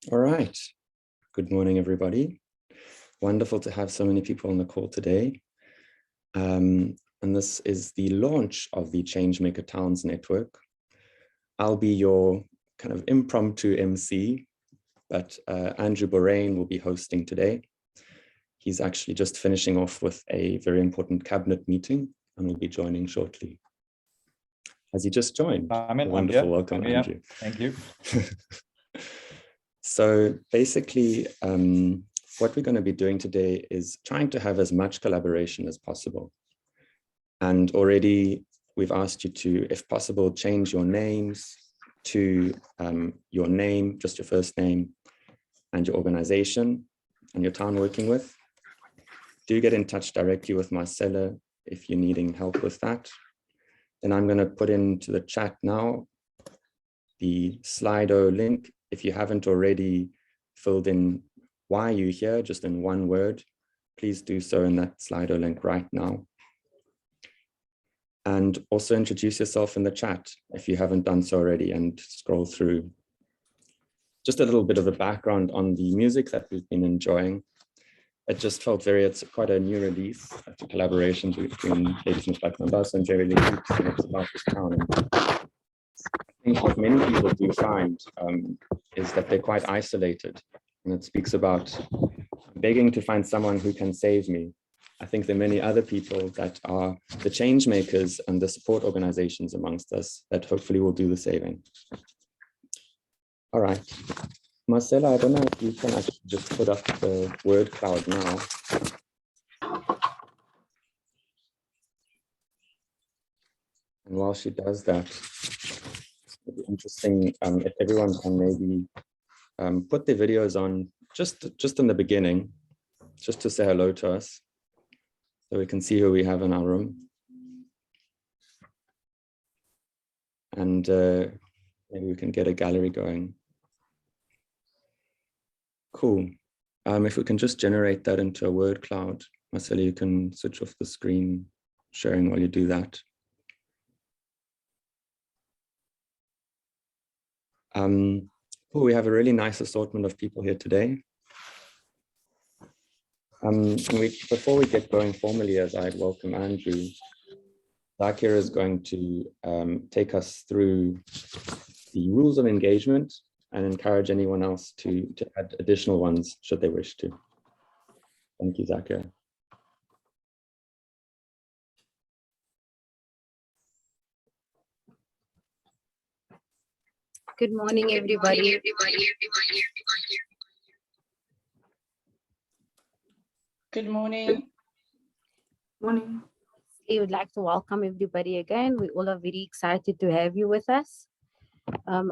All right. Good morning, everybody. Wonderful to have so many people on the call today. And this is the launch of the Changemaker Towns Network. I'll be your kind of impromptu MC, but Andrew Borain will be hosting today. He's actually just finishing off with a very important cabinet meeting and will be joining shortly. Has he just joined? Wonderful, welcome, Andrew. Thank you. So basically, what we're going to be doing today is trying to have as much collaboration as possible. And already we've asked you to, if possible, change your names to your name, just your first name, and your organization and your town working with. Do get in touch directly with Marcella if you're needing help with that. Then I'm going to put into the chat now the Slido link. If you haven't already filled in why you're here, just in one word, please do so in that Slido link right now. And also introduce yourself in the chat if you haven't done so already, and scroll through. Just a little bit of a background on the music that we've been enjoying. It just felt it's quite a new release, a collaboration between Ladies and Jerry Lee Hoops, and it's about this town. I think what many people do find is that they're quite isolated, and it speaks about begging to find someone who can save me. I think there are many other people that are the change makers and the support organizations amongst us that hopefully will do the saving. All right, Marcella, I don't know if you can actually just put up the word cloud now. And while she does that, it'd be interesting if everyone can maybe put their videos on just in the beginning, just to say hello to us, so we can see who we have in our room. And maybe we can get a gallery going. Cool. If we can just generate that into a word cloud, Marcella, you can switch off the screen sharing while you do that. Cool. We have a really nice assortment of people here today. Before we get going formally, as I welcome Andrew, Zakir is going to take us through the rules of engagement and encourage anyone else to add additional ones should they wish to. Thank you, Zakir. Good morning, everybody. Good morning. Morning. I would like to welcome everybody again. We all are very excited to have you with us.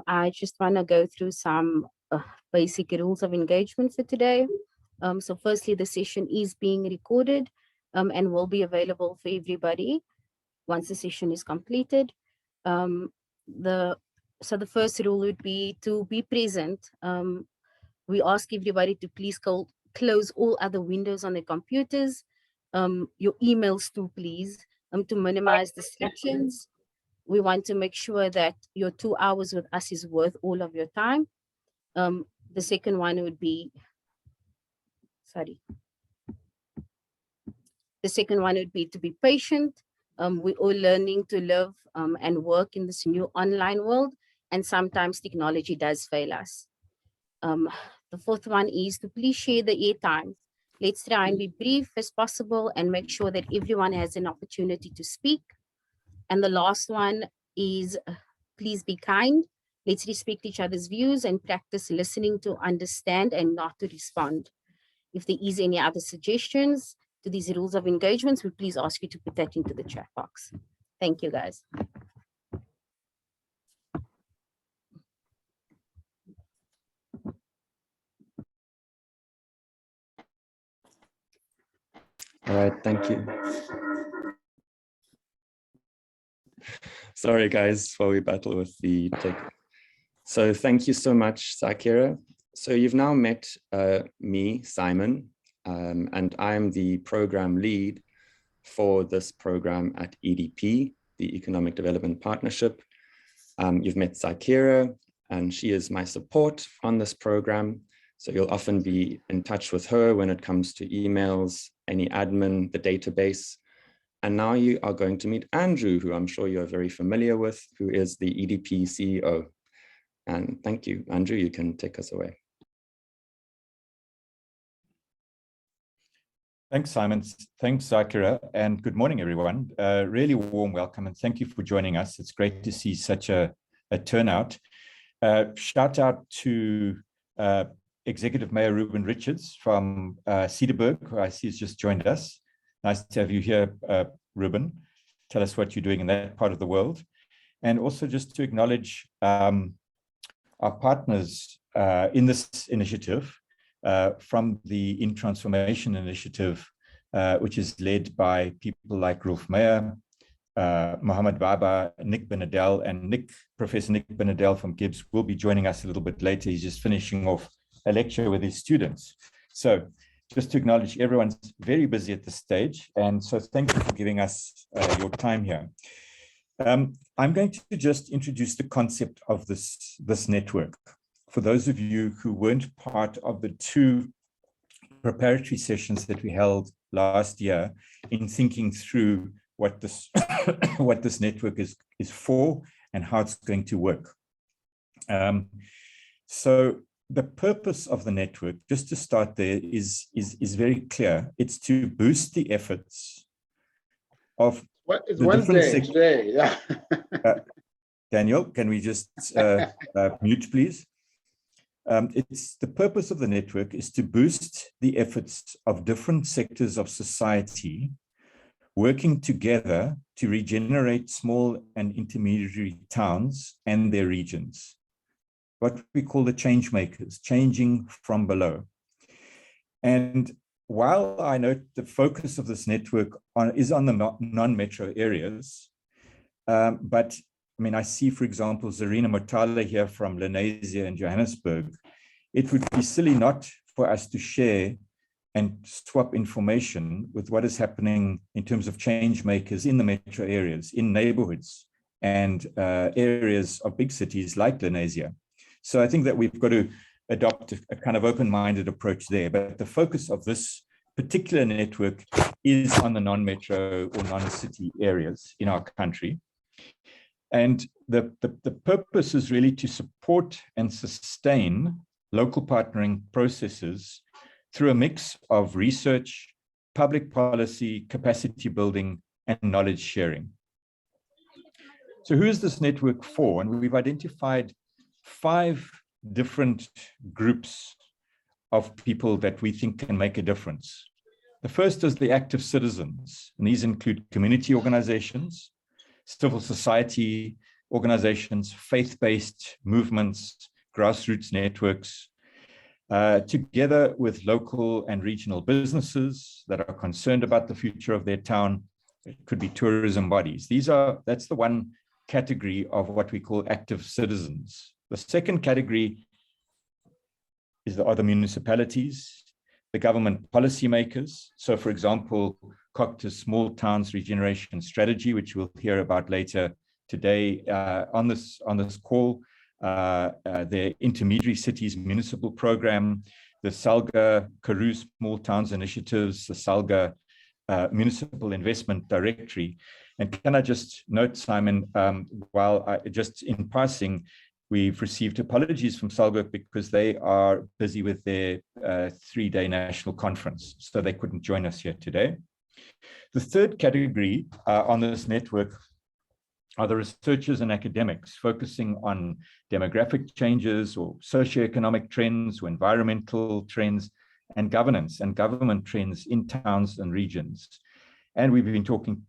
I just want to go through some basic rules of engagement for today. So firstly, the session is being recorded and will be available for everybody once the session is completed. So the first rule would be to be present. We ask everybody to please close all other windows on their computers, your emails too, please, to minimize distractions. We want to make sure that your 2 hours with us is worth all of your time. The second one would be, the second one would be to be patient. We're all learning to live and work in this new online world, and sometimes technology does fail us. The fourth one is to please share the airtime. Let's try and be brief as possible and make sure that everyone has an opportunity to speak. And the last one is please be kind. Let's respect each other's views and practice listening to understand and not to respond. If there is any other suggestions to these rules of engagements, we please ask you to put that into the chat box. Thank you, guys. All right, thank you. Sorry, guys, while we battle with the tech. So thank you so much, Zakira. So you've now met me, Simon, and I'm the program lead for this program at EDP, the Economic Development Partnership. You've met Zakira, and she is my support on this program. So you'll often be in touch with her when it comes to emails, any admin, the database. And now you are going to meet Andrew, who I'm sure you're very familiar with, who is the EDP CEO. And thank you, Andrew, you can take us away. Thanks, Simon. Thanks, Zakira, and good morning, everyone. Really warm welcome, and thank you for joining us. It's great to see such a turnout. Shout out to Executive Mayor Ruben Richards from Cederberg, who I see has just joined us. Nice to have you here, Ruben. Tell us what you're doing in that part of the world. And also just to acknowledge our partners in this initiative, from the In Transformation Initiative, which is led by people like Rolf Meyer, Mohammed Baba, Nick Benadel, and Professor Nick Benadel from Gibbs will be joining us a little bit later. He's just finishing off a lecture with his students. So just to acknowledge everyone's very busy at this stage. And so thank you for giving us your time here. I'm going to just introduce the concept of this network. For those of you who weren't part of the 2 preparatory sessions that we held last year in thinking through what this what this network is for and how it's going to work. So the purpose of the network, just to start there, is very clear. It's to boost the efforts of it's Wednesday today, yeah. Daniel, can we just mute, please? It's the purpose of the network is to boost the efforts of different sectors of society working together to regenerate small and intermediary towns and their regions. What we call the changemakers, changing from below. And while I note the focus of this network is on the non-metro areas, but I mean, I see, for example, Zarina Motala here from Lenasia in Johannesburg. It would be silly not for us to share and swap information with what is happening in terms of change makers in the metro areas, in neighborhoods and areas of big cities like Lenasia. So I think that we've got to adopt a kind of open-minded approach there. But the focus of this particular network is on the non-metro or non-city areas in our country. And the purpose is really to support and sustain local partnering processes through a mix of research, public policy, capacity building, and knowledge sharing. So who is this network for? And we've identified 5 different groups of people that we think can make a difference. The first is the active citizens, and these include community organizations, civil society organizations, faith-based movements, grassroots networks, together with local and regional businesses that are concerned about the future of their town. It could be tourism bodies. That's the one category of what we call active citizens. The second category are the municipalities, the government policymakers. So for example, COGTA's Small Towns Regeneration Strategy, which we'll hear about later today on this call, the Intermediary Cities Municipal Program, the SALGA Karoo Small Towns Initiatives, the SALGA Municipal Investment Directory. And can I just note, Simon, just in passing, we've received apologies from SALGA because they are busy with their 3-day national conference, so they couldn't join us here today. The third category on this network are the researchers and academics focusing on demographic changes or socioeconomic trends or environmental trends and governance and government trends in towns and regions. And we've been talking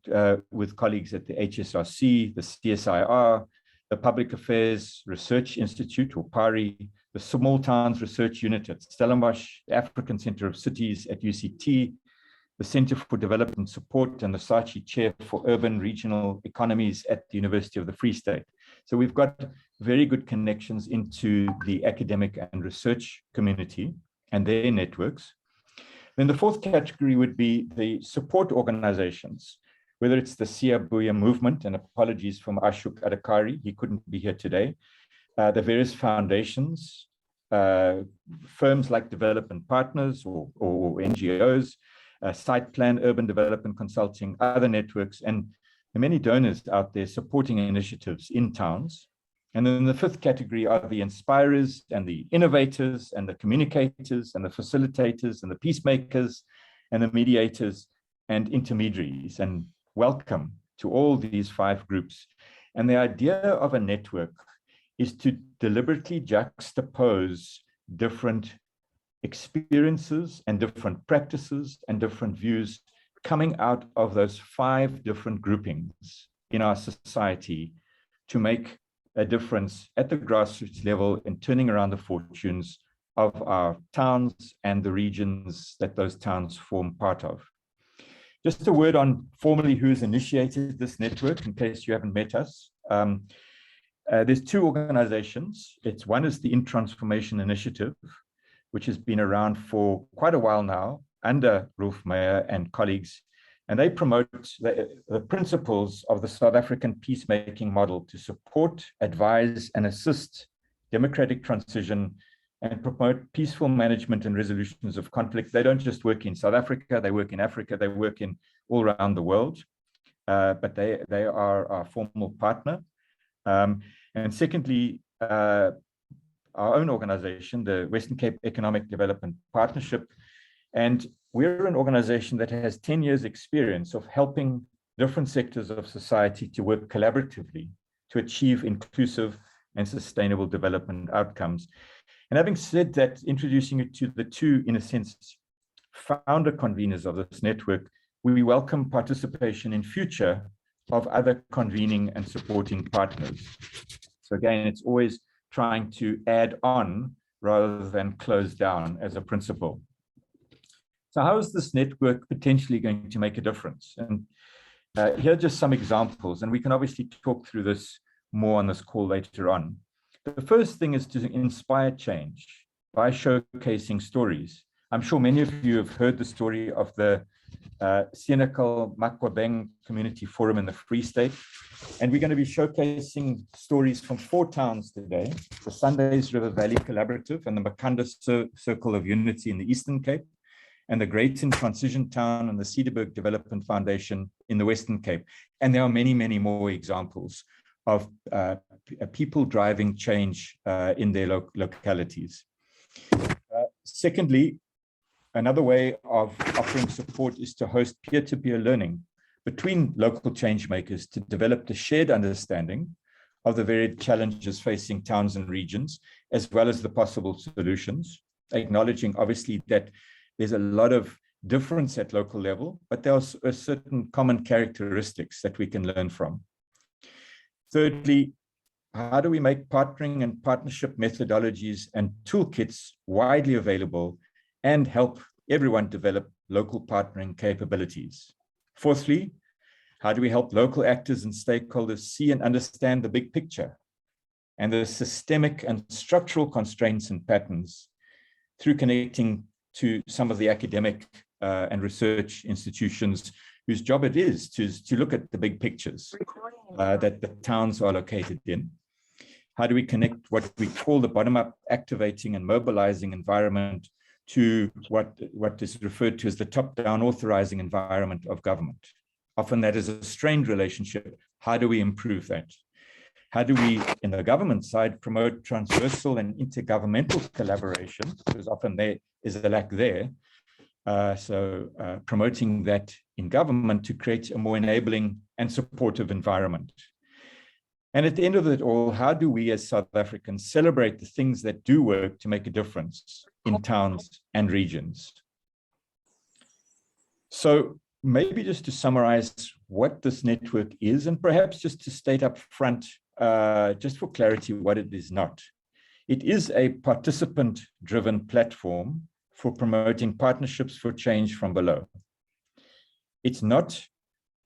with colleagues at the HSRC, the CSIR, the Public Affairs Research Institute, or PARI, the Small Towns Research Unit at Stellenbosch, the African Center of Cities at UCT, the Center for Development Support, and the Saatchi Chair for Urban Regional Economies at the University of the Free State. So we've got very good connections into the academic and research community and their networks. Then the fourth category would be the support organizations, whether it's the Siyabuya movement, and apologies from Ashok Adhikari, he couldn't be here today, the various foundations, firms like development partners or NGOs, site plan, urban development consulting, other networks, and the many donors out there supporting initiatives in towns. And then the fifth category are the inspirers and the innovators and the communicators and the facilitators and the peacemakers and the mediators and intermediaries. And welcome to all these 5 groups. And the idea of a network is to deliberately juxtapose different experiences and different practices and different views coming out of those 5 different groupings in our society to make a difference at the grassroots level in turning around the fortunes of our towns and the regions that those towns form part of. Just a word on formally who's initiated this network, in case you haven't met us. There's 2 organizations. One is the In Transformation Initiative, which has been around for quite a while now under Rolf Meyer and colleagues. And they promote the principles of the South African peacemaking model to support, advise, and assist democratic transition and promote peaceful management and resolutions of conflict. They don't just work in South Africa, they work in Africa, they work in all around the world, but they are our formal partner. And secondly, our own organization, the Western Cape Economic Development Partnership, and we're an organization that has 10 years experience of helping different sectors of society to work collaboratively to achieve inclusive and sustainable development outcomes. And having said that, introducing you to the 2, in a sense, founder conveners of this network, we welcome participation in future of other convening and supporting partners. So again, it's always trying to add on rather than close down as a principle. So how is this network potentially going to make a difference? And here are just some examples, and we can obviously talk through this more on this call later on. The first thing is to inspire change by showcasing stories. I'm sure many of you have heard the story of the Senekal Makwabeng Community Forum in the Free State. And we're going to be showcasing stories from 4 towns today: the Sundays River Valley Collaborative and the Makhanda Circle of Unity in the Eastern Cape, and the Greyton Transition Town and the Cederberg Development Foundation in the Western Cape. And there are many, many more examples of people driving change in their localities. Secondly, another way of offering support is to host peer-to-peer learning between local change makers to develop the shared understanding of the varied challenges facing towns and regions, as well as the possible solutions, acknowledging obviously that there's a lot of difference at local level, but there are certain common characteristics that we can learn from. Thirdly, how do we make partnering and partnership methodologies and toolkits widely available and help everyone develop local partnering capabilities? Fourthly, how do we help local actors and stakeholders see and understand the big picture and the systemic and structural constraints and patterns through connecting to some of the academic and research institutions whose job it is to look at the big pictures that the towns are located in? How do we connect what we call the bottom-up activating and mobilizing environment to what is referred to as the top-down authorizing environment of government? Often that is a strained relationship. How do we improve that? How do we, in the government side, promote transversal and intergovernmental collaboration? Because often there is a lack there. So promoting that in government to create a more enabling and supportive environment. And at the end of it all, how do we as South Africans celebrate the things that do work to make a difference in towns and regions? So maybe just to summarize what this network is, and perhaps just to state up front, just for clarity, what it is not. It is a participant-driven platform for promoting partnerships for change from below. It's not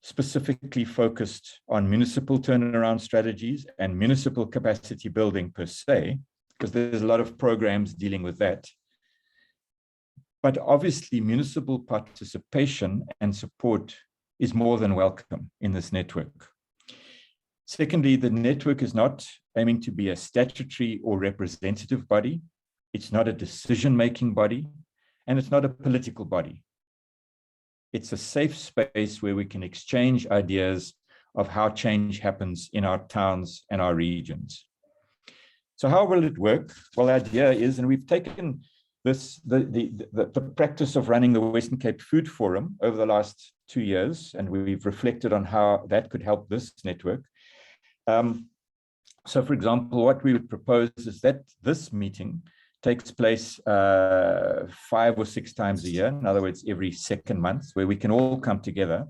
specifically focused on municipal turnaround strategies and municipal capacity building per se, because there's a lot of programs dealing with that. But obviously, municipal participation and support is more than welcome in this network. Secondly, the network is not aiming to be a statutory or representative body. It's not a decision-making body, and it's not a political body. It's a safe space where we can exchange ideas of how change happens in our towns and our regions. So how will it work? Well, the idea is, and we've taken this, the practice of running the Western Cape Food Forum over the last 2 years, and we've reflected on how that could help this network. So for example, what we would propose is that this meeting takes place 5 or 6 times a year, in other words, every second month, where we can all come together.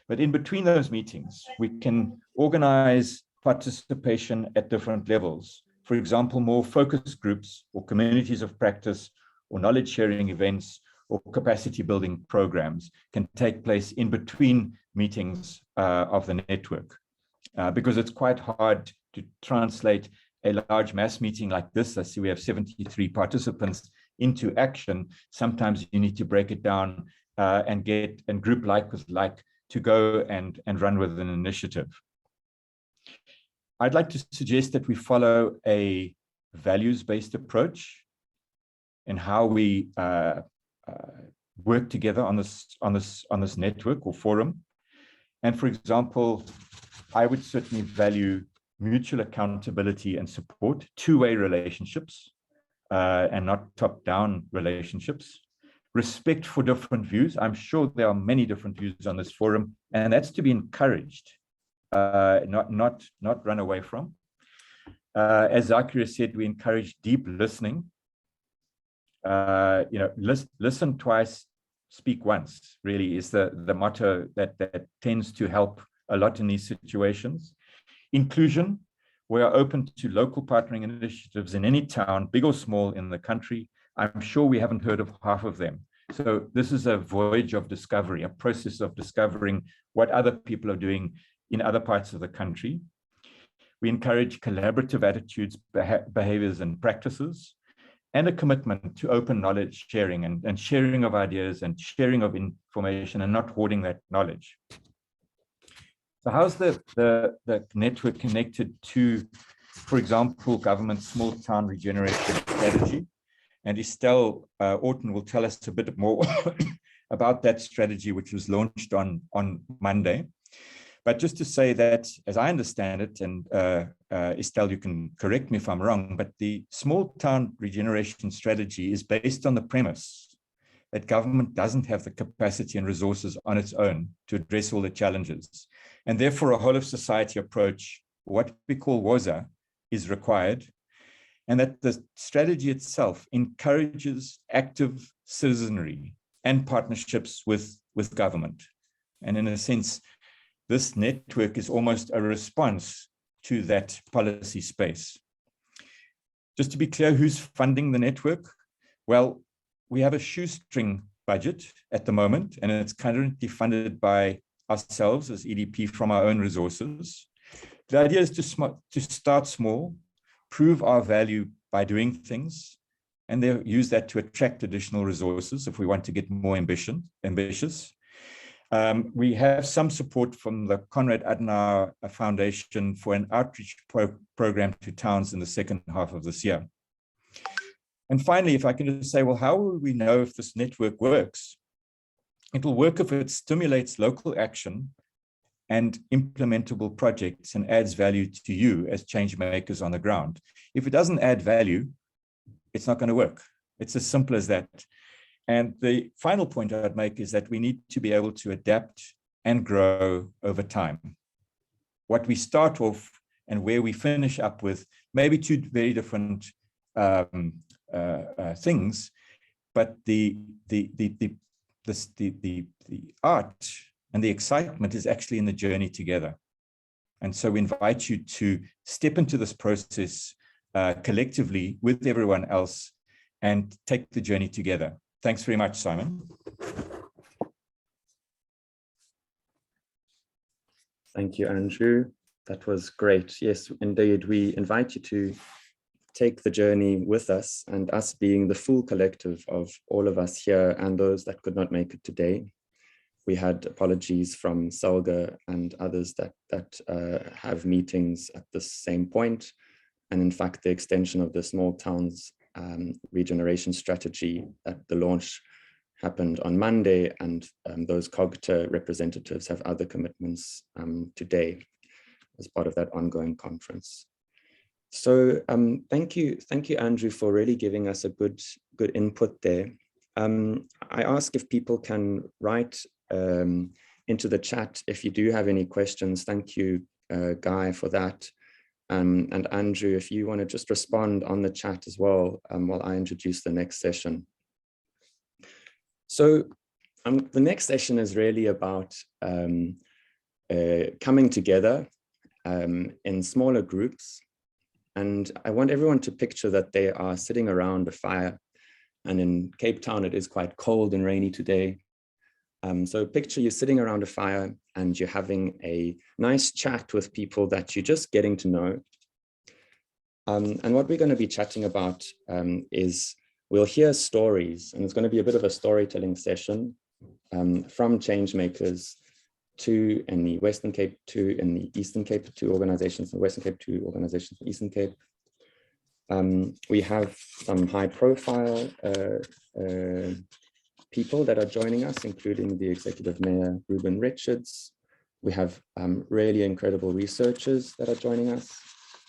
But in between those meetings, we can organize participation at different levels. For example, more focus groups or communities of practice or knowledge sharing events or capacity building programs can take place in between meetings of the network. Because it's quite hard to translate a large mass meeting like this, I see we have 73 participants, into action. Sometimes you need to break it down and group like with like to go and run with an initiative. I'd like to suggest that we follow a values-based approach in how we work together on this network or forum. And for example, I would certainly value mutual accountability and support, two-way relationships, and not top-down relationships. Respect for different views. I'm sure there are many different views on this forum, and that's to be encouraged, not run away from. As Zachary said, we encourage deep listening. Listen twice, speak once, really is the motto that tends to help a lot in these situations. Inclusion, we are open to local partnering initiatives in any town, big or small in the country. I'm sure we haven't heard of half of them. So this is a voyage of discovery, a process of discovering what other people are doing in other parts of the country. We encourage collaborative attitudes, behaviors, and practices, and a commitment to open knowledge sharing and sharing of ideas and sharing of information and not hoarding that knowledge. So how's the network connected to, for example, government's Small Town Regeneration Strategy? And Estelle Orton will tell us a bit more about that strategy, which was launched on Monday. But just to say that, as I understand it, and Estelle, you can correct me if I'm wrong, but the Small Town Regeneration Strategy is based on the premise that government doesn't have the capacity and resources on its own to address all the challenges. And therefore, a whole of society approach, what we call WOZA, is required. And that the strategy itself encourages active citizenry and partnerships with government. And in a sense, this network is almost a response to that policy space. Just to be clear, who's funding the network? Well, we have a shoestring budget at the moment, and it's currently funded by ourselves as EDP from our own resources. The idea is to start small, prove our value by doing things, and they'll use that to attract additional resources if we want to get more ambitious. We have some support from the Konrad Adenauer Foundation for an outreach program to towns in the second half of this year. And finally, if I can just say, well, how will we know if this network works? It will work if it stimulates local action and implementable projects and adds value to you as change makers on the ground. If it doesn't add value, it's not going to work. It's as simple as that. And the final point I'd make is that we need to be able to adapt and grow over time. What we start off and where we finish up with maybe two very different things, but the art and the excitement is actually in the journey together. And so we invite you to step into this process collectively with everyone else and take the journey together. Thanks very much, Simon. Thank you, Andrew. That was great. Yes, indeed, we invite you to take the journey with us, and us being the full collective of all of us here and those that could not make it today. We had apologies from Selga and others that have meetings at the same point. And in fact, the extension of the Small Towns Regeneration Strategy at the launch happened on Monday, and those COGTA representatives have other commitments today as part of that ongoing conference. So thank you, Andrew, for really giving us a good input there. I ask if people can write into the chat if you do have any questions. Thank you, Guy, for that. And Andrew, if you want to just respond on the chat as well while I introduce the next session. So the next session is really about coming together in smaller groups. And I want everyone to picture that they are sitting around a fire. And in Cape Town, it is quite cold and rainy today. So picture you're sitting around a fire and you're having a nice chat with people that you're just getting to know. And what we're going to be chatting about is we'll hear stories, and it's going to be a bit of a storytelling session from changemakers, 2 in the Western Cape, 2 in the Eastern Cape, 2 organizations in Western Cape, 2 organizations in Eastern Cape. We have some high profile people that are joining us, including the Executive Mayor, Ruben Richards. We have really incredible researchers that are joining us.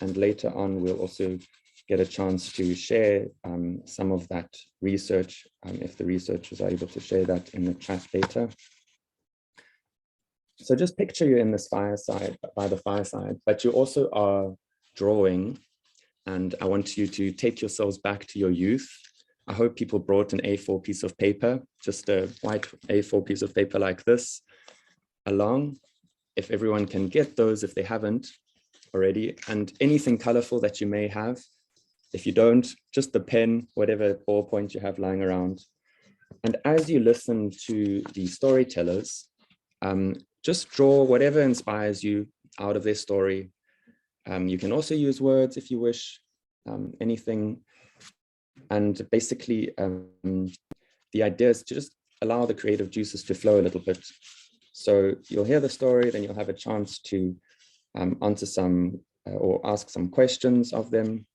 And later on, we'll also get a chance to share some of that research, if the researchers are able to share that in the chat later. So just picture you in this fireside, by the fireside, but you also are drawing, and I want you to take yourselves back to your youth. I hope people brought an A4 piece of paper, just a white A4 piece of paper like this along. If everyone can get those, if they haven't already, and anything colorful that you may have. If you don't, just the pen, whatever ballpoint you have lying around. And as you listen to the storytellers, just draw whatever inspires you out of their story. You can also use words if you wish, anything. And basically, the idea is to just allow the creative juices to flow a little bit. So you'll hear the story, then you'll have a chance to answer some or ask some questions of them.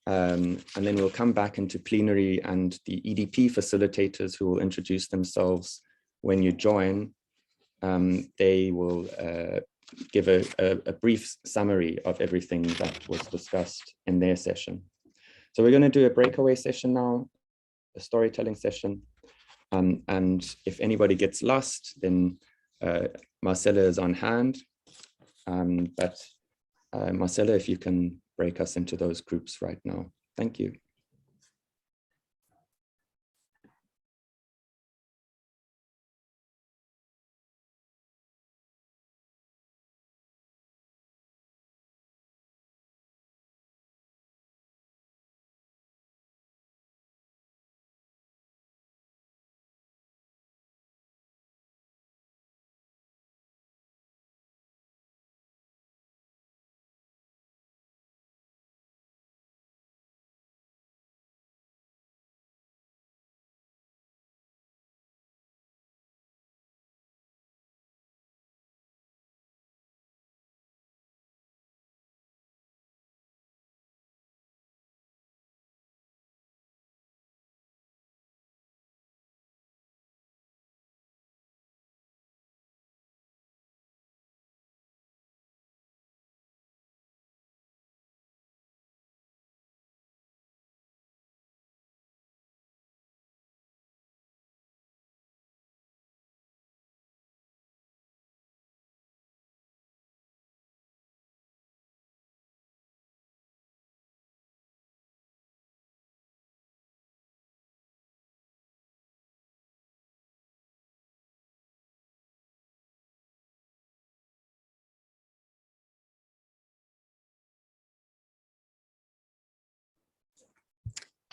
And then we'll come back into plenary, and the EDP facilitators who will introduce themselves when you join, they will give a brief summary of everything that was discussed in their session. So we're going to do a breakaway session now, a storytelling session. And if anybody gets lost, then Marcella is on hand. But Marcella, if you can break us into those groups right now. Thank you.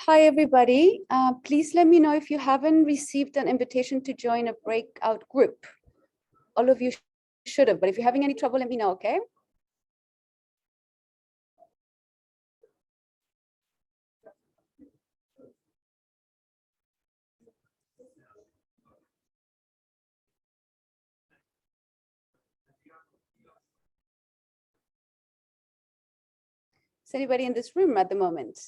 Hi, everybody. Please let me know if you haven't received an invitation to join a breakout group. All of you should have, but if you're having any trouble, let me know, okay? Is anybody in this room at the moment?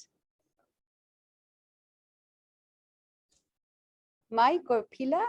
Mike or Pila?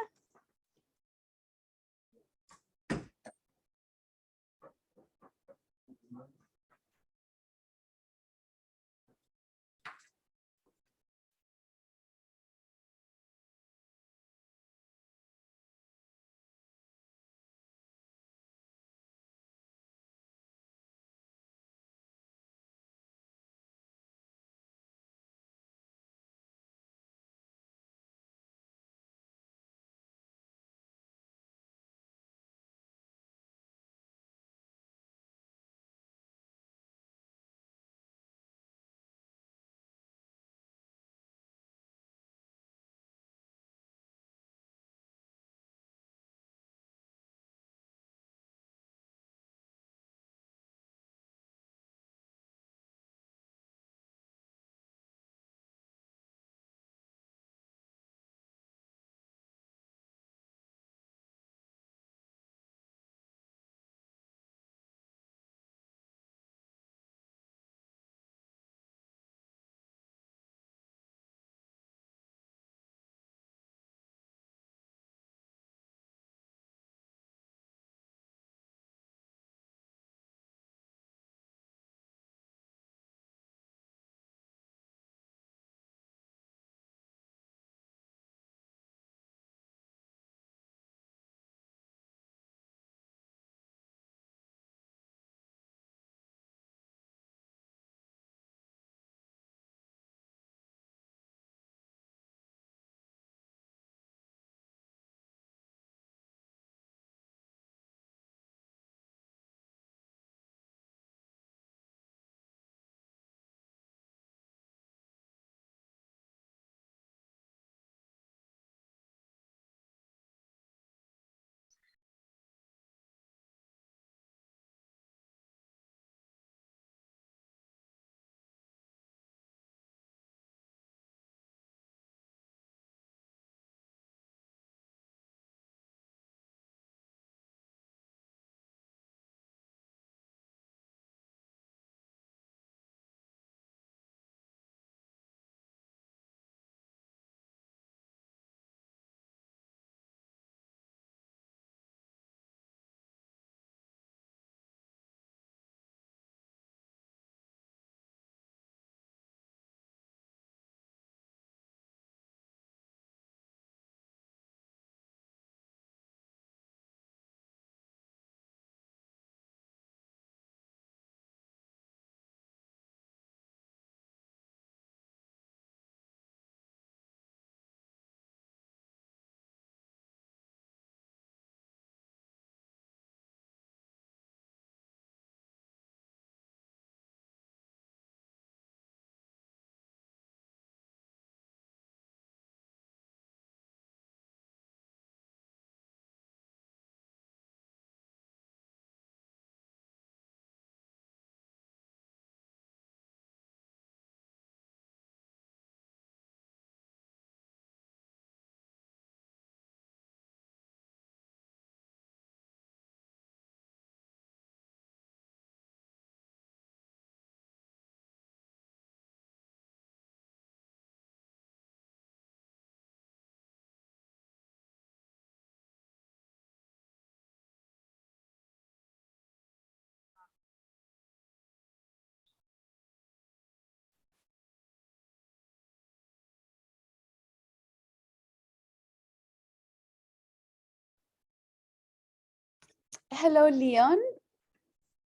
Hello, Leon.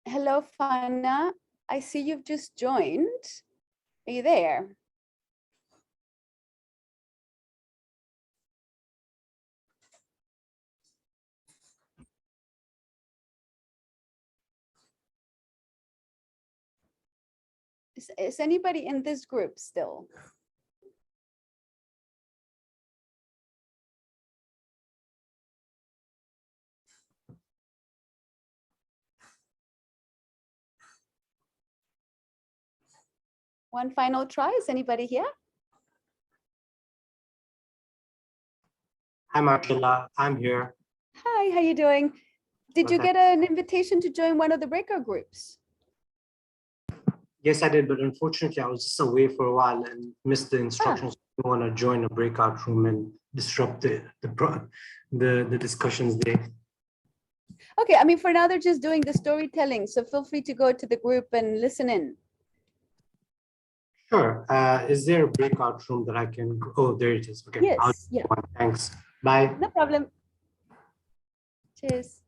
Hello, Fana. I see you've just joined. Are you there? Is anybody in this group still? One final try. Is anybody here? Hi, Markila. I'm here. Hi, how you doing? Did you Okay. get an invitation to join one of the breakout groups? Yes, I did, but unfortunately, I was just away for a while and missed the instructions. I want to join a breakout room and disrupt the discussions there. Okay, I mean, for now, they're just doing the storytelling. So feel free to go to the group and listen in. Sure. Is there a breakout room that I can go? Oh, there it is. Okay. Yes, yeah, Thanks. Bye. no problem. Cheers.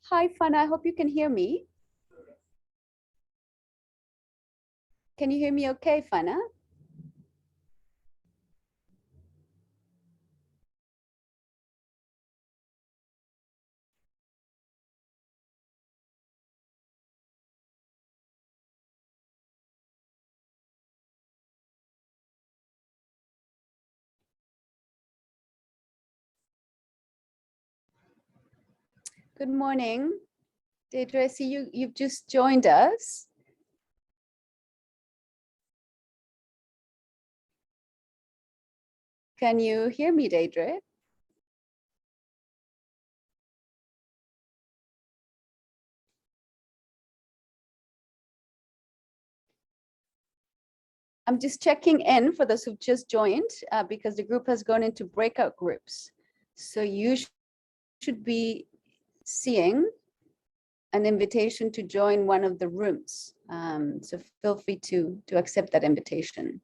Hi, Fana, I hope you can hear me. Can you hear me okay, Fana? Good morning. Deidre, I see you've just joined us. Can you hear me, Deidre? I'm just checking in for those who've just joined because the group has gone into breakout groups. So you should be seeing an invitation to join one of the rooms. So feel free to accept that invitation.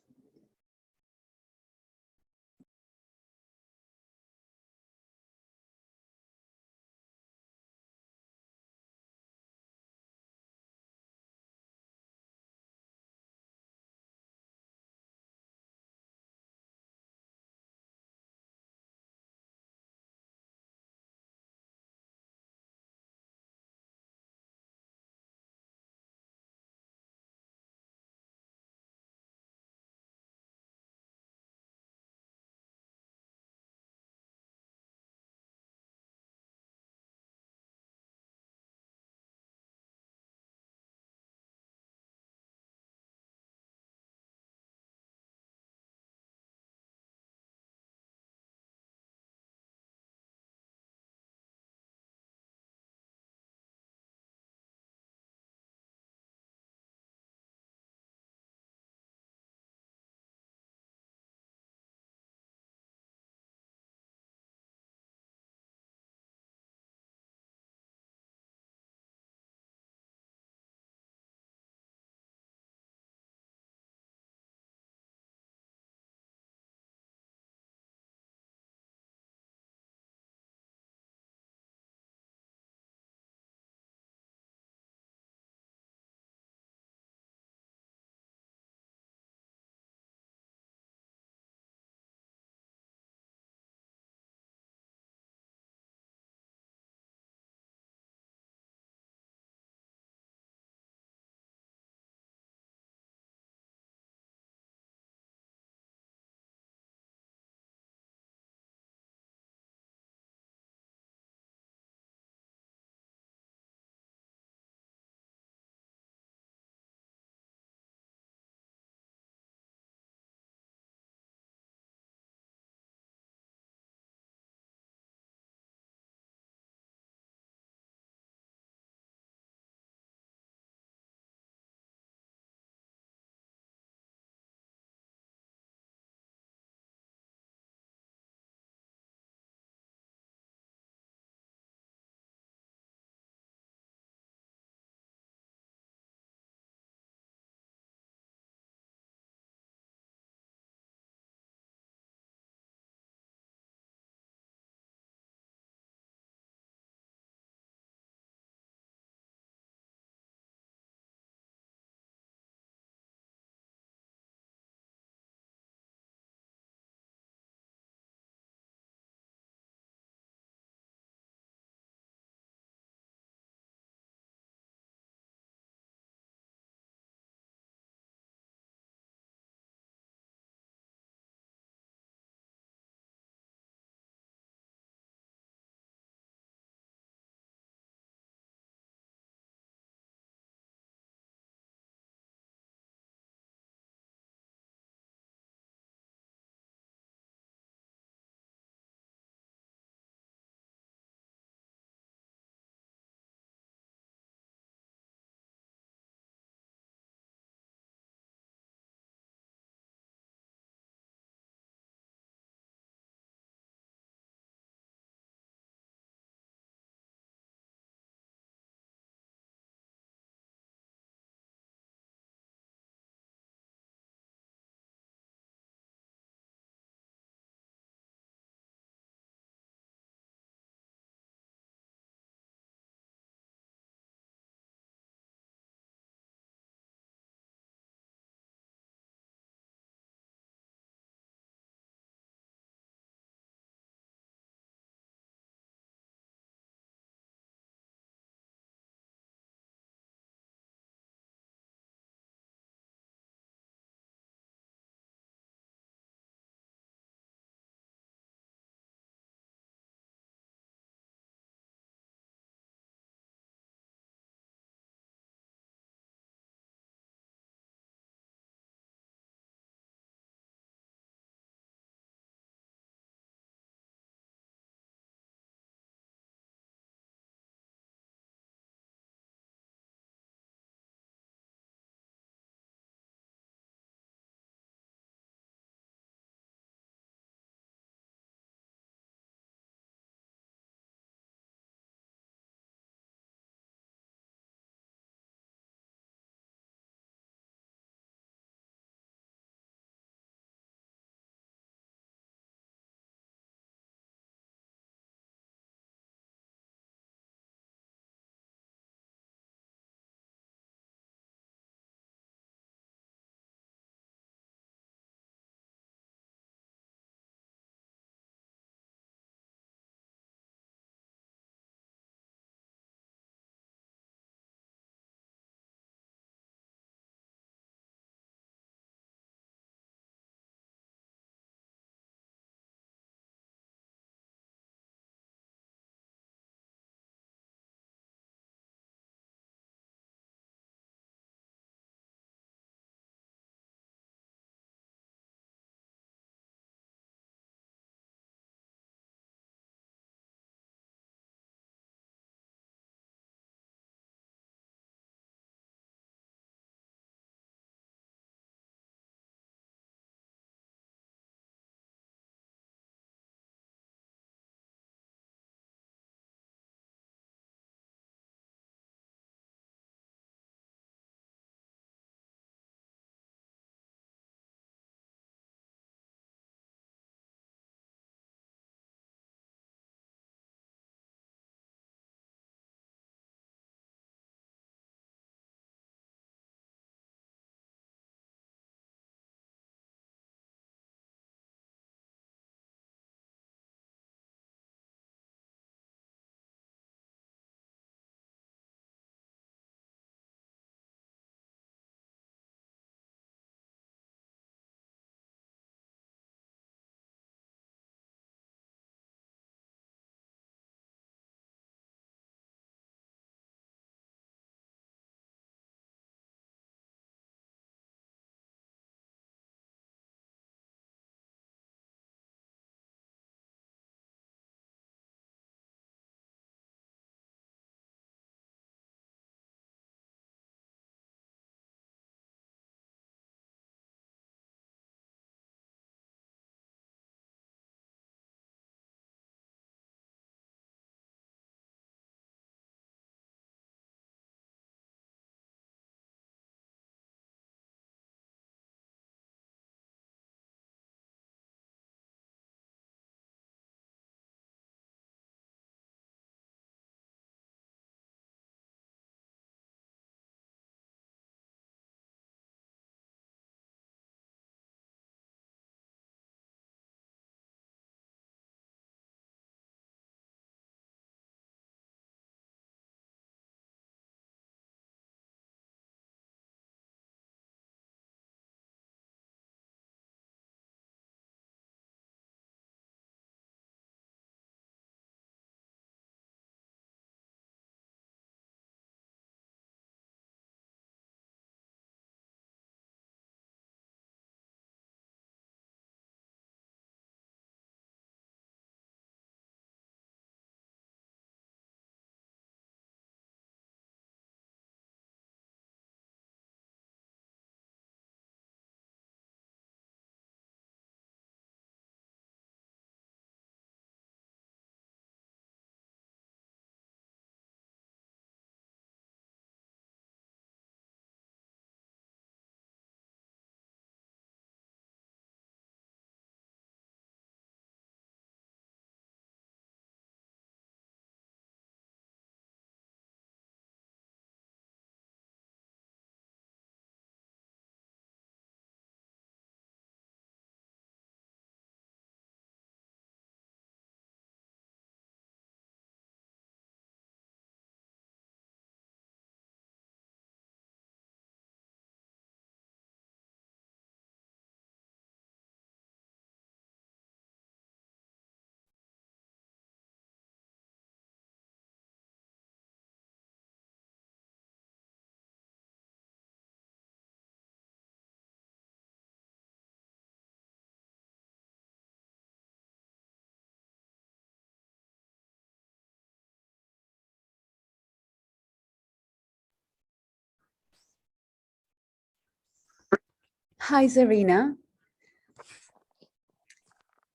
Hi, Zarina.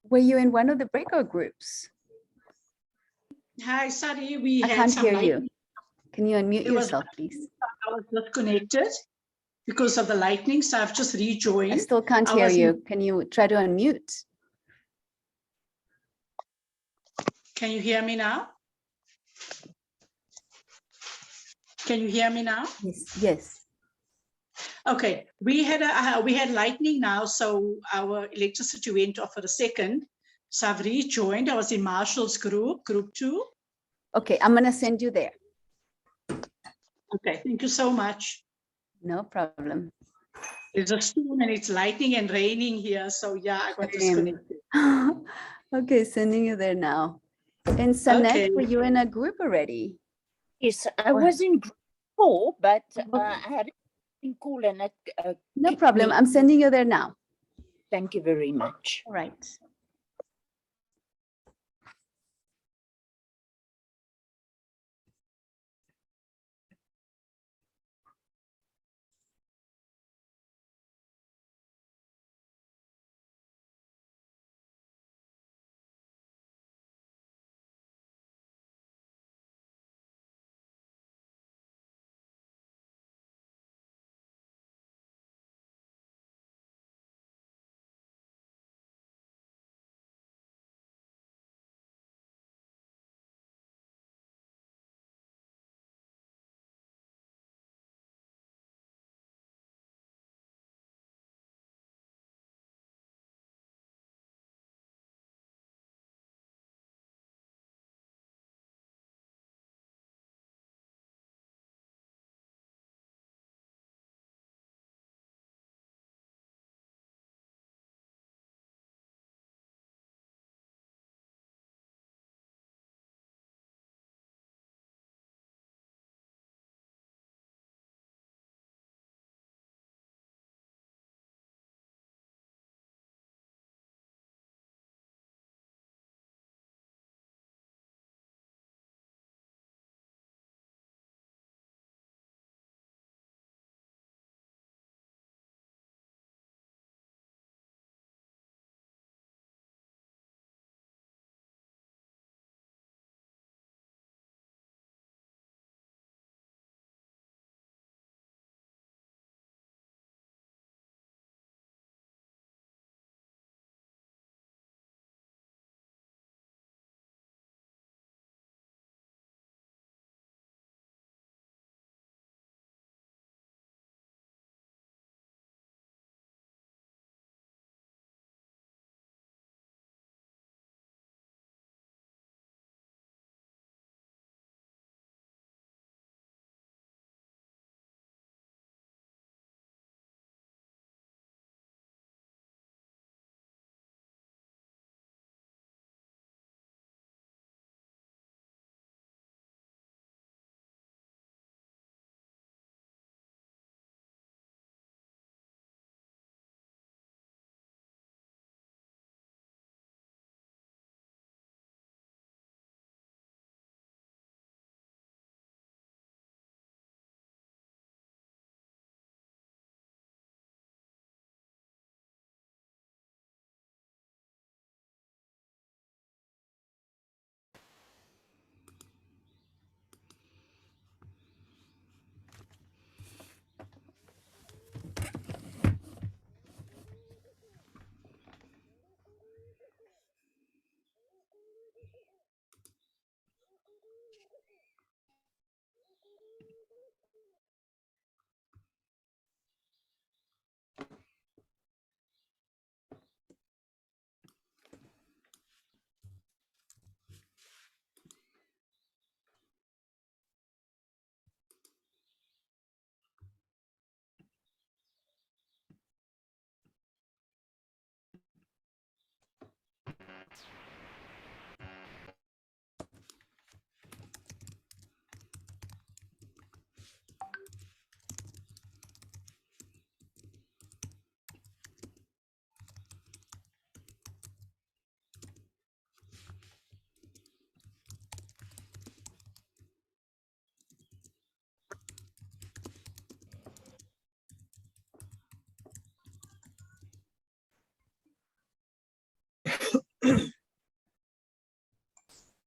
Were you in one of the breakout groups? Hi, sorry, we I had can't some hear lightning. you. Can you unmute There was- yourself, please? I was disconnected because of the lightning, so I've just I rejoined. still can't I hear was- you. Can you try to unmute? Can you hear me now? Can you hear me now? Yes, yes. Okay, we had lightning now, so our electricity went off for a second. So I've rejoined. I was in Marshall's group 2. Okay, I'm gonna send you there. Okay, thank you so much. No problem. It's a storm and it's lightning and raining here, so yeah, I got Same. disconnected. Okay, sending you there now. And Sanet, Okay. were you in a group already? Yes, I Or- was in group 4, but Okay. I had a call and it No kicked problem. me. I'm sending you there now. Thank you very much. All right.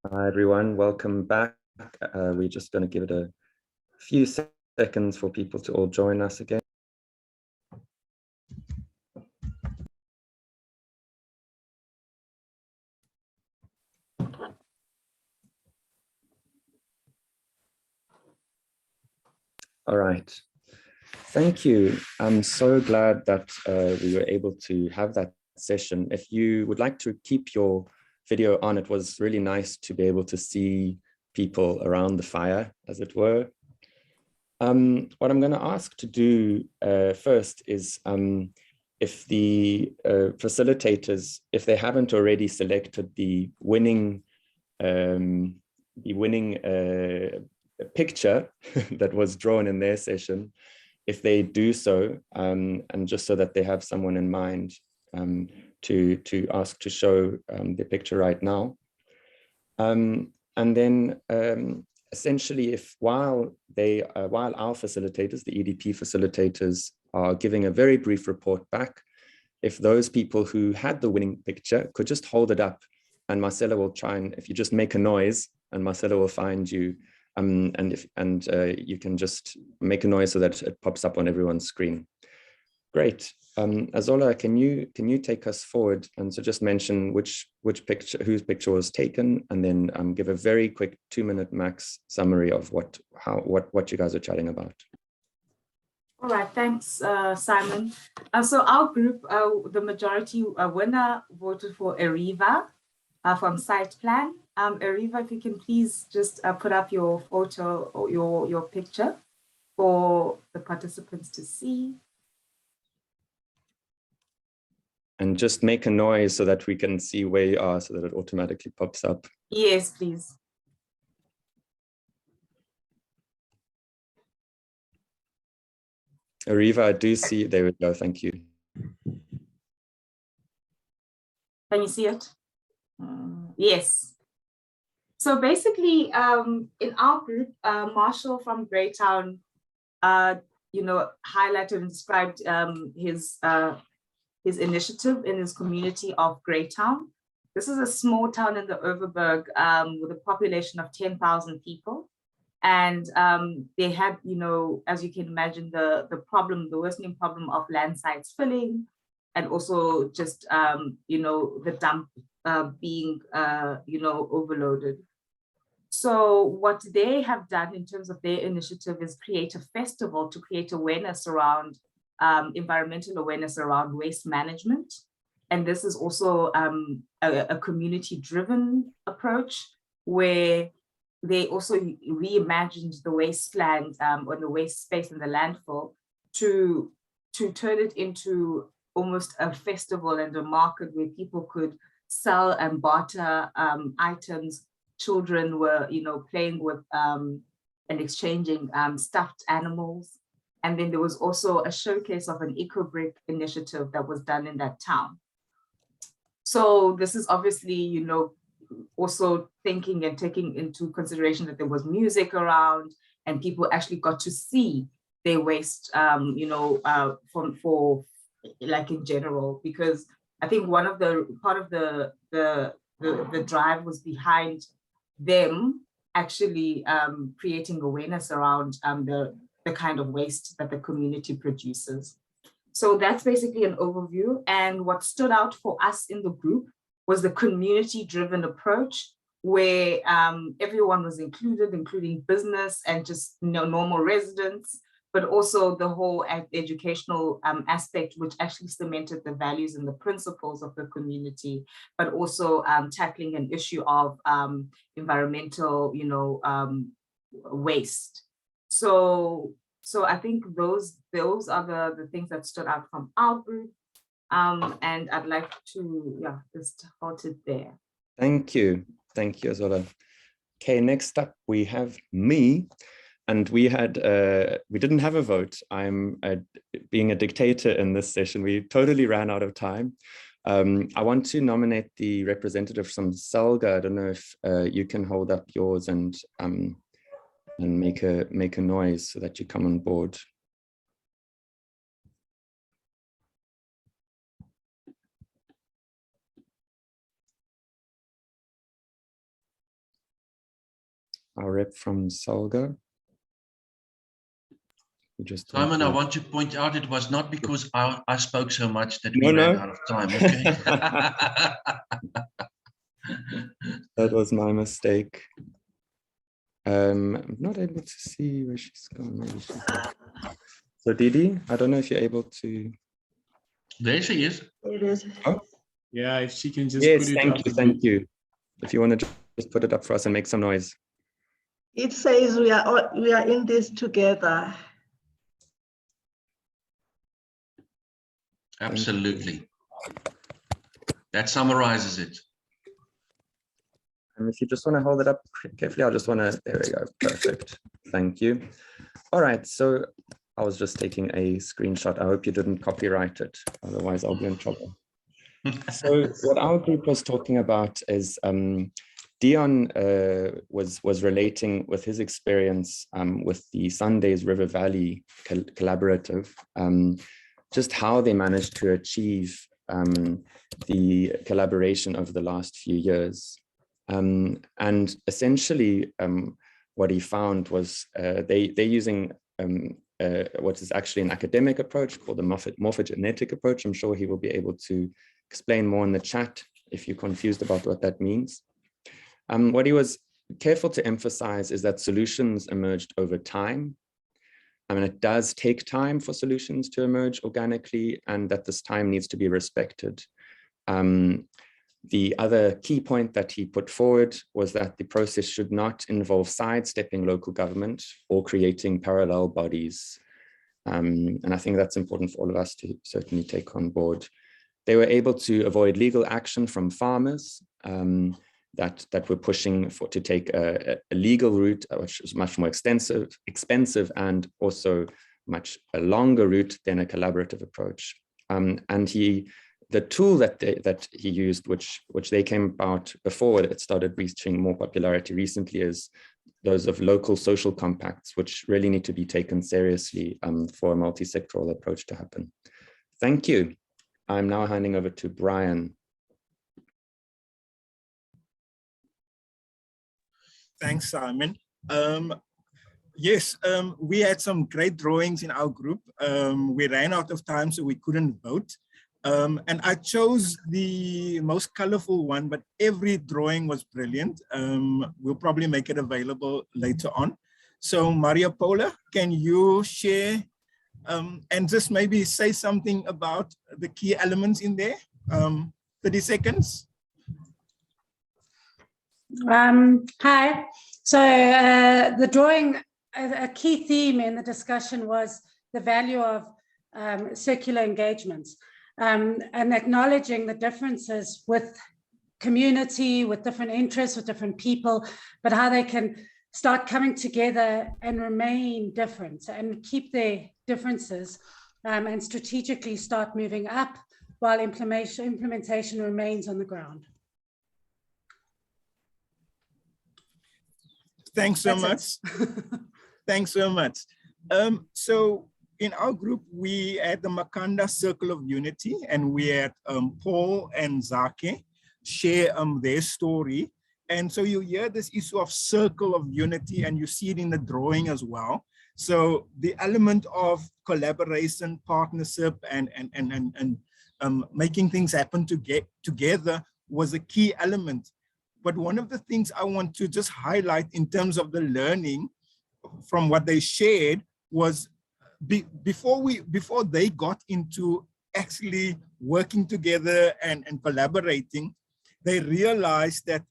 Hi, everyone. Welcome back. We're just going to give it a few seconds for people to all join us again. All right. Thank you. I'm so glad that we were able to have that session. If you would like to keep your video on, it was really nice to be able to see people around the fire, as it were. What I'm going to ask to do first is if the facilitators, if they haven't already selected the winning picture that was drawn in their session, if they do so, and just so that they have someone in mind to ask to show the picture right now. And then essentially, if while our facilitators, the EDP facilitators, are giving a very brief report back, if those people who had the winning picture could just hold it up, and Marcelo will try and, if you just make a noise, and Marcelo will find you, and you can just make a noise so that it pops up on everyone's screen. Great. Azola, can you take us forward, and so just mention which picture, whose picture was taken, and then give a very quick 2-minute max summary of what you guys are chatting about. All right, thanks, Simon. So our group, the majority winner voted for Eriva from Site Plan. Eriva, if you can please just put up your photo or your picture for the participants to see. And just make a noise so that we can see where you are, so that it automatically pops up. Yes, please. Ariva, I do see, there we go, thank you. Can you see it? Yes. So basically, in our group, Marshall from Greyton, highlighted and described his initiative in his community of Greyton. This is a small town in the Overberg with a population of 10,000 people. And they had, as you can imagine, the worsening problem of land sites filling, and also just, the dump being, overloaded. So what they have done in terms of their initiative is create a festival to create awareness around environmental awareness around waste management. And this is also a community-driven approach where they also reimagined the wasteland or the waste space in the landfill to turn it into almost a festival and a market where people could sell and barter items. Children were, playing with and exchanging stuffed animals. And then there was also a showcase of an eco-brick initiative that was done in that town. So this is obviously, also thinking and taking into consideration that there was music around and people actually got to see their waste, for like in general, because I think part of the drive was behind them actually creating awareness around the kind of waste that the community produces. So that's basically an overview. And what stood out for us in the group was the community-driven approach where everyone was included, including business and just normal residents, but also the whole educational aspect, which actually cemented the values and the principles of the community, but also tackling an issue of environmental, waste. So I think those are the things that stood out from our group. And I'd like to, just hold it there. Thank you, Azola. Okay, next up we have me. And we didn't have a vote. I'm being a dictator in this session. We totally ran out of time. I want to nominate the representative from Selga. I don't know if you can hold up yours and make a noise so that you come on board. our rep from Solga. Simon, I want to point out it was not because I spoke so much that we No, ran no. out of time, okay? That was my mistake. I'm not able to see where she's gone. Maybe she's so Didi, I don't know if you're able to. There she is. It is. Oh. Yeah, if she can just Yes, put it thank up you, again. thank you. If you want to just put it up for us and make some noise. It says we are in this together. Absolutely. That summarizes it. And if you just want to hold it up carefully, I'll just want to, there we go, perfect. Thank you. All right, so I was just taking a screenshot. I hope you didn't copyright it, otherwise I'll be in trouble. So what our group was talking about is Dion was relating with his experience with the Sundays River Valley Collaborative, just how they managed to achieve the collaboration over the last few years. And essentially what he found was they're using what is actually an academic approach called the morphogenetic approach. I'm sure he will be able to explain more in the chat if you're confused about what that means. What he was careful to emphasize is that solutions emerged over time. I mean, it does take time for solutions to emerge organically, and that this time needs to be respected. The other key point that he put forward was that the process should not involve sidestepping local government or creating parallel bodies. And I think that's important for all of us to certainly take on board. They were able to avoid legal action from farmers that were pushing to take a legal route, which was much more expensive and also much a longer route than a collaborative approach. And the tool that he used, which they came about before it started reaching more popularity recently, is those of local social compacts, which really need to be taken seriously for a multi-sectoral approach to happen. Thank you. I'm now handing over to Brian. Thanks, Simon. Yes, we had some great drawings in our group. We ran out of time, so we couldn't vote. And I chose the most colorful one, but every drawing was brilliant. We'll probably make it available later on. So Maria Paula, can you share and just maybe say something about the key elements in there? 30 seconds. Hi. So the drawing, a key theme in the discussion was the value of circular engagements. And acknowledging the differences with community, with different interests, with different people, but how they can start coming together and remain different and keep their differences and strategically start moving up while implementation remains on the ground. Thanks so much. Thanks so much. So in our group, we had the Makhanda Circle of Unity, and we had Paul and Zake share their story. And so you hear this issue of circle of unity, and you see it in the drawing as well. So the element of collaboration, partnership, and making things happen together was a key element. But one of the things I want to just highlight in terms of the learning from what they shared was before they got into actually working together and collaborating, they realized that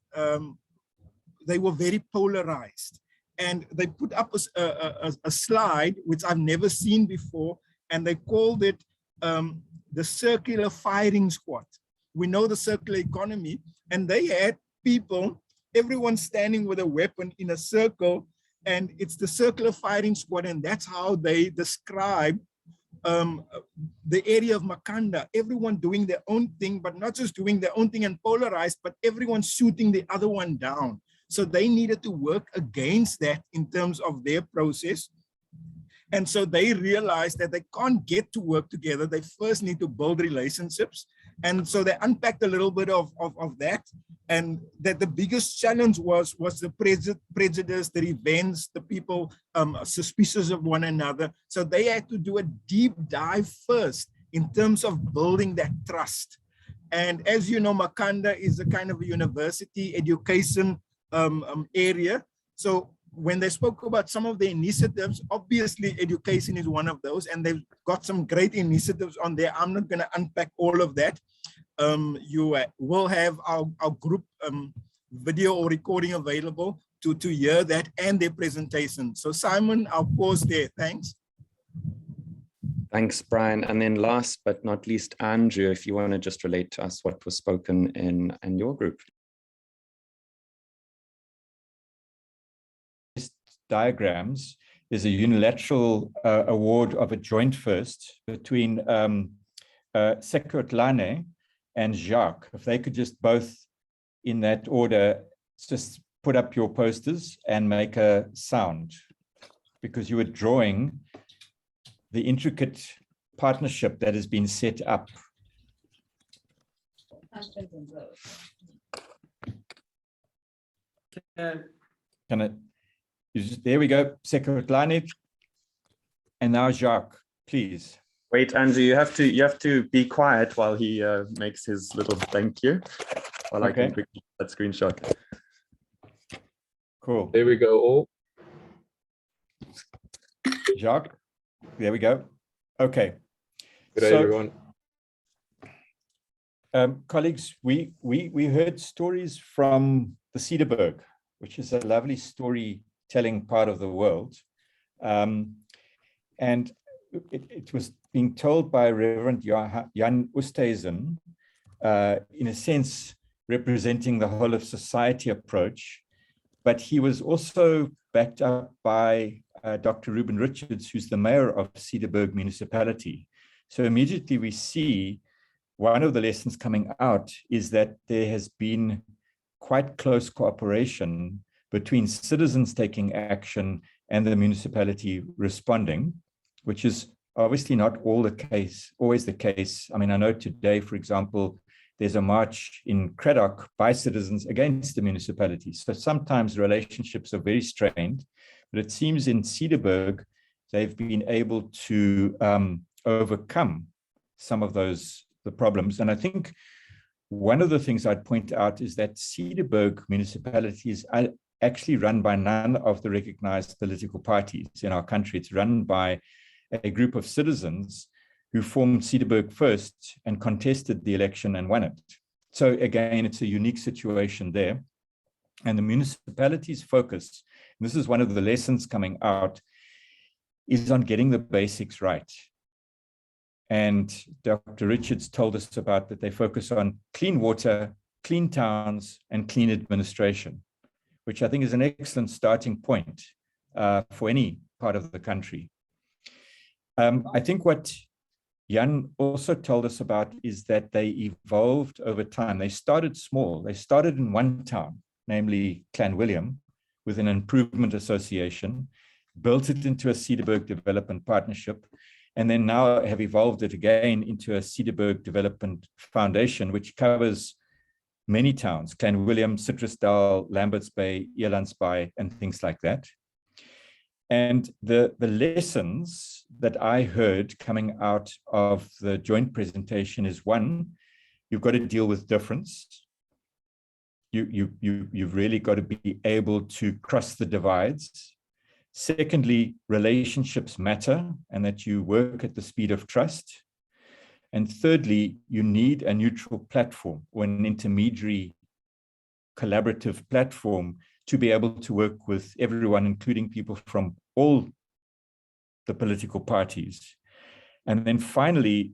they were very polarized. And they put up a slide, which I've never seen before, and they called it the circular firing squad. We know the circular economy, and they had people, everyone standing with a weapon in a circle, and it's the circular firing squad, and that's how they describe the area of Makhanda. Everyone doing their own thing, but not just doing their own thing and polarized, but everyone shooting the other one down. So they needed to work against that in terms of their process. And so they realized that they can't get to work together. They first need to build relationships. And so they unpacked a little bit of that, and that the biggest challenge was the prejudice, the events, the people suspicious of one another. So they had to do a deep dive first in terms of building that trust. And as you know, Makhanda is a kind of a university education area. So when they spoke about some of the initiatives, obviously education is one of those, and they've got some great initiatives on there. I'm not going to unpack all of that. You will have our group video or recording available to hear that and their presentation. So Simon, I'll pause there. Thanks. Thanks, Brian. And then last but not least, Andrew, if you want to just relate to us what was spoken in your group. Diagrams is a unilateral award of a joint first between Sekotlane and Jacques. If they could just both, in that order, just put up your posters and make a sound, because you were drawing the intricate partnership that has been set up. Can it? There we go, Sekotlane, and now Jacques, please. Wait, Andrew, you have to be quiet while he makes his little thank you, while I can quickly get that screenshot. Cool. There we go. All. Jacques, there we go. Okay. Good day, everyone. Colleagues, we heard stories from the Cederberg, which is a lovely storytelling part of the world. And it was being told by Reverend Jan Oosthuizen, in a sense, representing the whole of society approach, but he was also backed up by Dr. Ruben Richards, who's the mayor of Cederberg municipality. So immediately we see one of the lessons coming out is that there has been quite close cooperation between citizens taking action and the municipality responding, which is obviously not always the case. I mean, I know today, for example, there's a march in Craddock by citizens against the municipality. So sometimes relationships are very strained, but it seems in Cederberg, they've been able to overcome some of the problems. And I think one of the things I'd point out is that Cederberg municipalities are actually run by none of the recognized political parties in our country. It's run by a group of citizens who formed Cederberg first and contested the election and won it. So again, it's a unique situation there. And the municipality's focus, and this is one of the lessons coming out, is on getting the basics right. And Dr. Richards told us about that they focus on clean water, clean towns, and clean administration, which I think is an excellent starting point for any part of the country. I think what Jan also told us about is that they evolved over time. They started small. They started in one town, namely Clanwilliam, with an improvement association, built it into a Cederberg development partnership, and then now have evolved it again into a Cederberg Development Foundation, which covers many towns, Clanwilliam, Citrusdal, Lamberts Bay, Elandsby, and things like that. And the lessons that I heard coming out of the joint presentation is, one, you've got to deal with difference. You've really got to be able to cross the divides. Secondly, relationships matter and that you work at the speed of trust. And thirdly, you need a neutral platform or an intermediary collaborative platform to be able to work with everyone, including people from all the political parties. And then finally,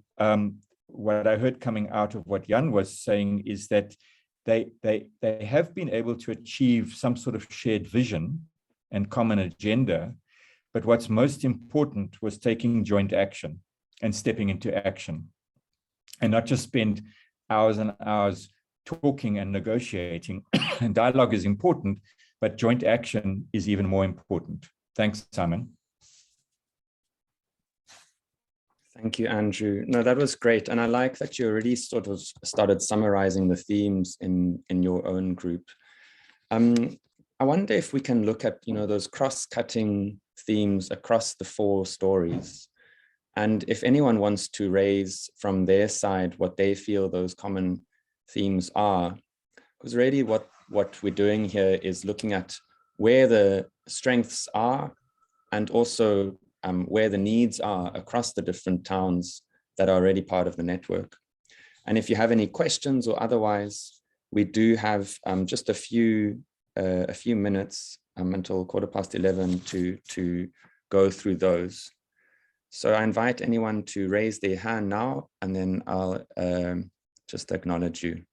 what I heard coming out of what Jan was saying is that they have been able to achieve some sort of shared vision and common agenda, but what's most important was taking joint action and stepping into action, and not just spend hours and hours talking and negotiating. And dialogue is important, but joint action is even more important. Thanks, Simon. Thank you, Andrew. No, that was great. And I like that you already sort of started summarizing the themes in your own group. I wonder if we can look at, those cross-cutting themes across the 4 stories. And if anyone wants to raise from their side what they feel those common themes are, because really what we're doing here is looking at where the strengths are and also where the needs are across the different towns that are already part of the network. And if you have any questions or otherwise, we do have just a few minutes until 11:15 to go through those. So I invite anyone to raise their hand now, and then I'll just acknowledge you.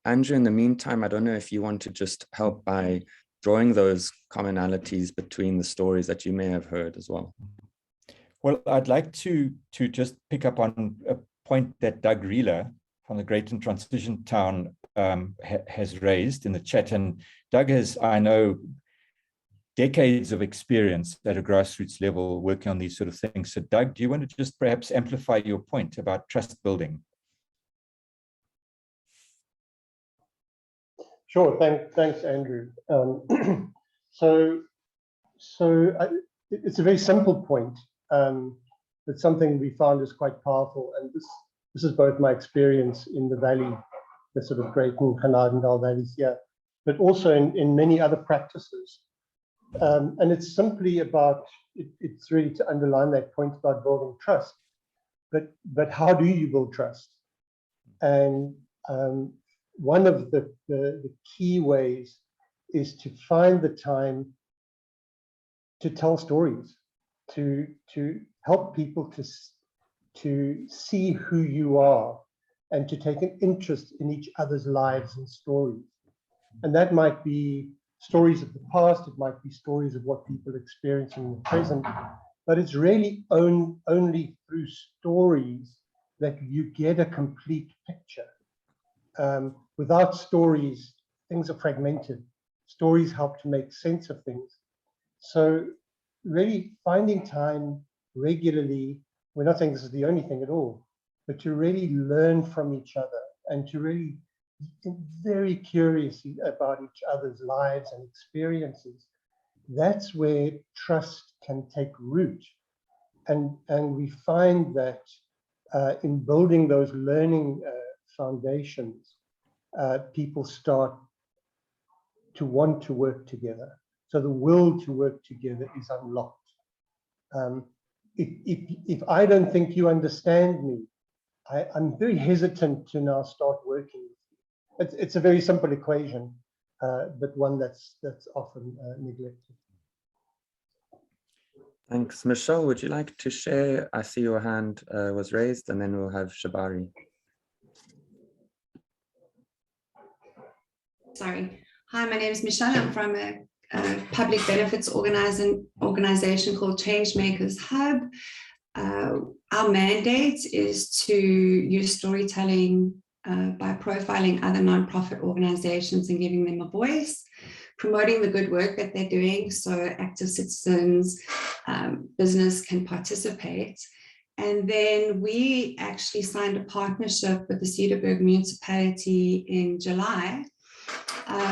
Andrew, in the meantime, I don't know if you want to just help by drawing those commonalities between the stories that you may have heard as well. Well, I'd like to just pick up on a point that Doug Reeler from the Greyton Transition Town has raised in the chat. And Doug has, I know, decades of experience at a grassroots level working on these sort of things. So Doug, do you want to just perhaps amplify your point about trust building? Sure, thanks, Andrew. It's a very simple point, but something we found is quite powerful. And this is both my experience in the valley, the sort of Greyton, Carnarvondale valleys here, but also in many other practices. And it's simply about, it's really to underline that point about building trust. But how do you build trust? And one of the key ways is to find the time to tell stories, to help people to see who you are and to take an interest in each other's lives and stories. And that might be stories of the past, it might be stories of what people experience in the present, but it's really only through stories that you get a complete picture. Without stories, things are fragmented. Stories help to make sense of things. So really finding time regularly, we're not saying this is the only thing at all, but to really learn from each other and to really be very curious about each other's lives and experiences. That's where trust can take root. And we find that in building those learning foundations, people start to want to work together. So the will to work together is unlocked. If I don't think you understand me, I'm very hesitant to now start working with you. It's a very simple equation, but one that's often neglected. Thanks. Michelle, would you like to share? I see your hand was raised, and then we'll have Shabari. Sorry. Hi, my name is Michelle. I'm from a public benefits organization called Changemakers Hub. Our mandate is to use storytelling by profiling other nonprofit organizations and giving them a voice, promoting the good work that they're doing so active citizens, business can participate. And then we actually signed a partnership with the Cederberg municipality in July.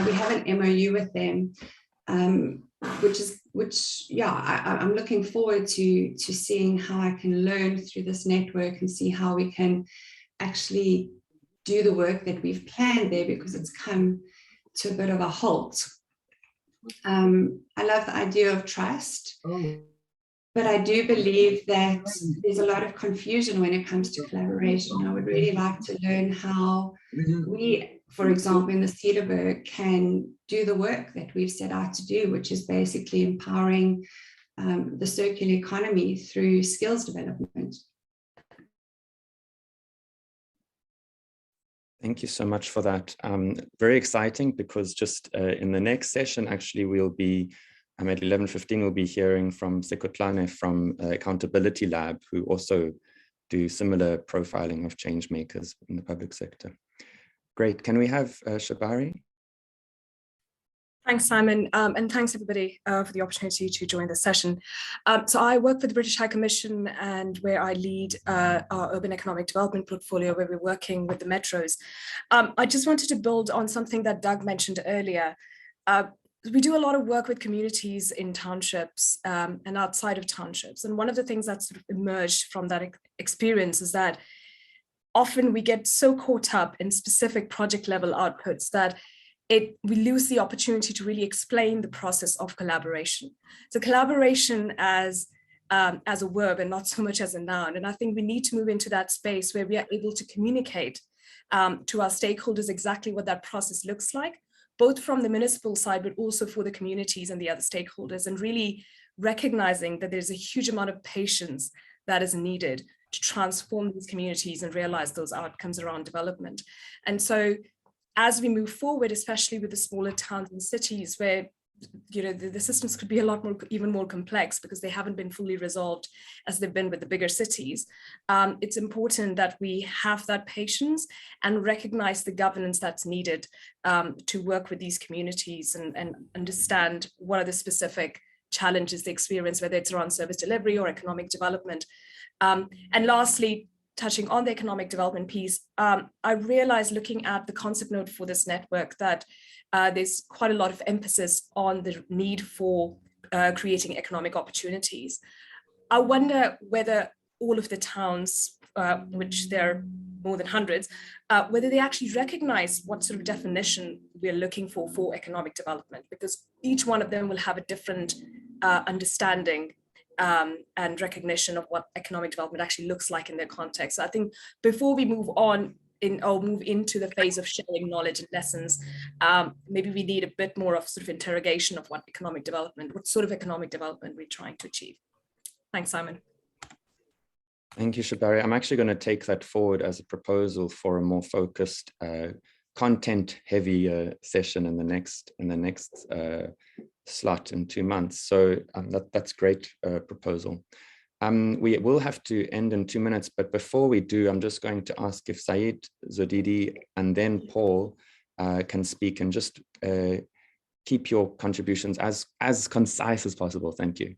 We have an MOU with them, I'm looking forward to seeing how I can learn through this network and see how we can actually do the work that we've planned there, because it's come to a bit of a halt. I love the idea of trust, but I do believe that there's a lot of confusion when it comes to collaboration. I would really like to learn how we, for example, in the Cederberg, can do the work that we've set out to do, which is basically empowering the circular economy through skills development. Thank you so much for that. Very exciting, because just in the next session, actually, we'll be at 11:15, we'll be hearing from Sekotlane from Accountability Lab, who also do similar profiling of change makers in the public sector. Great. Can we have Shabari? Thanks, Simon, and thanks everybody for the opportunity to join this session. So I work for the British High Commission, and where I lead our urban economic development portfolio, where we're working with the metros. I just wanted to build on something that Doug mentioned earlier. We do a lot of work with communities in townships and outside of townships. And one of the things that's sort of emerged from that experience is that often we get so caught up in specific project level outputs that we lose the opportunity to really explain the process of collaboration. So collaboration as a verb and not so much as a noun. And I think we need to move into that space where we are able to communicate to our stakeholders exactly what that process looks like, both from the municipal side, but also for the communities and the other stakeholders, and really recognizing that there's a huge amount of patience that is needed to transform these communities and realize those outcomes around development. And so as we move forward, especially with the smaller towns and cities where the systems could be a lot more, even more complex because they haven't been fully resolved as they've been with the bigger cities. It's important that we have that patience and recognize the governance that's needed to work with these communities and understand what are the specific challenges they experience, whether it's around service delivery or economic development. And lastly, touching on the economic development piece, I realized looking at the concept note for this network that there's quite a lot of emphasis on the need for creating economic opportunities. I wonder whether all of the towns, which there are more than hundreds, whether they actually recognize what sort of definition we're looking for economic development, because each one of them will have a different understanding and recognition of what economic development actually looks like in their context. So I think before we move on or move into the phase of sharing knowledge and lessons, maybe we need a bit more of sort of interrogation of what sort of economic development we're trying to achieve. Thanks, Simon. Thank you, Shabari. I'm actually going to take that forward as a proposal for a more focused, content-heavy session in the next slot in 2 months. So that's great proposal. We will have to end in 2 minutes, but before we do, I'm just going to ask if Saeed, Zodidi, and then Paul can speak, and just keep your contributions as concise as possible. Thank you.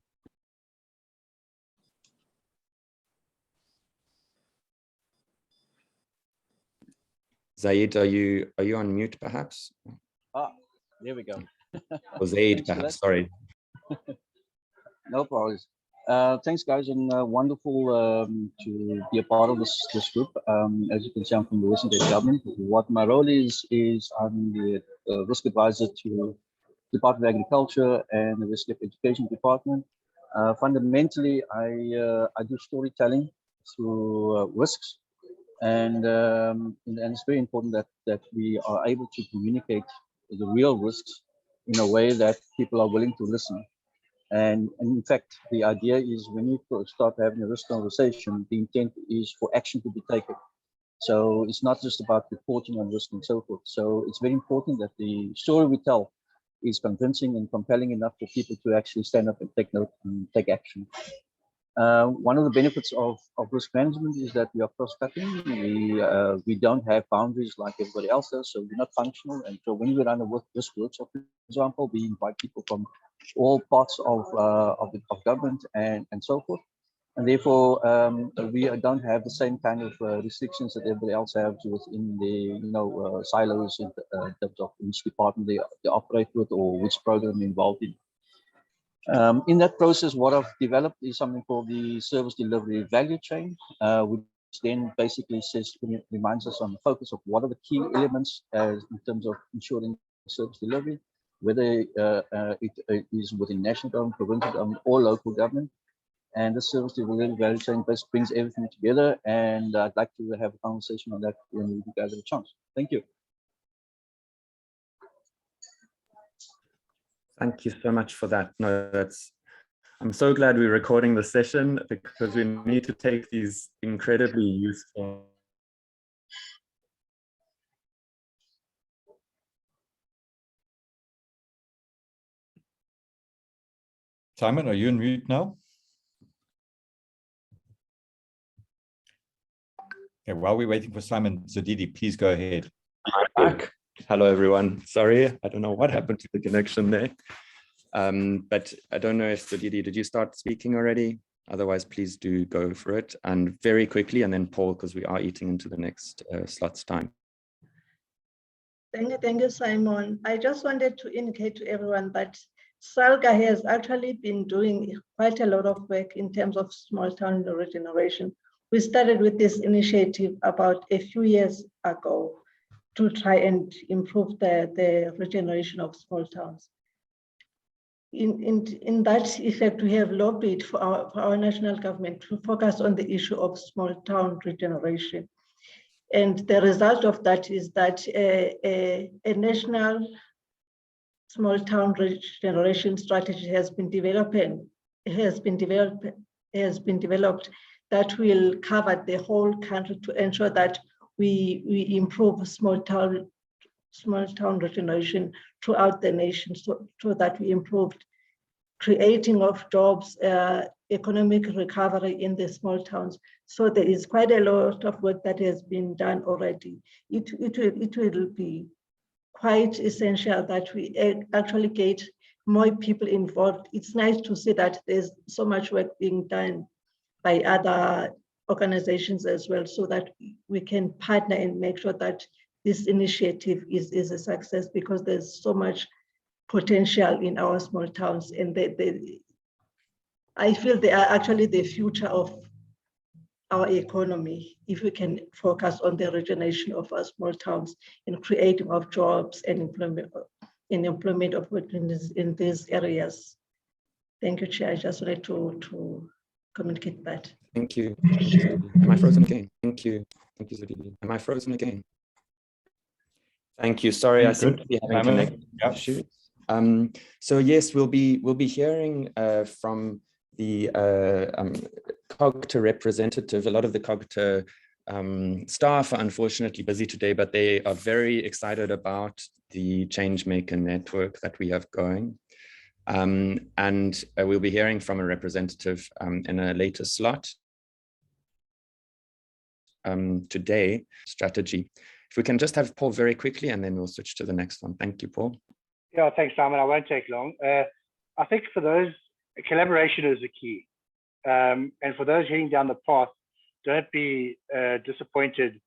Zaid, are you on mute perhaps? Ah, there we go. Or Zaid perhaps, sorry. No problems. Thanks guys, and wonderful to be a part of this group. As you can see, I'm from the Western Cape government. What my role is I'm the risk advisor to Department of Agriculture and the Risk Cape Education Department. Fundamentally, I do storytelling through risks. And it's very important that we are able to communicate the real risks in a way that people are willing to listen. And in fact, the idea is when you start having a risk conversation, the intent is for action to be taken. So it's not just about reporting on risk and so forth. So it's very important that the story we tell is convincing and compelling enough for people to actually stand up and take note and take action. One of the benefits of risk management is that we are cross-cutting. We don't have boundaries like everybody else does, so we're not functional. And so when we run a risk workshop, for example, we invite people from all parts of government and so forth. And therefore, we don't have the same kind of restrictions that everybody else has within the silos in terms of which department they operate with or which program they're involved in. In that process, what I've developed is something called the service delivery value chain, which then basically reminds us on the focus of what are the key elements in terms of ensuring service delivery, whether it is within national government, provincial government, or local government. And the service delivery value chain basically brings everything together. And I'd like to have a conversation on that when you guys have a chance. Thank you. Thank you so much for that. No, I'm so glad we're recording the session, because we need to take these incredibly useful. Simon, are you on mute now? Okay, while we're waiting for Simon, Zodidi, please go ahead. I'm back. Hello, everyone. Sorry, I don't know what happened to the connection there. But I don't know if Sodidi, did you start speaking already? Otherwise, please do go for it. And very quickly, and then Paul, because we are eating into the next slot's time. Thank you, Simon. I just wanted to indicate to everyone that SALGA has actually been doing quite a lot of work in terms of small town regeneration. We started with this initiative about a few years ago to try and improve the regeneration of small towns. In that effect, we have lobbied for our national government to focus on the issue of small town regeneration. And the result of that is that a national small town regeneration strategy has been developed that will cover the whole country to ensure that we improve small town regeneration throughout the nation, so that we improved creating of jobs, economic recovery in the small towns. So there is quite a lot of work that has been done already. It will be quite essential that we actually get more people involved. It's nice to see that there's so much work being done by other organizations as well, so that we can partner and make sure that this initiative is a success, because there's so much potential in our small towns, and I feel they are actually the future of our economy if we can focus on the regeneration of our small towns and creating of jobs and employment opportunities in these areas. Thank you, Chair. I just wanted to communicate that. Thank you. Am I frozen again? Thank you. Thank you, Zodidi. Am I frozen again? Thank you. Sorry, I seem to be having connection issues. So yes, we'll be hearing from the COGTA representative. A lot of the COGTA staff are unfortunately busy today, but they are very excited about the Changemaker network that we have going. And we'll be hearing from a representative in a later slot today, strategy. If we can just have Paul very quickly, and then we'll switch to the next one. Thank you, Paul. Yeah, thanks, Simon. I won't take long. I think for those, collaboration is the key. And for those heading down the path, don't be disappointed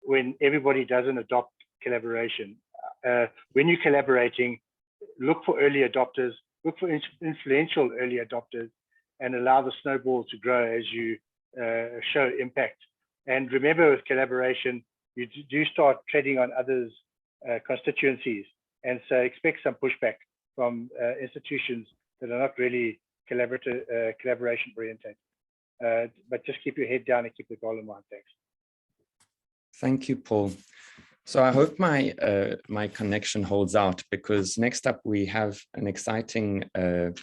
when everybody doesn't adopt collaboration. When you're collaborating, look for early adopters, look for influential early adopters, and allow the snowball to grow as you show impact. And remember, with collaboration, you do start treading on others' constituencies. And so expect some pushback from institutions that are not really collaboration oriented. But just keep your head down and keep the goal in mind. Thanks. Thank you, Paul. So I hope my my connection holds out, because next up we have an exciting in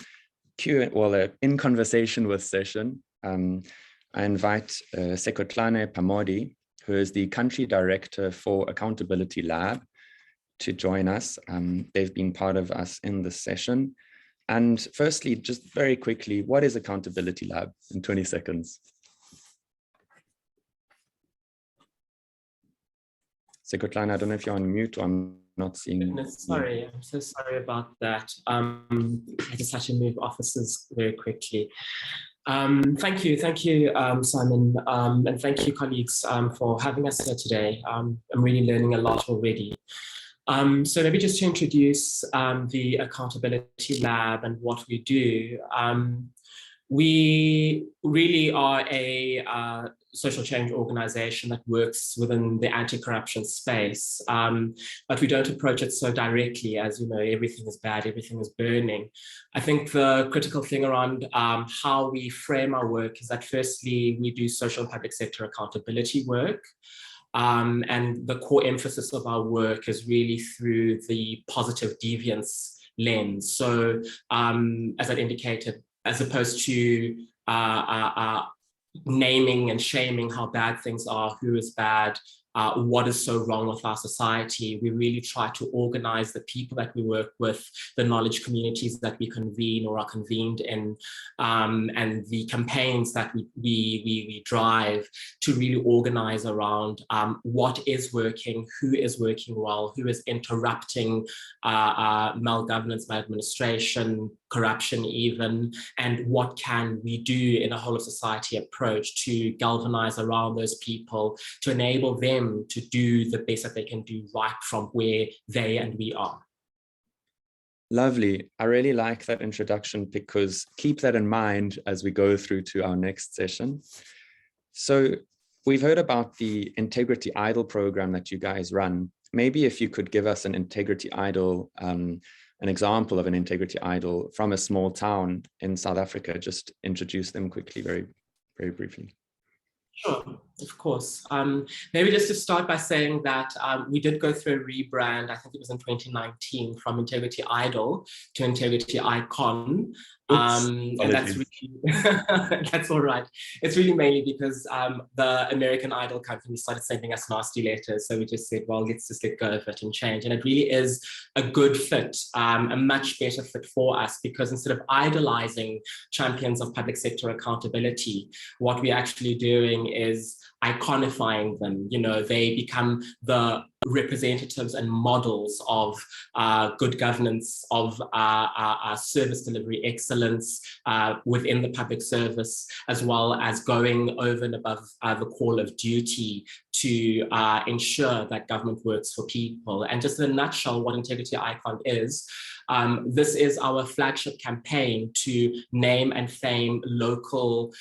conversation with session. I invite Sekotlane Pamodi, who is the country director for Accountability Lab, to join us. They've been part of us in this session. And firstly, just very quickly, what is Accountability Lab in 20 seconds? Sekotlane, I don't know if you're on mute or I'm not seeing you. Sorry, I'm so sorry about that. I just had to move offices very quickly. Thank you, Simon, and thank you, colleagues, for having us here today. I'm really learning a lot already. So maybe just to introduce the Accountability Lab and what we do. We really are a social change organization that works within the anti-corruption space, but we don't approach it so directly as, you know, everything is bad, everything is burning. I think the critical thing around how we frame our work is that firstly, we do social and public sector accountability work. And the core emphasis of our work is really through the positive deviance lens. So as I indicated, as opposed to naming and shaming how bad things are, who is bad, what is so wrong with our society. We really try to organize the people that we work with, the knowledge communities that we convene or are convened in, and the campaigns that we drive to really organize around what is working, who is working well, who is interrupting malgovernance, maladministration, corruption even, and what can we do in a whole of society approach to galvanize around those people, to enable them to do the best that they can do right from where they and we are. Lovely. I really like that introduction, because keep that in mind as we go through to our next session. So we've heard about the Integrity Idol program that you guys run. Maybe if you could give us an Integrity Idol, an example of an Integrity Idol from a small town in South Africa, just introduce them quickly, very, very briefly. Sure, of course. Maybe just to start by saying that we did go through a rebrand, I think it was in 2019, from Integrity Idol to Integrity Icon. And that's really, that's all right. It's really mainly because the American Idol company started sending us nasty letters. So we just said, well, let's just let go of it and change. And it really is a good fit, a much better fit for us, because instead of idolizing champions of public sector accountability, what we're actually doing is iconifying them. You know, they become the representatives and models of good governance, of service delivery excellence within the public service, as well as going over and above the call of duty to ensure that government works for people. And just in a nutshell, what Integrity Icon is, this is our flagship campaign to name and fame local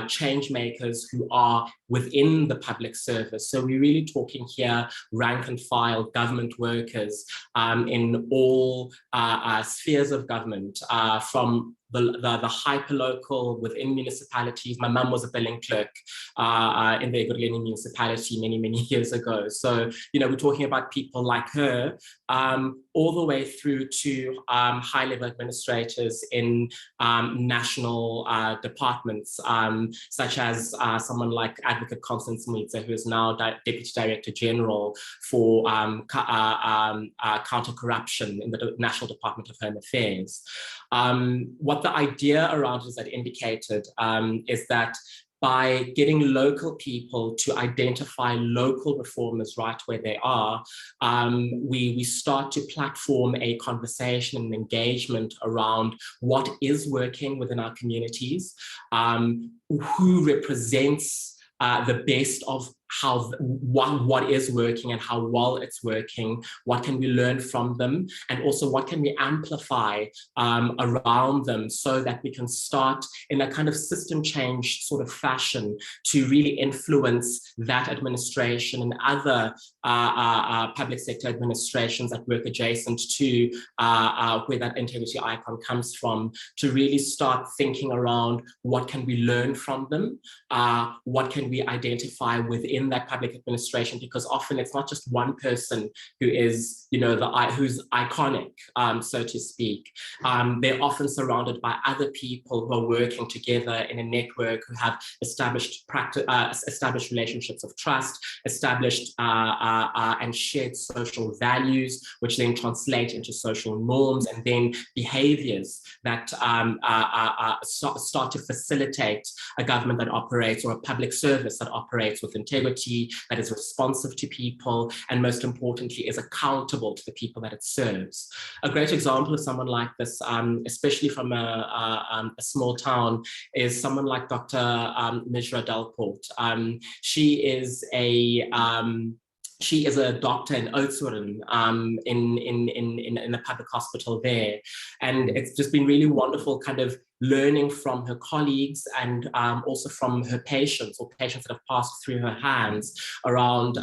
change makers who are within the public service. So we're really talking here rank and file government workers in all spheres of government, from the hyper-local within municipalities. My mum was a billing clerk in the Greyton municipality many years ago. So, you know, we're talking about people like her, all the way through to high-level administrators in national departments, such as someone like Advocate Constance Mwitsa, who is now Deputy Director General for counter-corruption in the National Department of Home Affairs. What the idea around it, as I indicated, is that by getting local people to identify local reformers right where they are, we start to platform a conversation and engagement around what is working within our communities, who represents the best of what is working and how well it's working, what can we learn from them, and also what can we amplify around them, so that we can start in a kind of system change sort of fashion to really influence that administration and other public sector administrations that work adjacent to where that Integrity Icon comes from, to really start thinking around what can we learn from them, what can we identify within that public administration, because often it's not just one person who is, you know, who's iconic, so to speak. They're often surrounded by other people who are working together in a network, who have established relationships of trust, established and shared social values, which then translate into social norms and then behaviors that start to facilitate a government that operates, or a public service that operates with integrity, that is responsive to people, and most importantly is accountable to the people that it serves. A great example of someone like this, especially from a small town, is someone like Dr. Mishra Delport. She is a doctor in Oudtshoorn, in the public hospital there. And it's just been really wonderful kind of learning from her colleagues, and also from her patients, or patients that have passed through her hands, around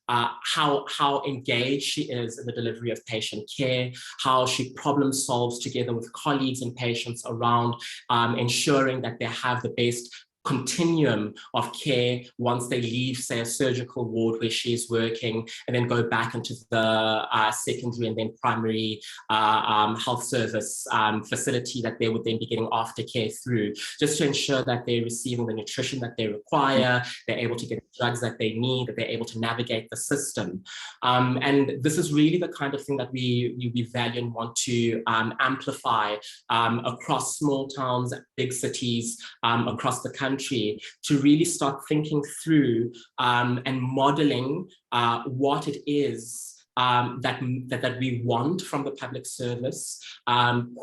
how engaged she is in the delivery of patient care, how she problem solves together with colleagues and patients around ensuring that they have the best continuum of care once they leave, say, a surgical ward where she's working, and then go back into the secondary and then primary health service facility that they would then be getting aftercare through, just to ensure that they're receiving the nutrition that they require, they're able to get the drugs that they need, that they're able to navigate the system. And this is really the kind of thing that we value and want to amplify across small towns, big cities, across the country, to really start thinking through and modeling what it is that we want from the public service,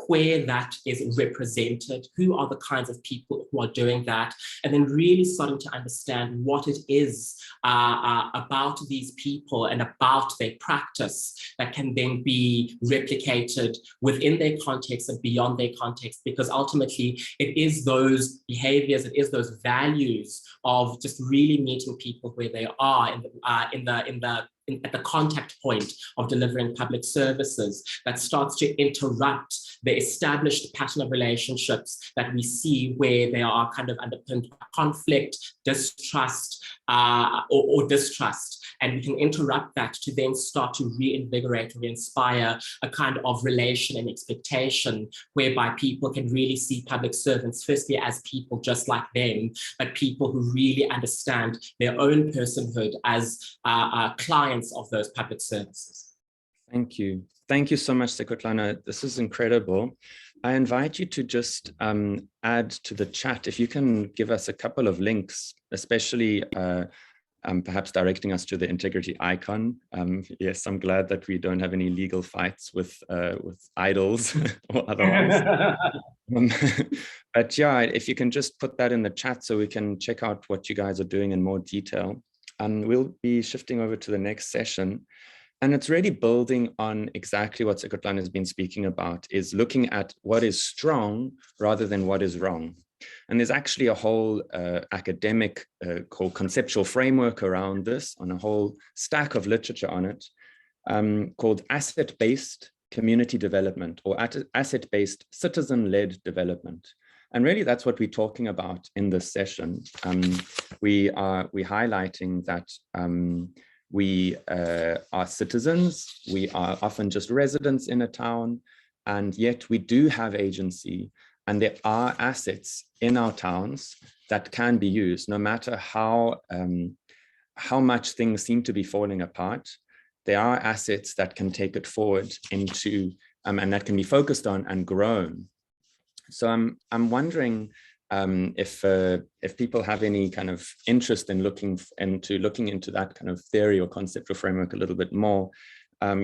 where that is represented, who are the kinds of people who are doing that, and then really starting to understand what it is about these people and about their practice that can then be replicated within their context and beyond their context, because ultimately it is those behaviors, it is those values of just really meeting people where they are at the contact point of delivering public services that starts to interrupt the established pattern of relationships that we see, where they are kind of underpinned by conflict, distrust, or distrust. And we can interrupt that to then start to reinvigorate, re-inspire a kind of relation and expectation whereby people can really see public servants firstly as people just like them, but people who really understand their own personhood as clients of those public services. Thank you. Thank you so much, Sekotlana. This is incredible. I invite you to just add to the chat, if you can give us a couple of links, especially perhaps directing us to the integrity icon. Yes, I'm glad that we don't have any legal fights with idols or otherwise. But yeah, if you can just put that in the chat so we can check out what you guys are doing in more detail. We'll be shifting over to the next session. And it's really building on exactly what Sekotlana has been speaking about, is looking at what is strong rather than what is wrong. And there's actually a whole academic called conceptual framework around this, on a whole stack of literature on it, called asset-based community development, or asset-based citizen-led development. And really that's what we're talking about in this session. We're highlighting that we are citizens, we are often just residents in a town, and yet we do have agency, and there are assets in our towns that can be used, no matter how much things seem to be falling apart. There are assets that can take it forward into, and that can be focused on and grown. So I'm wondering if people have any kind of interest in looking into that kind of theory or conceptual framework a little bit more,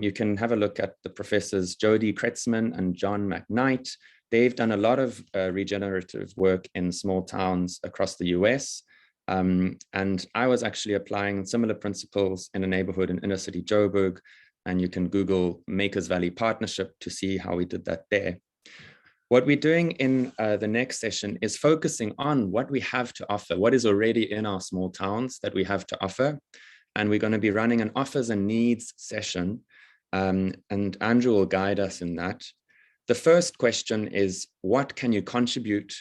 you can have a look at the professors Jody Kretzman and John McKnight. They've done a lot of regenerative work in small towns across the US. And I was actually applying similar principles in a neighborhood in inner city Joburg, and you can Google Makers Valley Partnership to see how we did that there. What we're doing in the next session is focusing on what we have to offer, what is already in our small towns that we have to offer. And we're going to be running an offers and needs session, and Andrew will guide us in that. The first question is, what can you contribute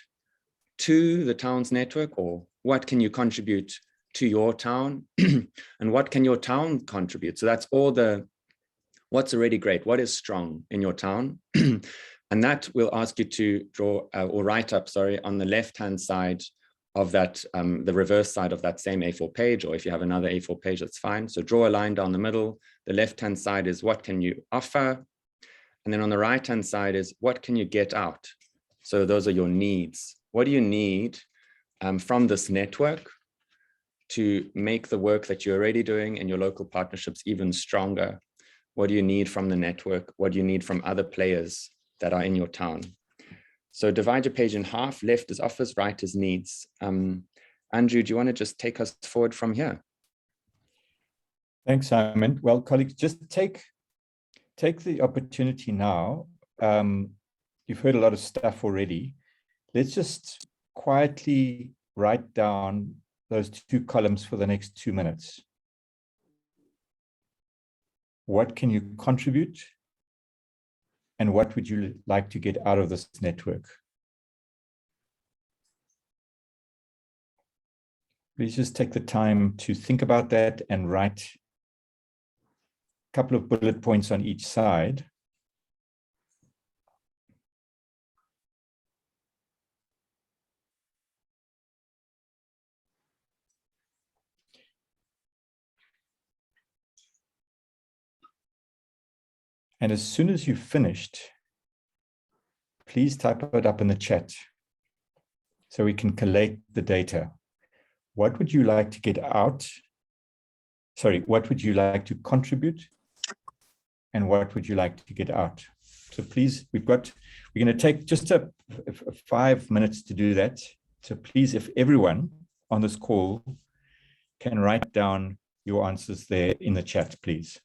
to the town's network, or what can you contribute to your town, and what can your town contribute? So that's all what's already great, what is strong in your town. And that will ask you to draw or write up, sorry, on the left-hand side of that, the reverse side of that same A4 page, or if you have another A4 page, that's fine. So draw a line down the middle. The left-hand side is what can you offer? And then on the right-hand side is what can you get out? So those are your needs. What do you need from this network to make the work that you're already doing in your local partnerships even stronger? What do you need from the network? What do you need from other players that are in your town? So divide your page in half. Left is offers, right is needs. Andrew, do you want to just take us forward from here? Thanks, Simon. Well, colleagues, just take the opportunity now. You've heard a lot of stuff already. Let's just quietly write down those 2 columns for the next 2 minutes. What can you contribute? And what would you like to get out of this network? Please just take the time to think about that and write a couple of bullet points on each side. And as soon as you've finished, please type it up in the chat so we can collate the data. What would you like to get out? Sorry, what would you like to contribute? And what would you like to get out? So please, we're going to take just 5 minutes to do that. So please, if everyone on this call can write down your answers there in the chat, please.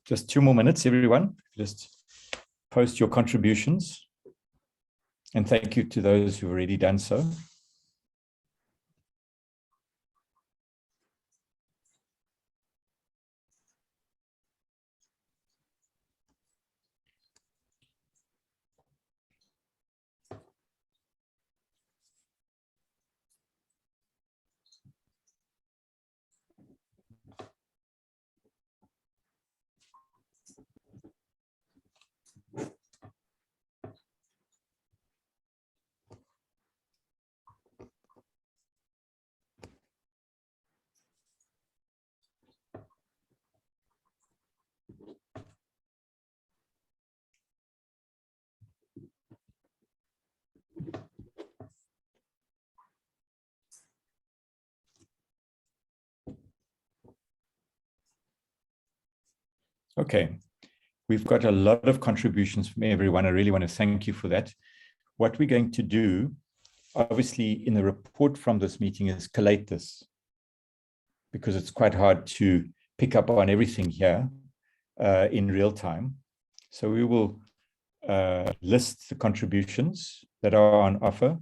Just 2 more minutes, everyone. Just post your contributions. And thank you to those who've already done so. Okay, We've got a lot of contributions from everyone. I really want to thank you for that. What we're going to do, obviously, in the report from this meeting is collate this, because it's quite hard to pick up on everything here in real time. So we will list the contributions that are on offer,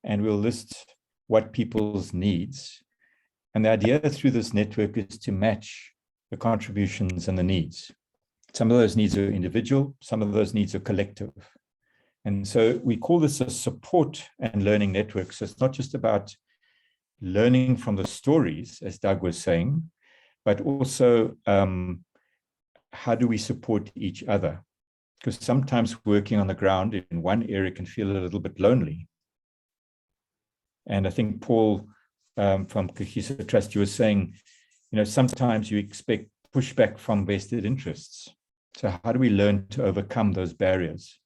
and we'll list what people's needs. And the idea through this network is to match the contributions and the needs. Some of those needs are individual, some of those needs are collective. And so we call this a support and learning network. So it's not just about learning from the stories, as Doug was saying, but also how do we support each other? Because sometimes working on the ground in one area can feel a little bit lonely. And I think Paul from Cohesive Trust, you were saying, sometimes you expect pushback from vested interests. So how do we learn to overcome those barriers?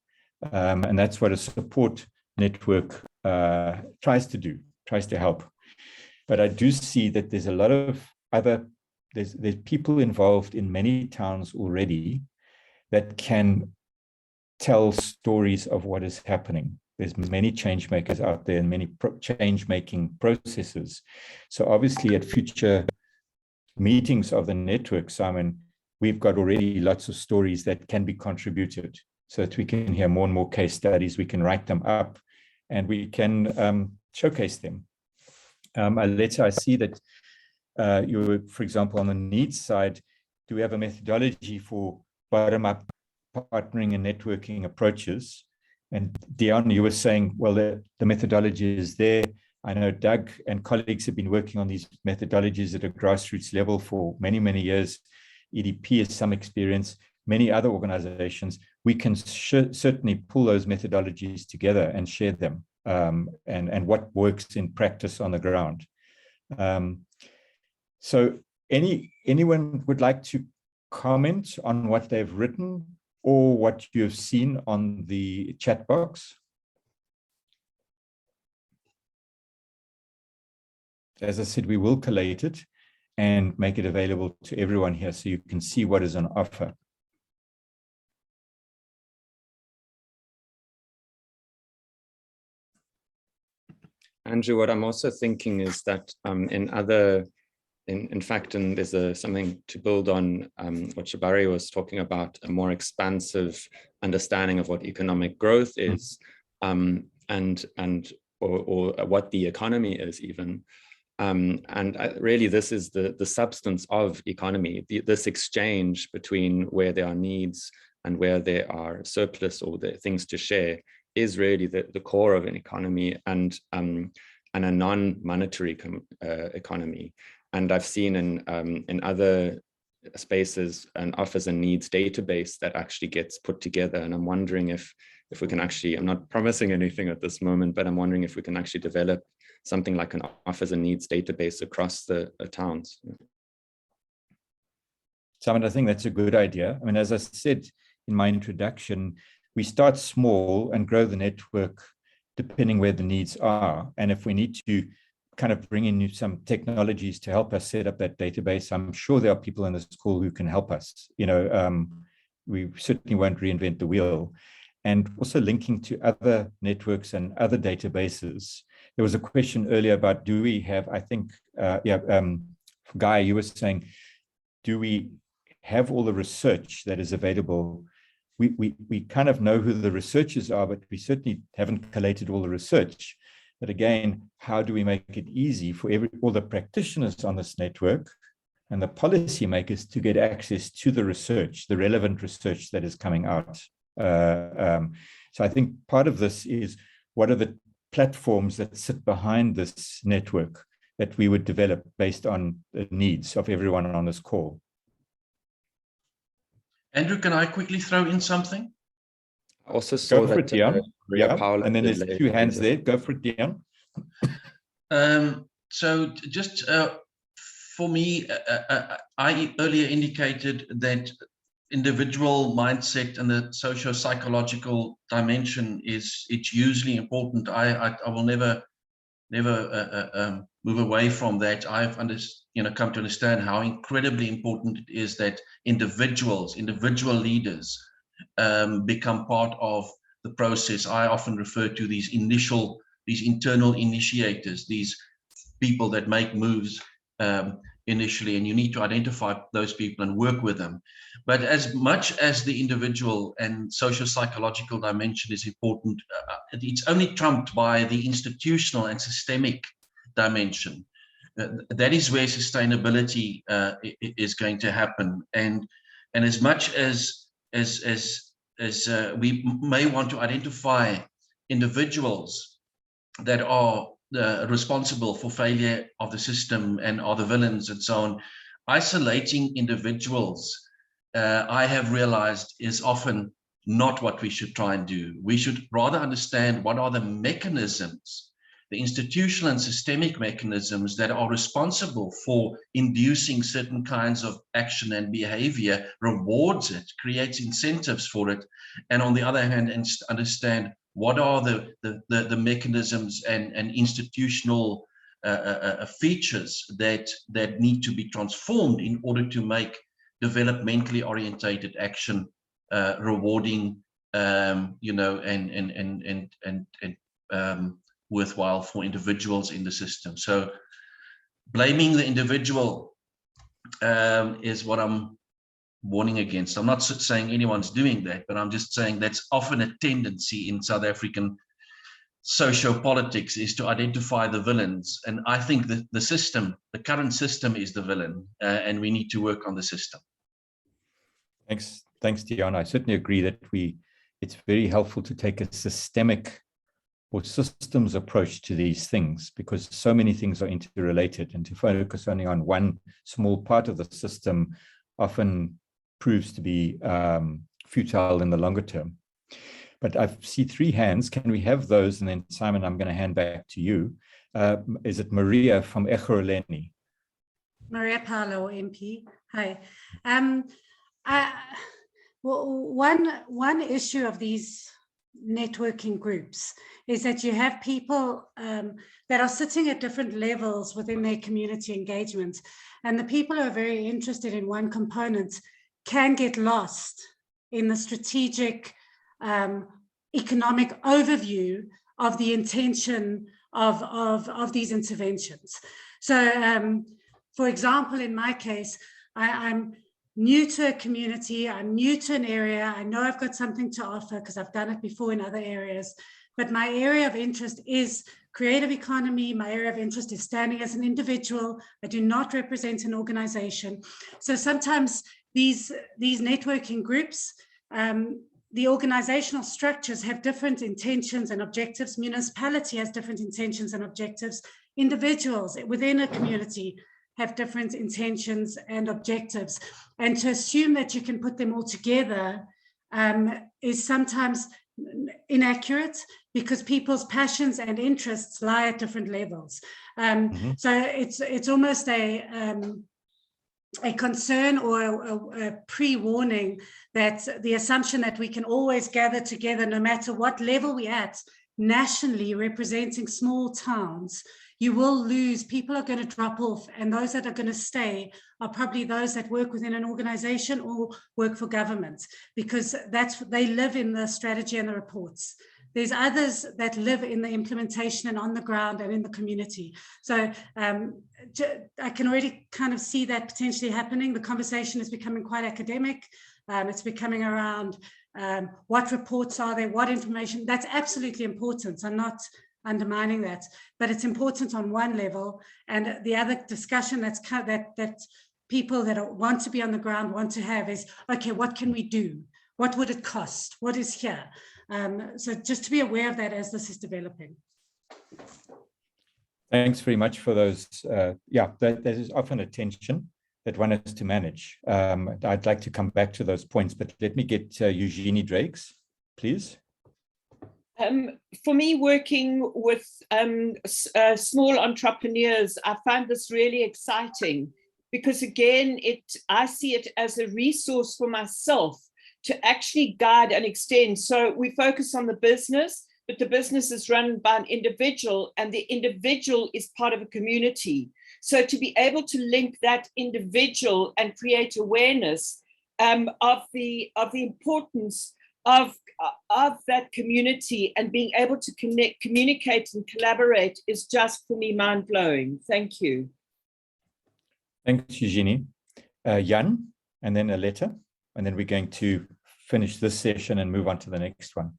And that's what a support network tries to do, tries to help. But I do see that there's a lot of there's people involved in many towns already that can tell stories of what is happening. There's many change makers out there and many change-making processes. So obviously at future meetings of the network, Simon, we've got already lots of stories that can be contributed so that we can hear more and more case studies, we can write them up, and we can showcase them. Aletta, I see that you, for example, on the needs side, do we have a methodology for bottom-up partnering and networking approaches? And Dion, you were saying, well, the methodology is there. I know Doug and colleagues have been working on these methodologies at a grassroots level for many, many years. EDP has some experience, many other organizations. We can certainly pull those methodologies together and share them and what works in practice on the ground. So anyone would like to comment on what they've written or what you have seen on the chat box? As I said, we will collate it and make it available to everyone here so you can see what is on offer. Andrew, what I'm also thinking is that in fact, and there's something to build on what Shabari was talking about, a more expansive understanding of what economic growth is, or what the economy is even. Really, this is the substance of economy, this exchange between where there are needs and where there are surplus or the things to share is really the core of an economy and a non-monetary economy. And I've seen in other spaces an offers and needs database that actually gets put together. And I'm wondering if we can actually, I'm not promising anything at this moment, but I'm wondering if we can actually develop something like an offers and needs database across the towns. Simon, I think that's a good idea. I mean, as I said in my introduction, we start small and grow the network depending where the needs are. And if we need to kind of bring in some technologies to help us set up that database, I'm sure there are people in this call who can help us. We certainly won't reinvent the wheel. And also linking to other networks and other databases. There was a question earlier about, do we have, I think, Guy, you were saying, do we have all the research that is available? We kind of know who the researchers are, but we certainly haven't collated all the research. But again, how do we make it easy for all the practitioners on this network and the policymakers to get access to the research, the relevant research that is coming out? So I think part of this is, what are the platforms that sit behind this network that we would develop based on the needs of everyone on this call? Andrew, can I quickly throw in something? I also saw that Dion. And then there's two hands there. Go for it, Dion. So just for me, I earlier indicated that individual mindset and the socio-psychological dimension it's hugely important. I will never move away from that. I've come to understand how incredibly important it is that individual leaders become part of the process. I often refer to these internal initiators, these people that make moves initially, and you need to identify those people and work with them. But as much as the individual and social psychological dimension is important, it's only trumped by the institutional and systemic dimension. That is where sustainability is going to happen. And as much as we may want to identify individuals that are responsible for failure of the system and are the villains and so on, isolating individuals, I have realized, is often not what we should try and do. We should rather understand what are the mechanisms, the institutional and systemic mechanisms that are responsible for inducing certain kinds of action and behavior, rewards it, creates incentives for it, and on the other hand, understand what are the mechanisms and institutional features that need to be transformed in order to make developmentally orientated action rewarding, and worthwhile for individuals in the system. So blaming the individual is what I'm warning against. I'm not saying anyone's doing that, but I'm just saying that's often a tendency in South African socio-politics, is to identify the villains. And I think that the current system is the villain, and we need to work on the system. Thanks, Dion. I certainly agree that it's very helpful to take a systemic or systems approach to these things, because so many things are interrelated, and to focus only on one small part of the system often proves to be futile in the longer term. But I see 3 hands. Can we have those? And then Simon, I'm going to hand back to you. Is it Maria from Ekurhuleni? Maria Paolo, MP. Hi. One issue of these networking groups is that you have people that are sitting at different levels within their community engagement, and the people who are very interested in one component can get lost in the strategic economic overview of the intention of these interventions. So for example, in my case, I'm new to a community, I'm new to an area, I know I've got something to offer because I've done it before in other areas, but my area of interest is creative economy, my area of interest is standing as an individual, I do not represent an organization. So sometimes these networking groups, the organizational structures have different intentions and objectives, municipality has different intentions and objectives, individuals within a community have different intentions and objectives. And to assume that you can put them all together is sometimes inaccurate, because people's passions and interests lie at different levels. So it's almost a concern or a pre-warning that the assumption that we can always gather together, no matter what level we're at, nationally representing small towns, you will lose, people are going to drop off, and those that are going to stay are probably those that work within an organization or work for government, because they live in the strategy and the reports. There's others that live in the implementation and on the ground and in the community. So I can already kind of see that potentially happening. The conversation is becoming quite academic. It's becoming around what reports are there, what information. That's absolutely important. I'm not undermining that, but it's important on one level. And the other discussion that people that want to be on the ground want to have is, okay, what can we do? What would it cost? What is here? So just to be aware of that as this is developing. Thanks very much for those. Yeah, there is often a tension that one has to manage. I'd like to come back to those points, but let me get Eugenie Drakes, please. For me, working with small entrepreneurs, I find this really exciting, because again, I see it as a resource for myself to actually guide and extend. So we focus on the business, but the business is run by an individual, and the individual is part of a community. So to be able to link that individual and create awareness of the importance of that community and being able to communicate and collaborate is just, for me, mind-blowing. Thank you. Thanks, Eugenie. Jan, and then Aletta, and then we're going to finish this session and move on to the next one.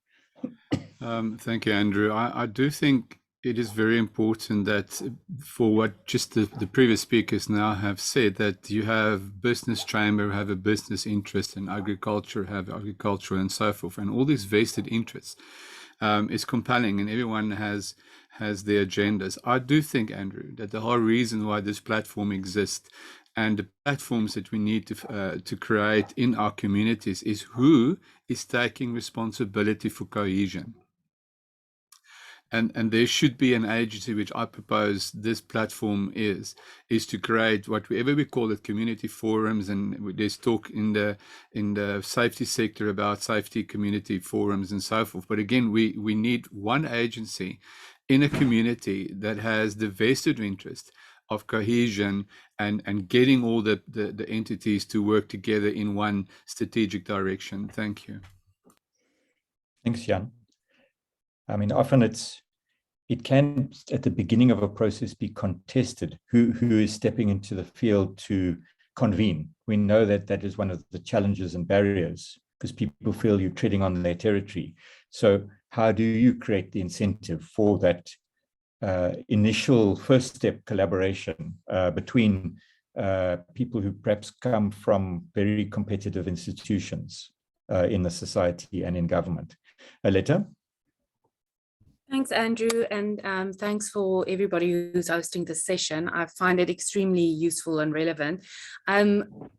Thank you, Andrew. I do think it is very important that, for what just the previous speakers now have said, that you have business chamber, have a business interest, and agriculture, have agriculture, and so forth. And all these vested interests is compelling, and everyone has their agendas. I do think, Andrew, that the whole reason why this platform exists and the platforms that we need to create in our communities is who is taking responsibility for cohesion. And there should be an agency, which I propose this platform is to create whatever we call it, community forums, and there's talk in the safety sector about safety community forums and so forth. But again, we need one agency in a community that has the vested interest of cohesion and getting all the entities to work together in one strategic direction. Thank you. Thanks, Jan. I mean, often it can, at the beginning of a process, be contested who is stepping into the field to convene. We know that that is one of the challenges and barriers, because people feel you're treading on their territory. So how do you create the incentive for that initial first step collaboration between people who perhaps come from very competitive institutions in the society and in government? Aletta? Thanks, Andrew, and thanks for everybody who's hosting this session. I find it extremely useful and relevant.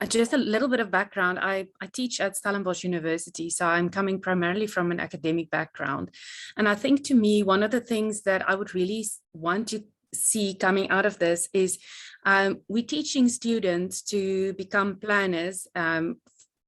Just a little bit of background. I teach at Stellenbosch University, so I'm coming primarily from an academic background. And I think, to me, one of the things that I would really want to see coming out of this is we're teaching students to become planners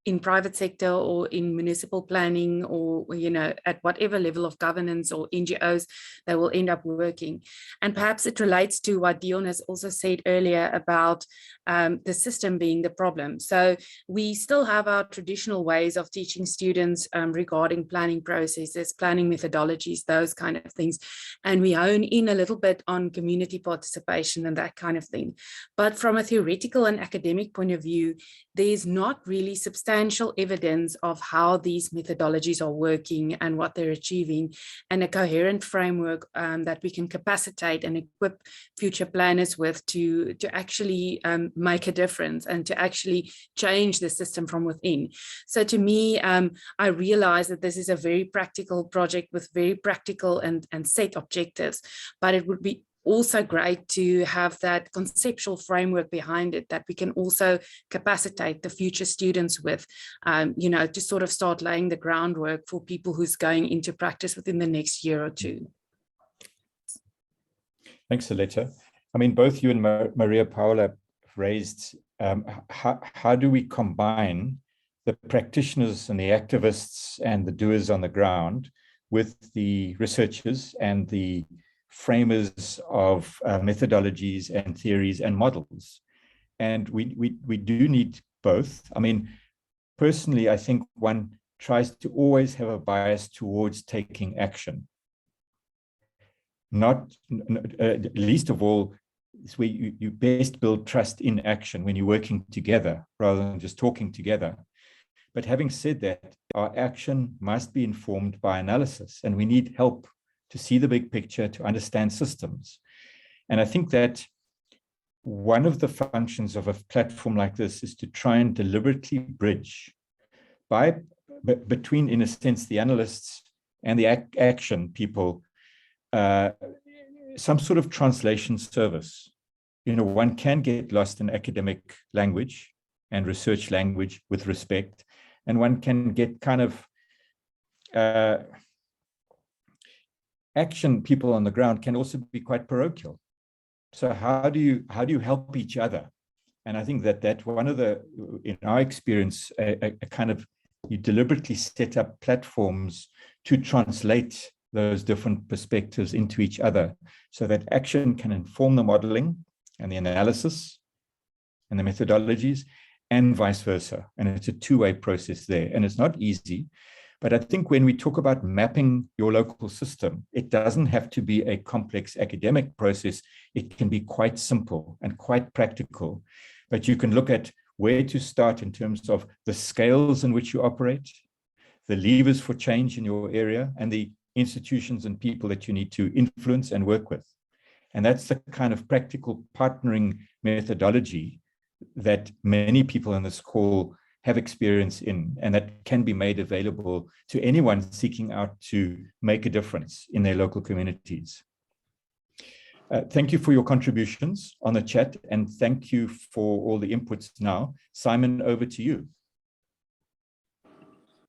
in private sector or in municipal planning, or, you know, at whatever level of governance or NGOs they will end up working. And perhaps it relates to what Dion has also said earlier about the system being the problem. So we still have our traditional ways of teaching students regarding planning processes, planning methodologies, those kind of things. And we hone in a little bit on community participation and that kind of thing. But from a theoretical and academic point of view, there's not really substantial evidence of how these methodologies are working and what they're achieving, and a coherent framework that we can capacitate and equip future planners with to actually make a difference and to actually change the system from within. So to me, I realize that this is a very practical project with very practical and set objectives, but it would be also great to have that conceptual framework behind it that we can also capacitate the future students with, you know, to sort of start laying the groundwork for people who's going into practice within the next year or two. Thanks, Aletta. I mean, both you and Maria Paula raised how do we combine the practitioners and the activists and the doers on the ground with the researchers and the framers of methodologies and theories and models. And we do need both. I mean, personally, I think one tries to always have a bias towards taking action. Not least of all, it's where you best build trust in action when you're working together rather than just talking together. But having said that, our action must be informed by analysis, and we need help to see the big picture, to understand systems. And I think that one of the functions of a platform like this is to try and deliberately bridge between, in a sense, the analysts and the action people, some sort of translation service. You know, one can get lost in academic language and research language with respect, and one can get kind of action people on the ground can also be quite parochial. So how do you help each other? And I think that one of the, in our experience, a kind of, you deliberately set up platforms to translate those different perspectives into each other so that action can inform the modeling and the analysis and the methodologies and vice versa. And it's a two-way process there. And it's not easy. But I think when we talk about mapping your local system, it doesn't have to be a complex academic process. It can be quite simple and quite practical. But you can look at where to start in terms of the scales in which you operate, the levers for change in your area, and the institutions and people that you need to influence and work with. And that's the kind of practical partnering methodology that many people on this call have experience in, and that can be made available to anyone seeking out to make a difference in their local communities. Thank you for your contributions on the chat, and thank you for all the inputs now. Simon, over to you.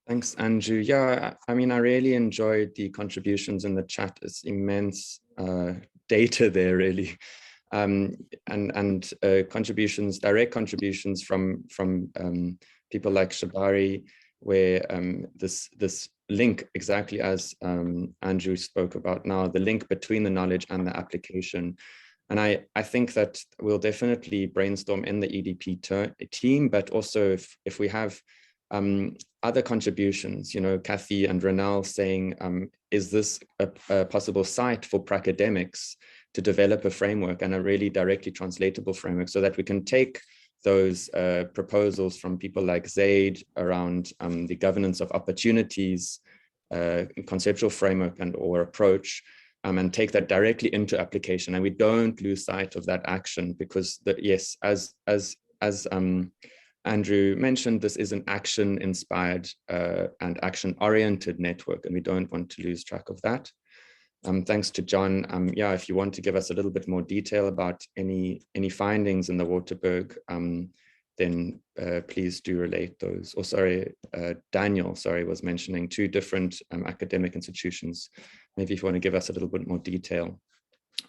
Thanks, Andrew. Yeah, I mean, I really enjoyed the contributions in the chat. It's immense data there, really. Contributions, direct contributions from people like Shabari, where this link, exactly as Andrew spoke about now, the link between the knowledge and the application. And I think that we'll definitely brainstorm in the EDP team, but also if we have other contributions, you know, Kathy and Renal saying, is this a possible site for academics to develop a framework, and a really directly translatable framework, so that we can take those proposals from people like Zaid around the governance of opportunities, conceptual framework and or approach, and take that directly into application. And we don't lose sight of that action, because yes, as Andrew mentioned, this is an action-inspired and action-oriented network, and we don't want to lose track of that. Thanks to John. Yeah, if you want to give us a little bit more detail about any findings in the Waterberg, then please do relate those. Or sorry, Daniel, was mentioning 2 different academic institutions. Maybe if you want to give us a little bit more detail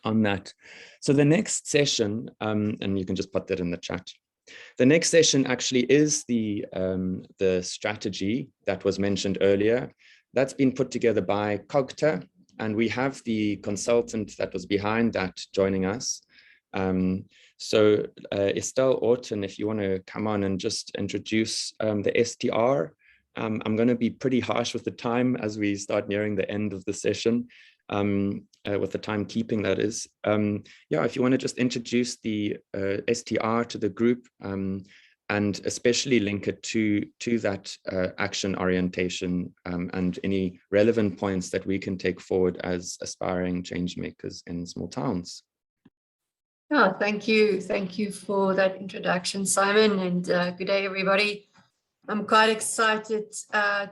on that. So the next session, and you can just put that in the chat. The next session actually is the strategy that was mentioned earlier. That's been put together by COGTA, and we have the consultant that was behind that joining us. So Estelle Orton, if you want to come on and just introduce the STR. I'm going to be pretty harsh with the time as we start nearing the end of the session, with the timekeeping, that is. Yeah, if you want to just introduce the STR to the group, and especially link it to that action orientation, and any relevant points that we can take forward as aspiring change makers in small towns. Oh, thank you. Thank you for that introduction, Simon, and good day, everybody. I'm quite excited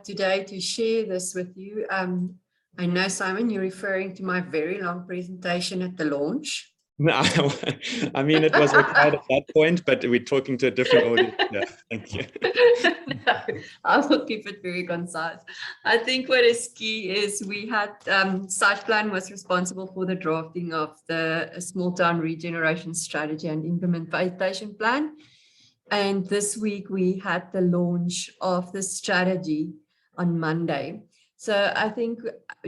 today to share this with you. I know, Simon, you're referring to my very long presentation at the launch. No, I mean, it was required at that point, but we're talking to a different audience. Yeah, thank you. No, I will keep it very concise. I think what is key is we had, SitePlan was responsible for the drafting of the Small Town Regeneration Strategy and Implementation Plan. And this week we had the launch of the strategy on Monday. So I think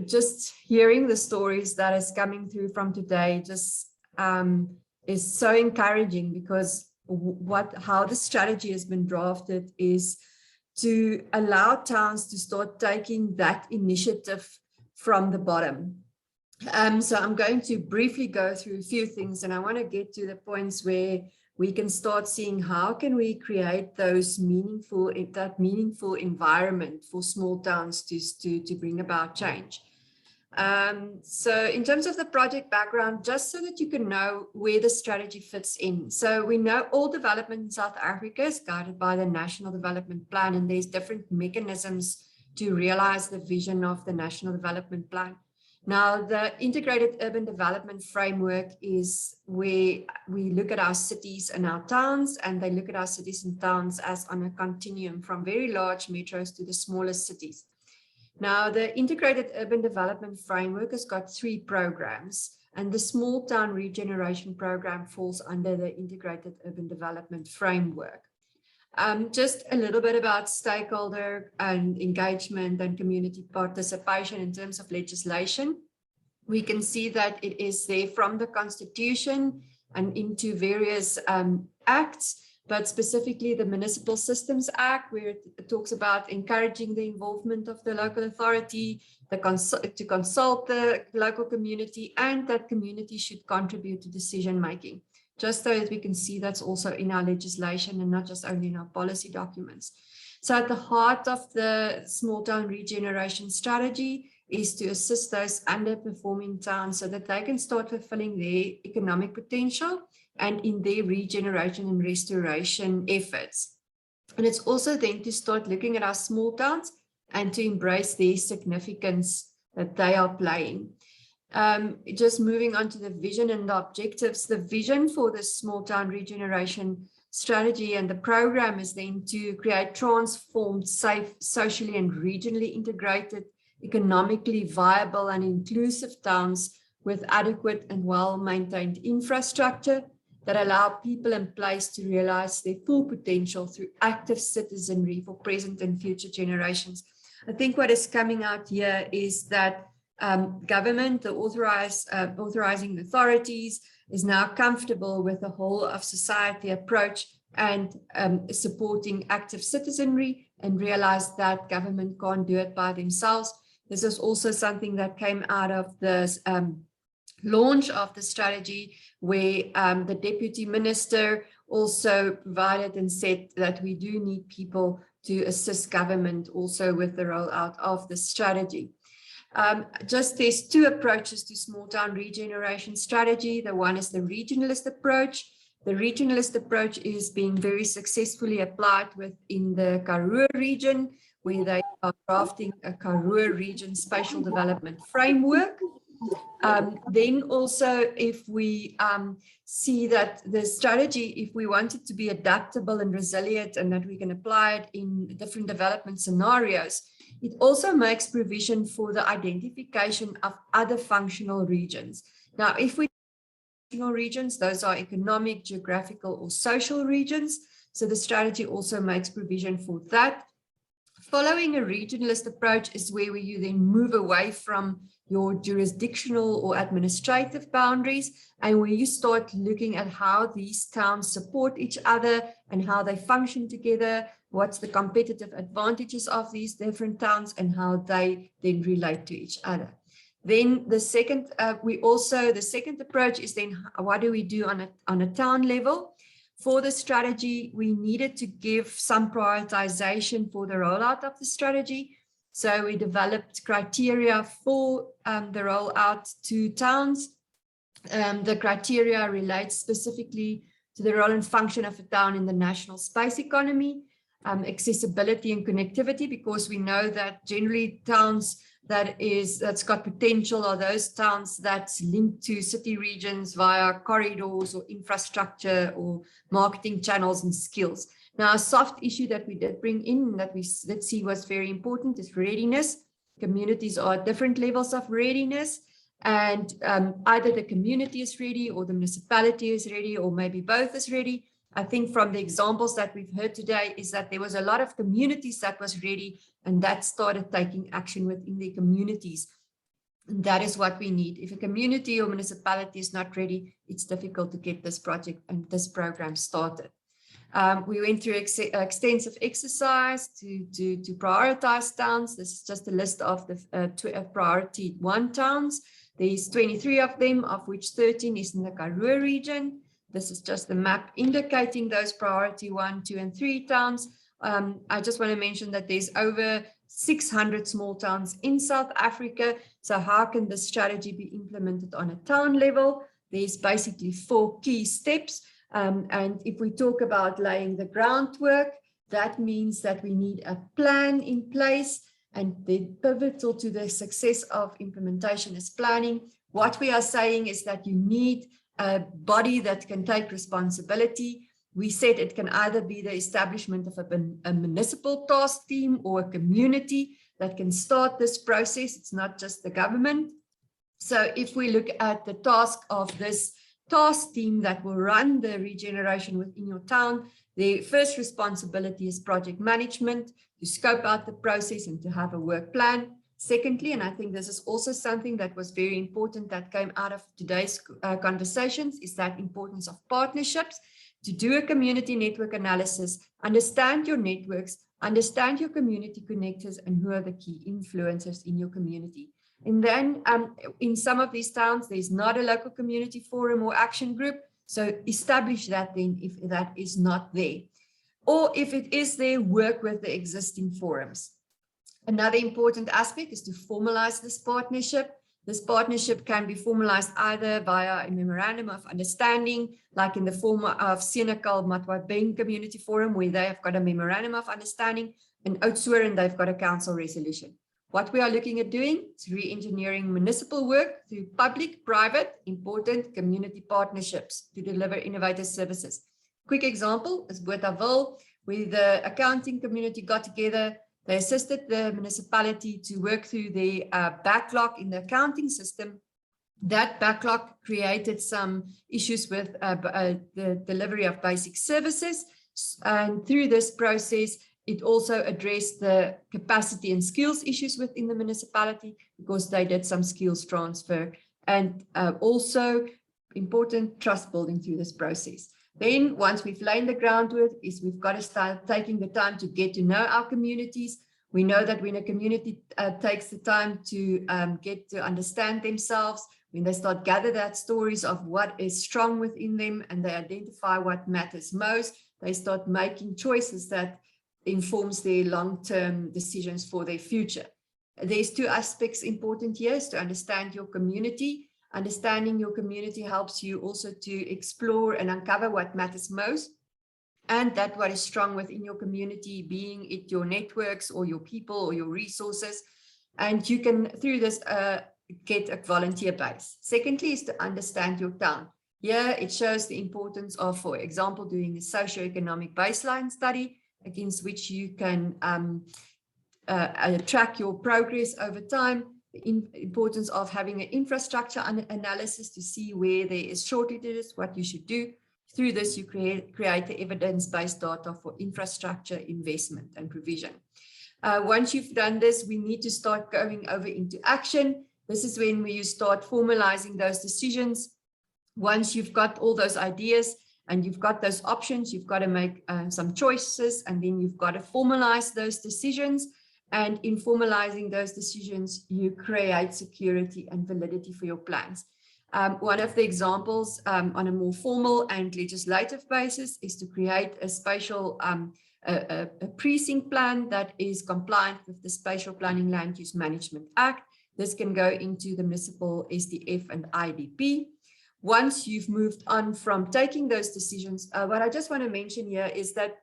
just hearing the stories that is coming through from today just is so encouraging, because how the strategy has been drafted is to allow towns to start taking that initiative from the bottom. So I'm going to briefly go through a few things, and I want to get to the points where we can start seeing how can we create that meaningful environment for small towns to bring about change. So in terms of the project background, just so that you can know where the strategy fits in. So we know all development in South Africa is guided by the National Development Plan, and there's different mechanisms to realize the vision of the National Development Plan. Now, the Integrated Urban Development Framework is where we look at our cities and our towns, and they look at our cities and towns as on a continuum from very large metros to the smallest cities. Now, the Integrated Urban Development Framework has got 3 programs, and the Small Town Regeneration Program falls under the Integrated Urban Development Framework. Just a little bit about stakeholder and engagement and community participation in terms of legislation. We can see that it is there from the Constitution and into various acts, but specifically the Municipal Systems Act, where it talks about encouraging the involvement of the local authority, to consult the local community, and that community should contribute to decision making. Just so that we can see that's also in our legislation and not just only in our policy documents. So at the heart of the Small Town Regeneration Strategy is to assist those underperforming towns so that they can start fulfilling their economic potential and in their regeneration and restoration efforts. And it's also then to start looking at our small towns and to embrace their significance that they are playing. Just moving on to the vision and the objectives, the vision for the Small Town Regeneration Strategy and the program is then to create transformed, safe, socially and regionally integrated, economically viable and inclusive towns with adequate and well-maintained infrastructure that allow people and place to realize their full potential through active citizenry for present and future generations. I think what is coming out here is that government, the authorizing authorities, is now comfortable with the whole of society approach and supporting active citizenry, and realize that government can't do it by themselves. This is also something that came out of the launch of the strategy, where the deputy minister also provided and said that we do need people to assist government also with the rollout of the strategy. There's two approaches to Small Town Regeneration Strategy. The one is the regionalist approach. The regionalist approach is being very successfully applied within the Karoo region, where they are drafting a Karoo region spatial development framework. Then also, if we see that the strategy, if we want it to be adaptable and resilient and that we can apply it in different development scenarios, it also makes provision for the identification of other functional regions. Now, if we functional regions, those are economic, geographical, or social regions. So the strategy also makes provision for that. Following a regionalist approach is where you then move away from your jurisdictional or administrative boundaries, and where you start looking at how these towns support each other and how they function together, what's the competitive advantages of these different towns and how they then relate to each other. Then the second, the second approach is then what do we do on a town level? For the strategy, we needed to give some prioritization for the rollout of the strategy. So we developed criteria for the rollout to towns. The criteria relates specifically to the role and function of a town in the national space economy, accessibility and connectivity, because we know that generally towns that's got potential are those towns that's linked to city regions via corridors or infrastructure or marketing channels and skills. Now, a soft issue that we did bring in that we did see was very important is readiness. Communities are at different levels of readiness, and either the community is ready or the municipality is ready, or maybe both is ready. I think from the examples that we've heard today is that there was a lot of communities that was ready and that started taking action within the communities. And that is what we need. If a community or municipality is not ready, it's difficult to get this project and this program started. We went through extensive exercise to prioritize towns. This is just a list of the priority 1 towns. There's 23 of them, of which 13 is in the Karoo region. This is just the map indicating those priority 1, 2, and 3 towns. I just want to mention that there's over 600 small towns in South Africa. So how can this strategy be implemented on a town level? There's basically 4 key steps. And if we talk about laying the groundwork, that means that we need a plan in place, and then pivotal to the success of implementation is planning. What we are saying is that you need a body that can take responsibility. We said it can either be the establishment of a municipal task team or a community that can start this process. It's not just the government. So if we look at the task of this task team that will run the regeneration within your town, Their first responsibility is project management, to scope out the process and to have a work plan. Secondly, and I think this is also something that was very important that came out of today's conversations, is that importance of partnerships, to do a community network analysis, understand your networks, understand your community connectors and who are the key influencers in your community. And then in some of these towns, there's not a local community forum or action group. So establish that then if that is not there. Or if it is there, work with the existing forums. Another important aspect is to formalize this partnership. This partnership can be formalized either via a memorandum of understanding, like in the form of Senekal Matwabeng Community Forum, where they have got a memorandum of understanding, and Oudtshoorn, they've got a council resolution. What we are looking at doing is re-engineering municipal work through public-private, important community partnerships to deliver innovative services. Quick example is Botawil, where the accounting community got together. They assisted the municipality to work through the backlog in the accounting system. That backlog created some issues with the delivery of basic services. And through this process, it also addressed the capacity and skills issues within the municipality, because they did some skills transfer, and also important trust building through this process. Then once we've laid the groundwork, is we've got to start taking the time to get to know our communities. We know that when a community takes the time to get to understand themselves, when they start gather that stories of what is strong within them and they identify what matters most, they start making choices that informs their long-term decisions for their future. There's two aspects important here, is to understand your community. Understanding your community helps you also to explore and uncover what matters most, and that what is strong within your community, being it your networks or your people or your resources. And you can, through this, get a volunteer base. Secondly, is to understand your town. Here it shows the importance of, for example, doing a socioeconomic baseline study against which you can track your progress over time. The importance of having an infrastructure analysis to see where there is shortages, what you should do. Through this, you create the evidence-based data for infrastructure investment and provision. Once you've done this, we need to start going over into action. This is when you start formalizing those decisions. Once you've got all those ideas and you've got those options, you've got to make some choices, and then you've got to formalize those decisions. And in formalizing those decisions, you create security and validity for your plans. One of the examples on a more formal and legislative basis is to create a spatial a precinct plan that is compliant with the Spatial Planning Land Use Management Act. This can go into the municipal SDF and IDP. Once you've moved on from taking those decisions, what I just want to mention here is that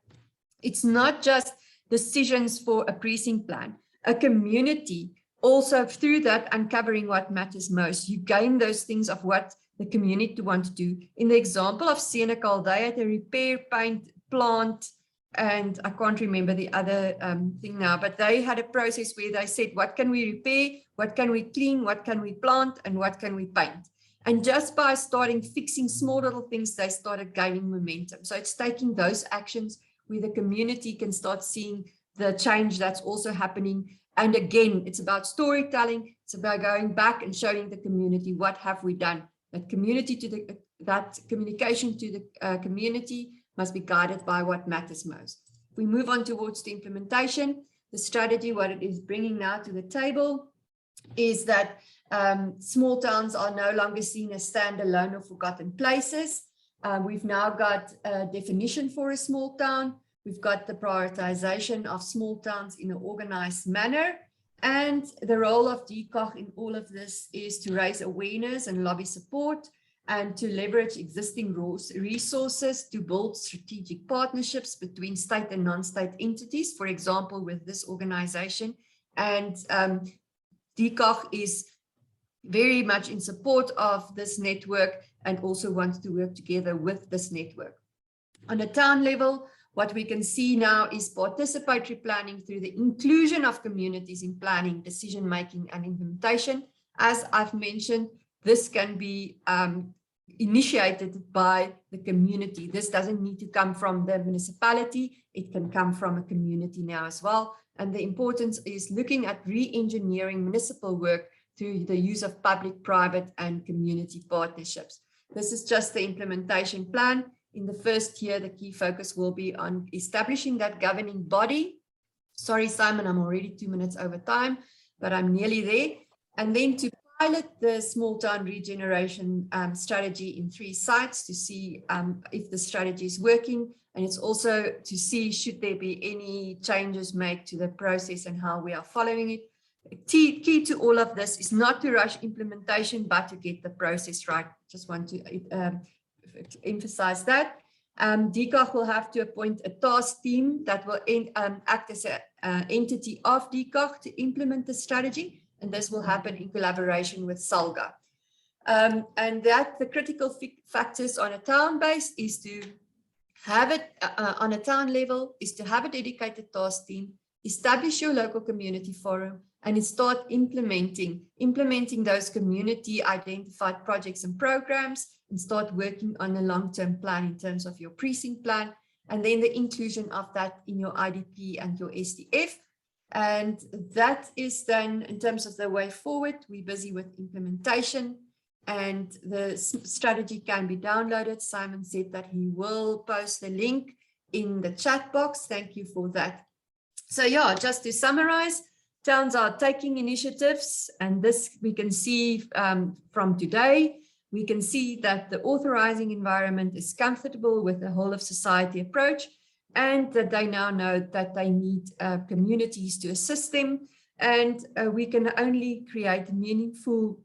it's not just decisions for a precinct plan. A community also, through that, uncovering what matters most, you gain those things of what the community want to do. In the example of Senekal, they had a repair, paint, plant, and I can't remember the other thing now, but they had a process where they said, what can we repair, what can we clean, what can we plant, and what can we paint? And just by starting fixing small little things, they started gaining momentum. So it's taking those actions where the community can start seeing the change that's also happening. And again, it's about storytelling. It's about going back and showing the community what have we done. That community to that communication to the community must be guided by what matters most. If we move on towards the implementation, the strategy, what it is bringing now to the table is that small towns are no longer seen as standalone or forgotten places. We've now got a definition for a small town. We've got the prioritization of small towns in an organized manner. And the role of DCoG in all of this is to raise awareness and lobby support, and to leverage existing resources to build strategic partnerships between state and non-state entities, for example, with this organization. And DCoG is very much in support of this network and also wants to work together with this network. On a town level, what we can see now is participatory planning through the inclusion of communities in planning, decision-making, and implementation. As I've mentioned, this can be initiated by the community. This doesn't need to come from the municipality. It can come from a community now as well. And the importance is looking at re-engineering municipal work through the use of public, private, and community partnerships. This is just the implementation plan. In the first year, the key focus will be on establishing that governing body. Sorry, Simon, I'm already 2 minutes over time, but I'm nearly there. And then to pilot the small town regeneration strategy in 3 sites to see if the strategy is working. And it's also to see should there be any changes made to the process and how we are following it. Key to all of this is not to rush implementation, but to get the process right. Just want to emphasize that. DCoG will have to appoint a task team that will act as an entity of DCoG to implement the strategy. And this will happen in collaboration with SALGA. And that the critical factors on a town base is to have it on a town level, is to have a dedicated task team, establish your local community forum, and start implementing those community identified projects and programs, and start working on a long-term plan in terms of your precinct plan, and then the inclusion of that in your IDP and your SDF. And that is then, in terms of the way forward, we're busy with implementation, and the strategy can be downloaded. Simon said that he will post the link in the chat box. Thank you for that. So yeah, just to summarize, towns are taking initiatives, and this we can see from today. We can see that the authorizing environment is comfortable with the whole of society approach, and that they now know that they need communities to assist them. And we can only create a meaningful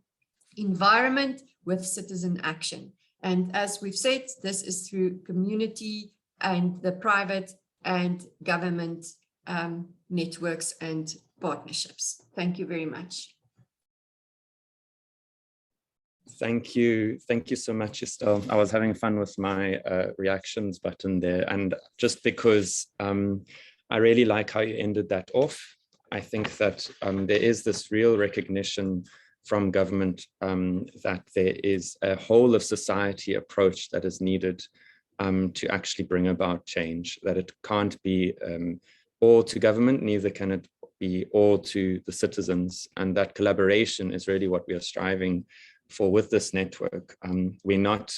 environment with citizen action. And as we've said, this is through community and the private and government networks and partnerships. Thank you very much. Thank you so much, Estelle. I was having fun with my reactions button there, and just because I really like how you ended that off. I think that there is this real recognition from government that there is a whole of society approach that is needed to actually bring about change, that it can't be all to government, neither can it be all to the citizens, and that collaboration is really what we are striving for with this network. We're not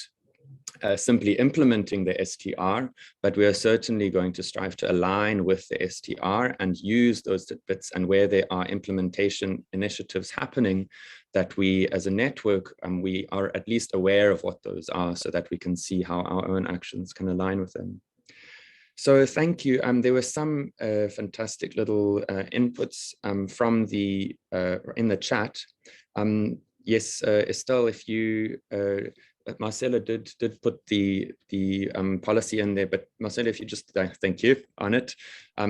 simply implementing the STR, but we are certainly going to strive to align with the STR and use those bits, and where there are implementation initiatives happening, that we as a network, we are at least aware of what those are, so that we can see how our own actions can align with them. So thank you. There were some fantastic little inputs from the in the chat. Yes, Estelle, if you, Marcella did put the policy in there, but Marcella, if you just thank you on it.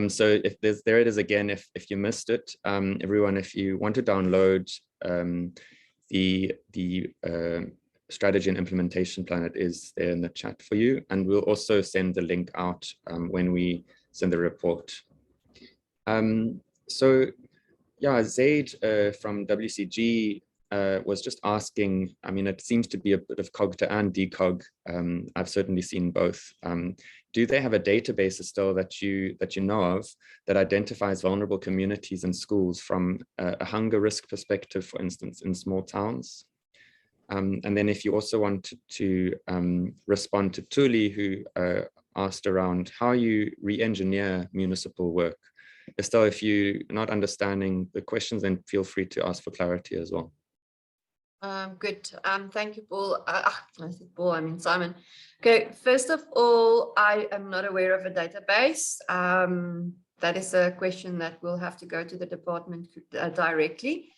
So if there it is again, if you missed it, everyone, if you want to download the strategy and implementation plan, it is there in the chat for you, and we'll also send the link out when we send the report. So yeah, Zaid from WCG was just asking, I mean, it seems to be a bit of COGTA and DCoG. I've certainly seen both. Do they have a database still that you know of that identifies vulnerable communities and schools from a hunger risk perspective, for instance, in small towns? And then if you also wanted to respond to Tuli, who asked around how you re-engineer municipal work. Estelle, if you're not understanding the questions, then feel free to ask for clarity as well. Good. Thank you, Paul. I said Paul, I mean Simon. Okay, first of all, I am not aware of a database. That is a question that will have to go to the department directly.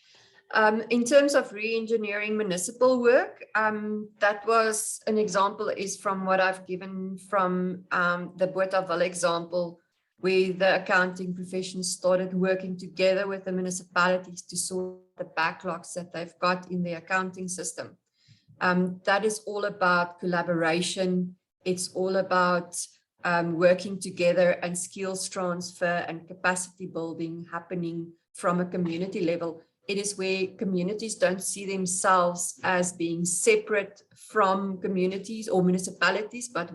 In terms of re-engineering municipal work, that was an example is from what I've given from the Bothaville example, where the accounting profession started working together with the municipalities to sort the backlogs that they've got in the accounting system. That is all about collaboration. It's all about working together and skills transfer and capacity building happening from a community level. it is where communities don't see themselves as being separate from communities or municipalities, but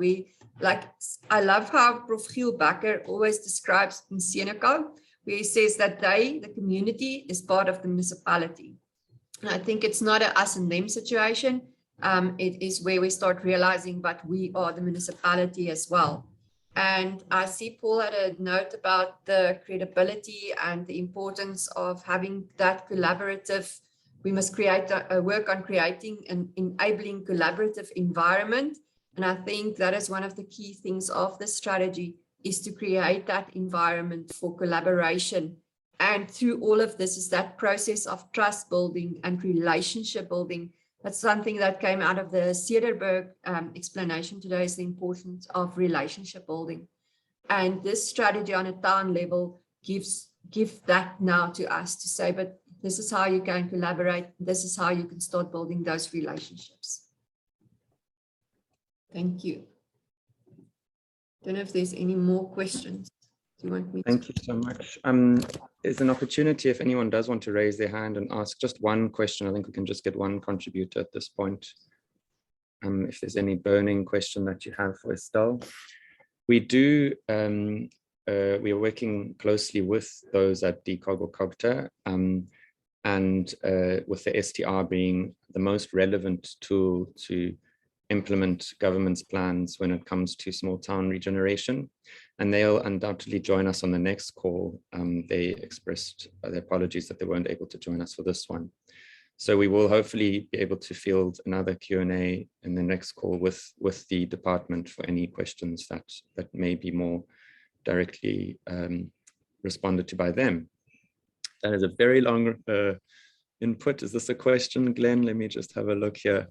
I love how Prof. Giel Bakker always describes in Seneca, where he says that the community, is part of the municipality. And I think it's not a us and them situation. It is where we start realizing, but we are the municipality as well. And I see Paul had a note about the credibility and the importance of having that collaborative. We must work on creating an enabling collaborative environment. And I think that is one of the key things of the strategy, is to create that environment for collaboration. And through all of this is that process of trust building and relationship building. That's something that came out of the Cederberg explanation today, is the importance of relationship building. And this strategy on a town level gives that now to us to say, but this is how you can collaborate. This is how you can start building those relationships. Thank you. Don't know if there's any more questions. Do you want me to? Thank you so much. There's an opportunity if anyone does want to raise their hand and ask just one question. I think we can just get one contributor at this point. If there's any burning question that you have for Estelle. We are working closely with those at DCoG or COGTA, and with the STR being the most relevant tool to implement government's plans when it comes to small town regeneration. And they'll undoubtedly join us on the next call. They expressed their apologies that they weren't able to join us for this one. So we will hopefully be able to field another Q&A in the next call with the department for any questions that may be more directly responded to by them. That is a very long input. Is this a question, Glenn? Let me just have a look here.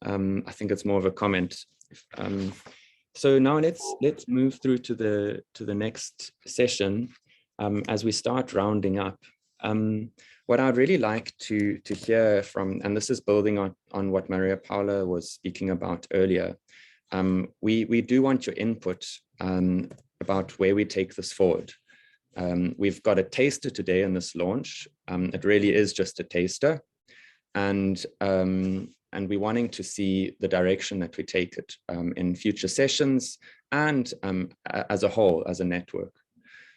I think it's more of a comment. So now let's move through to the next session as we start rounding up. What I'd really like to hear from, and this is building on what Maria Paula was speaking about earlier, we do want your input about where we take this forward. We've got a taster today in this launch. It really is just a taster. And we're wanting to see the direction that we take it in future sessions and as a whole, as a network.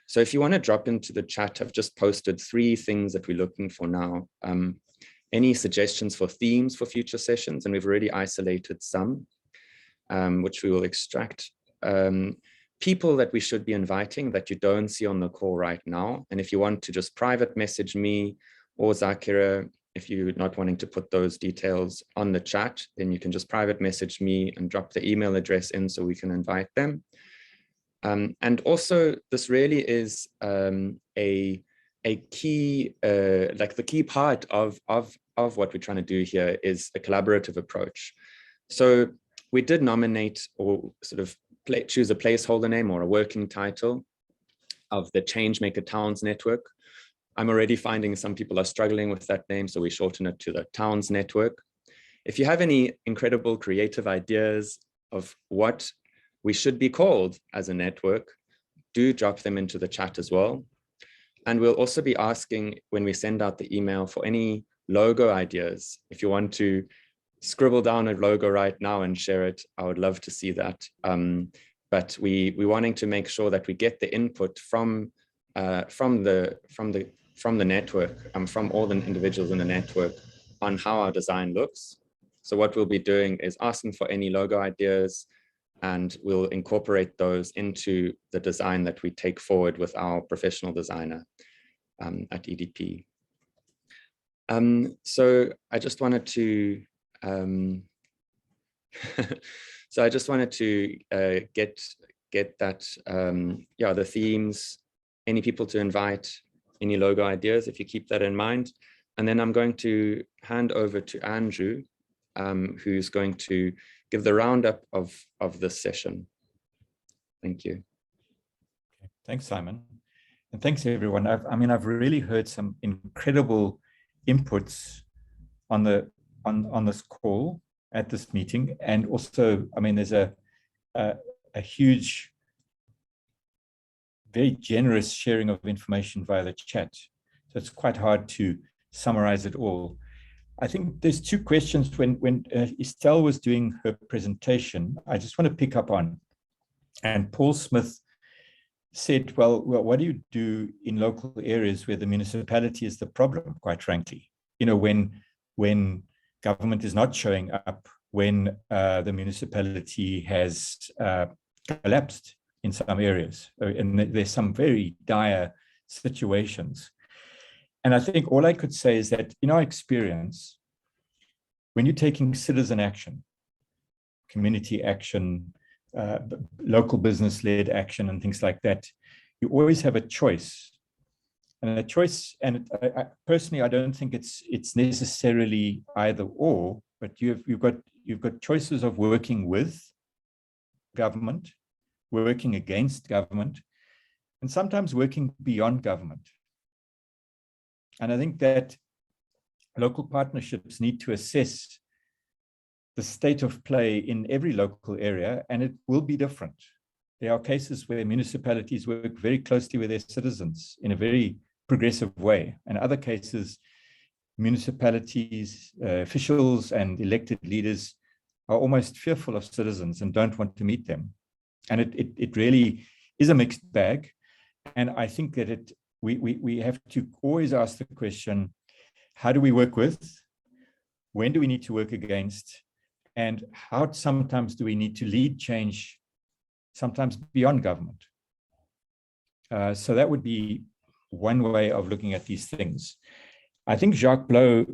So if you want to drop into the chat, I've just posted 3 things that we're looking for now. Any suggestions for themes for future sessions? And we've already isolated some, which we will extract. People that we should be inviting that you don't see on the call right now. And if you want to just private message me or Zakira, if you're not wanting to put those details on the chat, then you can just private message me and drop the email address in so we can invite them. And also, this really is a key, like the key part of what we're trying to do here is a collaborative approach. So we did nominate or sort of choose a placeholder name or a working title of the Changemaker Towns Network. I'm already finding some people are struggling with that name, so we shorten it to the Towns Network. If you have any incredible creative ideas of what we should be called as a network, do drop them into the chat as well. And we'll also be asking when we send out the email for any logo ideas. If you want to scribble down a logo right now and share it, I would love to see that. But we're wanting to make sure that we get the input from the network, from all the individuals in the network on how our design looks. So what we'll be doing is asking for any logo ideas, and we'll incorporate those into the design that we take forward with our professional designer at EDP. So I just wanted to get that, the themes, any people to invite, any logo ideas, if you keep that in mind. And then I'm going to hand over to Andrew, who's going to give the roundup of this session. Thank you. Thanks, Simon. And thanks, everyone. I've really heard some incredible inputs on this call at this meeting. And also, there's a huge, very generous sharing of information via the chat. So it's quite hard to summarize it all. I think there's two questions when Estelle was doing her presentation, I just want to pick up on. And Paul Smith said, well, what do you do in local areas where the municipality is the problem, quite frankly? You know, when government is not showing up, when the municipality has collapsed in some areas, and there's some very dire situations. And I think all I could say is that in our experience, when you're taking citizen action, community action, local business-led action and things like that, you always have a choice. And a choice, and personally, I don't think it's necessarily either or, but you've got choices of working with government, working against government, and sometimes working beyond government. And I think that local partnerships need to assess the state of play in every local area, and it will be different. There are cases where municipalities work very closely with their citizens in a very progressive way, and other cases, municipalities, officials and elected leaders are almost fearful of citizens and don't want to meet them. And it really is a mixed bag. And I think that we have to always ask the question, how do we work with? When do we need to work against? And how sometimes do we need to lead change, sometimes beyond government? So that would be one way of looking at these things. I think Jacques Blot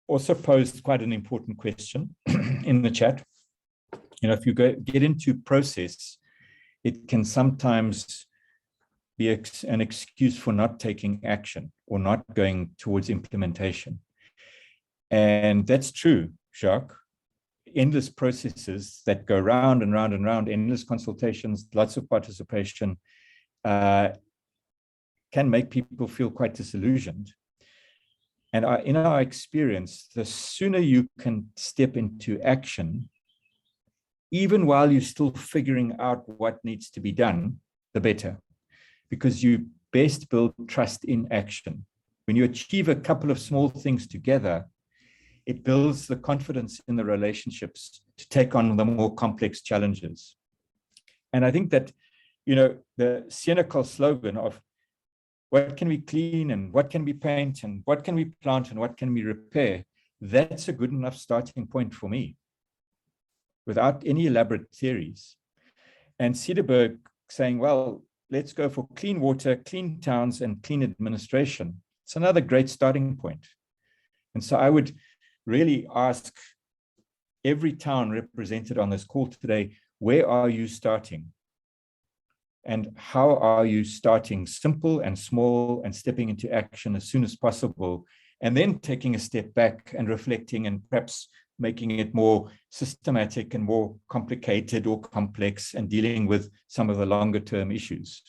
also posed quite an important question in the chat. You know, if you get into process, it can sometimes be an excuse for not taking action or not going towards implementation. And that's true, Jacques. Endless processes that go round and round and round, endless consultations, lots of participation, can make people feel quite disillusioned. And in our experience, the sooner you can step into action, even while you're still figuring out what needs to be done, the better. Because you best build trust in action. When you achieve a couple of small things together, it builds the confidence in the relationships to take on the more complex challenges. And I think that, you know, the cynical slogan of what can we clean and what can we paint and what can we plant and what can we repair, that's a good enough starting point for me, without any elaborate theories. And Cederberg saying, well, let's go for clean water, clean towns, and clean administration. It's another great starting point. And so I would really ask every town represented on this call today, where are you starting? And how are you starting simple and small and stepping into action as soon as possible, and then taking a step back and reflecting and perhaps making it more systematic and more complicated or complex and dealing with some of the longer term issues.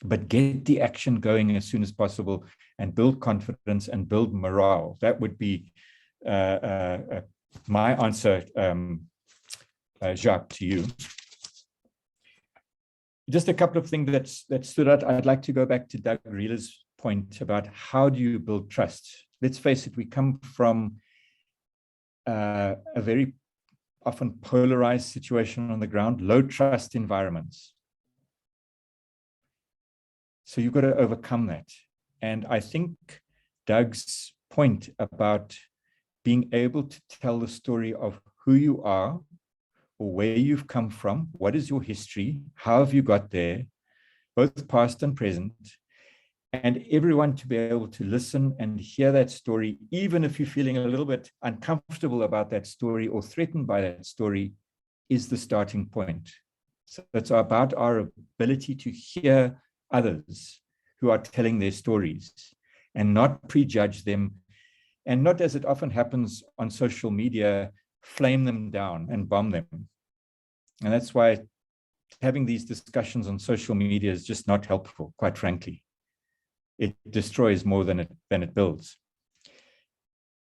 But get the action going as soon as possible and build confidence and build morale. That would be my answer, Jacques, to you. Just a couple of things that stood out. I'd like to go back to Doug Reeler's point about how do you build trust? Let's face it, we come from a very often polarized situation on the ground, low trust environments. So you've got to overcome that. And I think Doug's point about being able to tell the story of who you are or where you've come from, what is your history, how have you got there, both past and present, and everyone to be able to listen and hear that story, even if you're feeling a little bit uncomfortable about that story or threatened by that story, is the starting point. So it's about our ability to hear others who are telling their stories and not prejudge them, and not, as it often happens on social media, flame them down and bomb them. And that's why having these discussions on social media is just not helpful, quite frankly. It destroys more than it builds.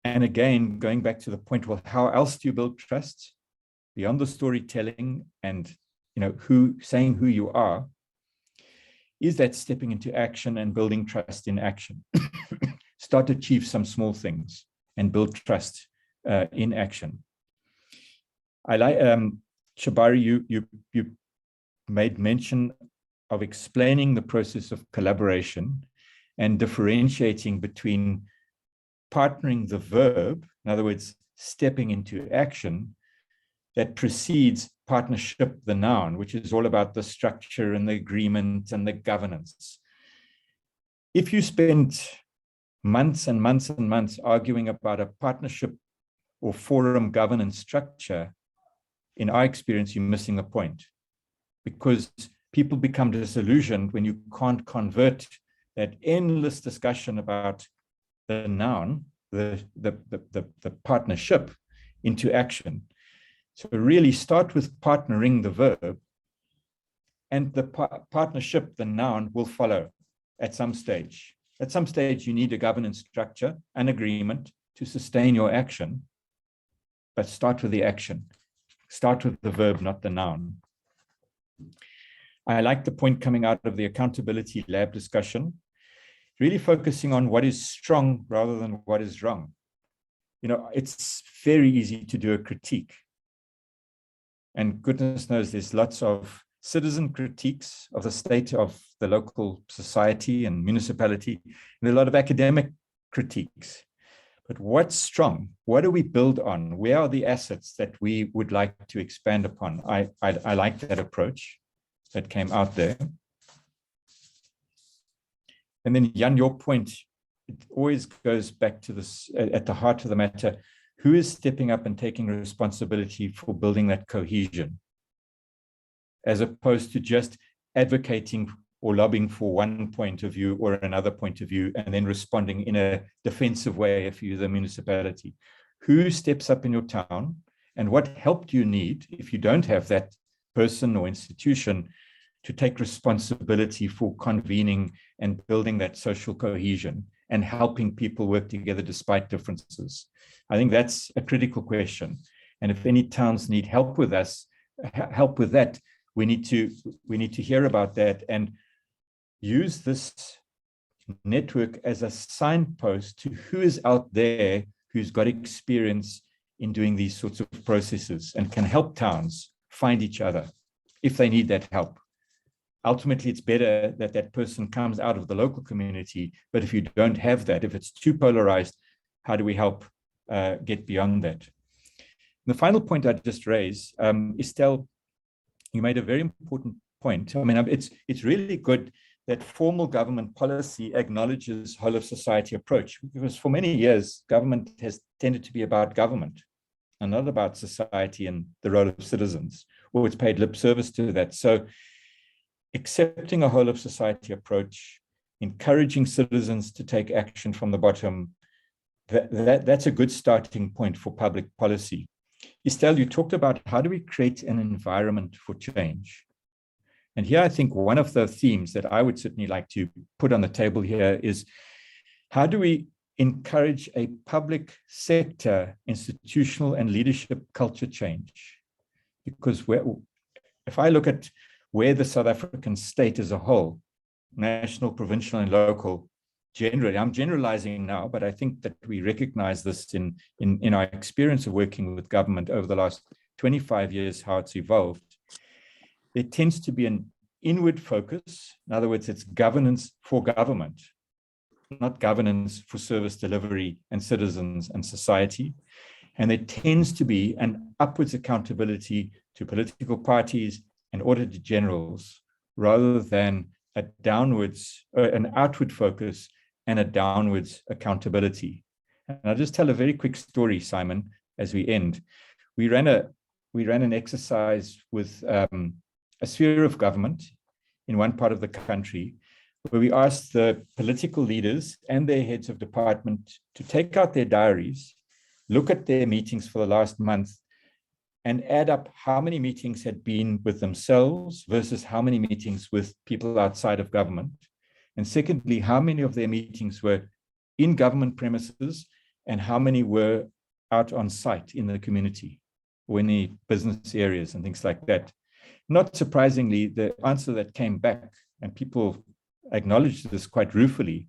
And again, going back to the point, well, how else do you build trust beyond the storytelling and, you know, saying who you are? Is that stepping into action and building trust in action? start to achieve some small things and build trust in action. I like, Shabari, you made mention of explaining the process of collaboration and differentiating between partnering the verb, in other words, stepping into action, that precedes partnership, the noun, which is all about the structure and the agreement and the governance. If you spend months and months and months arguing about a partnership or forum governance structure, in our experience, you're missing the point, because people become disillusioned when you can't convert that endless discussion about the noun, the partnership, into action. So really start with partnering the verb, and the partnership, the noun, will follow at some stage. At some stage, you need a governance structure, an agreement to sustain your action, but start with the action. Start with the verb, not the noun. I like the point coming out of the accountability lab discussion, really focusing on what is strong rather than what is wrong. You know, it's very easy to do a critique. And goodness knows there's lots of citizen critiques of the state of the local society and municipality, and a lot of academic critiques. But what's strong? What do we build on? Where are the assets that we would like to expand upon? I like that approach that came out there. And then Jan, your point, it always goes back to this, at the heart of the matter, who is stepping up and taking responsibility for building that cohesion, as opposed to just advocating or lobbying for one point of view or another point of view, and then responding in a defensive way if you're the municipality. Who steps up in your town, and what help do you need if you don't have that person or institution to take responsibility for convening and building that social cohesion and helping people work together despite differences? I think that's a critical question. And if any towns need help with us, help with that, we need to hear about that and use this network as a signpost to who is out there who's got experience in doing these sorts of processes and can help towns find each other if they need that help. Ultimately, it's better that that person comes out of the local community, but if you don't have that, if it's too polarized, how do we help get beyond that? And the final point I'd just raise, Estelle, you made a very important point. I mean, it's really good that formal government policy acknowledges whole of society approach, because for many years, government has tended to be about government and not about society and the role of citizens, or it's paid lip service to that. So accepting a whole of society approach, encouraging citizens to take action from the bottom, that's a good starting point for public policy. Estelle, you talked about how do we create an environment for change? And here I think one of the themes that I would certainly like to put on the table here is how do we encourage a public sector institutional and leadership culture change? Because if I look at where the South African state as a whole, national, provincial, and local, generally, I'm generalizing now, but I think that we recognize this in our experience of working with government over the last 25 years, how it's evolved. There tends to be an inward focus. In other words, it's governance for government, not governance for service delivery and citizens and society. And there tends to be an upwards accountability to political parties and auditor generals, rather than a downwards, an outward focus and a downwards accountability. And I'll just tell a very quick story, Simon, as we end. We ran an exercise with a sphere of government in one part of the country, where we asked the political leaders and their heads of department to take out their diaries, look at their meetings for the last month, and add up how many meetings had been with themselves versus how many meetings with people outside of government. And secondly, how many of their meetings were in government premises and how many were out on site in the community or in the business areas and things like that. Not surprisingly, the answer that came back, and people acknowledged this quite ruefully,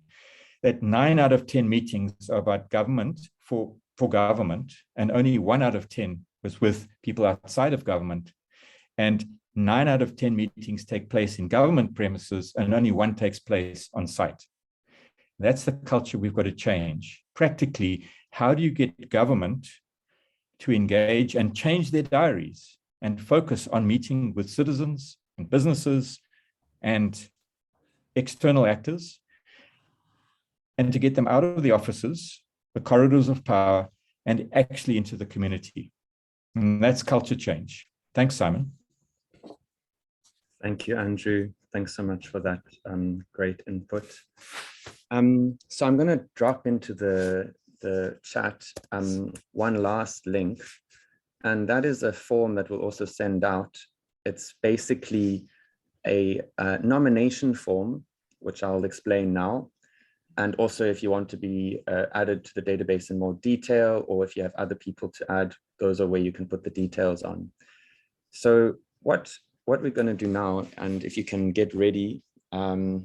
that 9 out of 10 meetings are about government for government, and only 1 out of 10 was with people outside of government. And 9 out of 10 meetings take place in government premises, and only 1 takes place on site. That's the culture we've got to change. Practically, how do you get government to engage and change their diaries and focus on meeting with citizens and businesses and external actors, and to get them out of the offices, the corridors of power, and actually into the community? And that's culture change. Thanks, Simon. Thank you, Andrew. Thanks so much for that great input. So I'm going to drop into the chat one last link, and that is a form that we'll also send out. It's basically a nomination form, which I'll explain now. And also, if you want to be added to the database in more detail, or if you have other people to add, those are where you can put the details on. So what we're going to do now, and if you can get ready with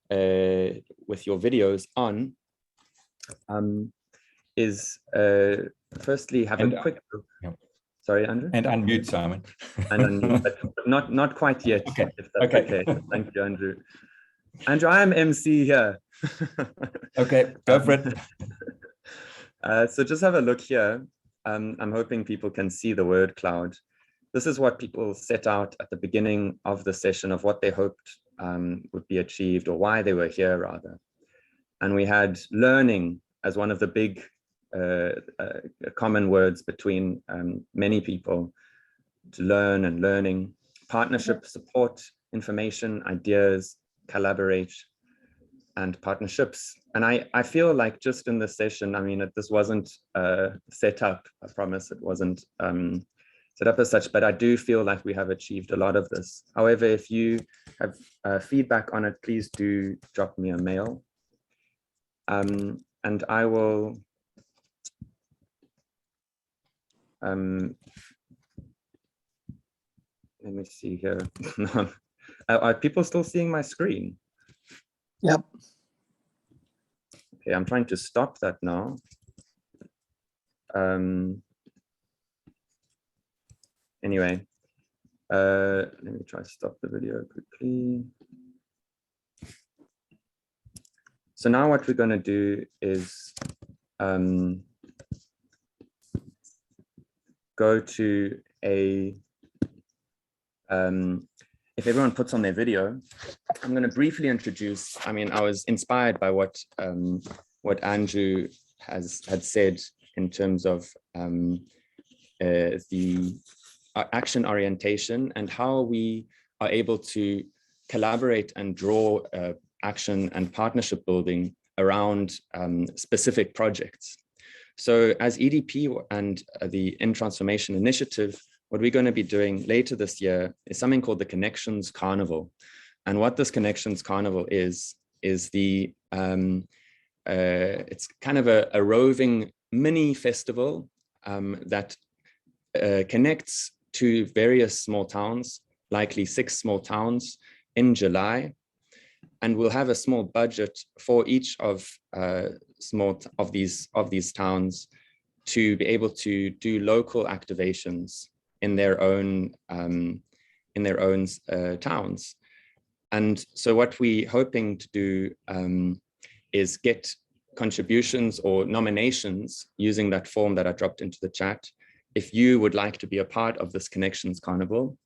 your videos on, is firstly have a quick look. Sorry, Andrew? And unmute, Simon. And unmute, but not quite yet. Okay. If that's okay. Thank you, Andrew. Andrew, I am MC here. Okay, go for it. So just have a look here. I'm hoping people can see the word cloud. This is what people set out at the beginning of the session of what they hoped would be achieved, or why they were here rather. And we had learning as one of the big common words between many people, to learn and learning, partnership, support, information, ideas, collaborate, and partnerships. And I feel like just in this session, I mean, this wasn't set up, I promise it wasn't set up as such, but I do feel like we have achieved a lot of this. However, if you have feedback on it, please do drop me a mail. And I will, let me see here. Are people still seeing my screen? Yep. Okay, I'm trying to stop that now. Anyway, let me try to stop the video quickly. So now what we're going to do is go to a, if everyone puts on their video, I'm going to briefly introduce, I mean, I was inspired by what Andrew had said in terms of the action orientation and how we are able to collaborate and draw action and partnership building around specific projects. So as EDP and the In Transformation Initiative, what we're going to be doing later this year is something called the Connections Carnival. And what this Connections Carnival is the, it's kind of a roving mini festival that connects to various small towns, likely 6 small towns in July. And we'll have a small budget for each of these towns to be able to do local activations in their own towns. And so what we're hoping to do is get contributions or nominations using that form that I dropped into the chat, if you would like to be a part of this Connections Carnival.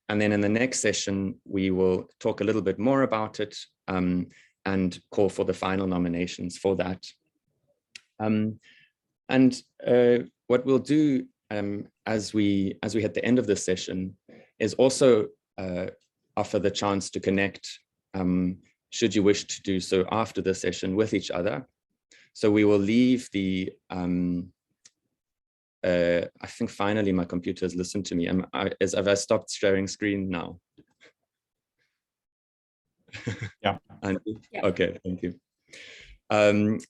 And then in the next session, we will talk a little bit more about it and call for the final nominations for that. What we'll do as we hit the end of this session is also offer the chance to connect, should you wish to do so after the session, with each other. So we will leave the, I think finally my computer has listened to me. Have I stopped sharing screen now? Yeah. Okay, thank you.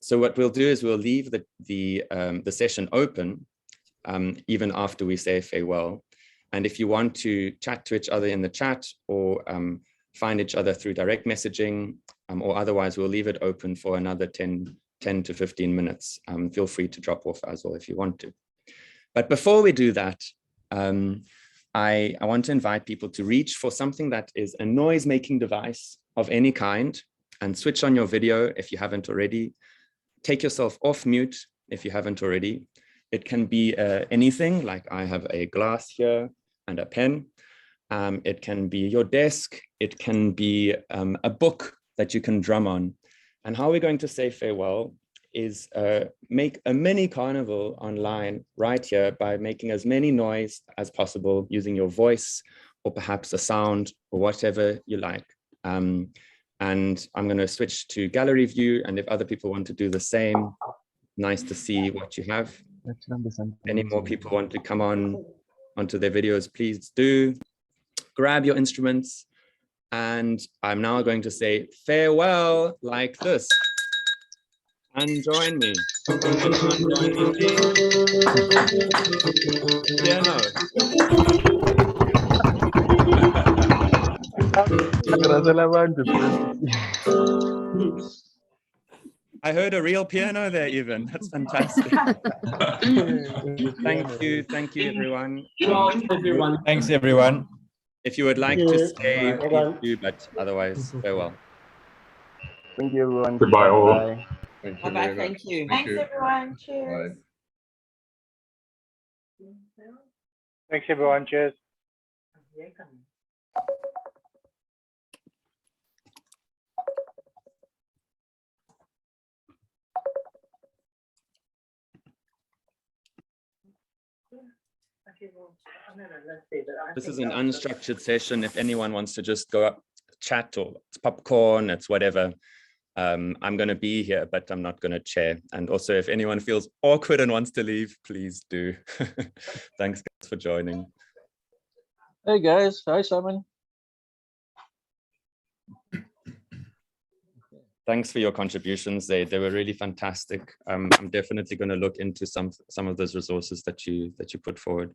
So what we'll do is we'll leave the session open even after we say farewell. And if you want to chat to each other in the chat or find each other through direct messaging, or otherwise we'll leave it open for another 10 to 15 minutes. Feel free to drop off as well if you want to. But before we do that, I want to invite people to reach for something that is a noise-making device of any kind and switch on your video if you haven't already. Take yourself off mute if you haven't already. It can be anything, like I have a glass here and a pen. It can be your desk. It can be a book that you can drum on. And how we're going to say farewell is make a mini carnival online right here by making as many noise as possible using your voice or perhaps a sound or whatever you like. And I'm going to switch to gallery view. And if other people want to do the same, nice to see what you have. Any more people want to come onto their videos, please do. Grab your instruments. And I'm now going to say farewell like this. And join me. And join me, please. Piano. I heard a real piano there, even. That's fantastic. Thank you, everyone. Thanks, everyone. If you would like to stay, please do, but otherwise, farewell. Thank you, everyone. Goodbye, all. Bye. Thank you. Bye-bye, thank you. Thank you. everyone. Cheers. Bye. Thanks, everyone. Cheers. This is an unstructured session. If anyone wants to just go up, chat, or it's popcorn, it's whatever. I'm going to be here, but I'm not going to chair. And also, if anyone feels awkward and wants to leave, please do. Thanks guys for joining. Hey guys, hi Simon. Thanks for your contributions. They were really fantastic. I'm definitely going to look into some of those resources that you put forward.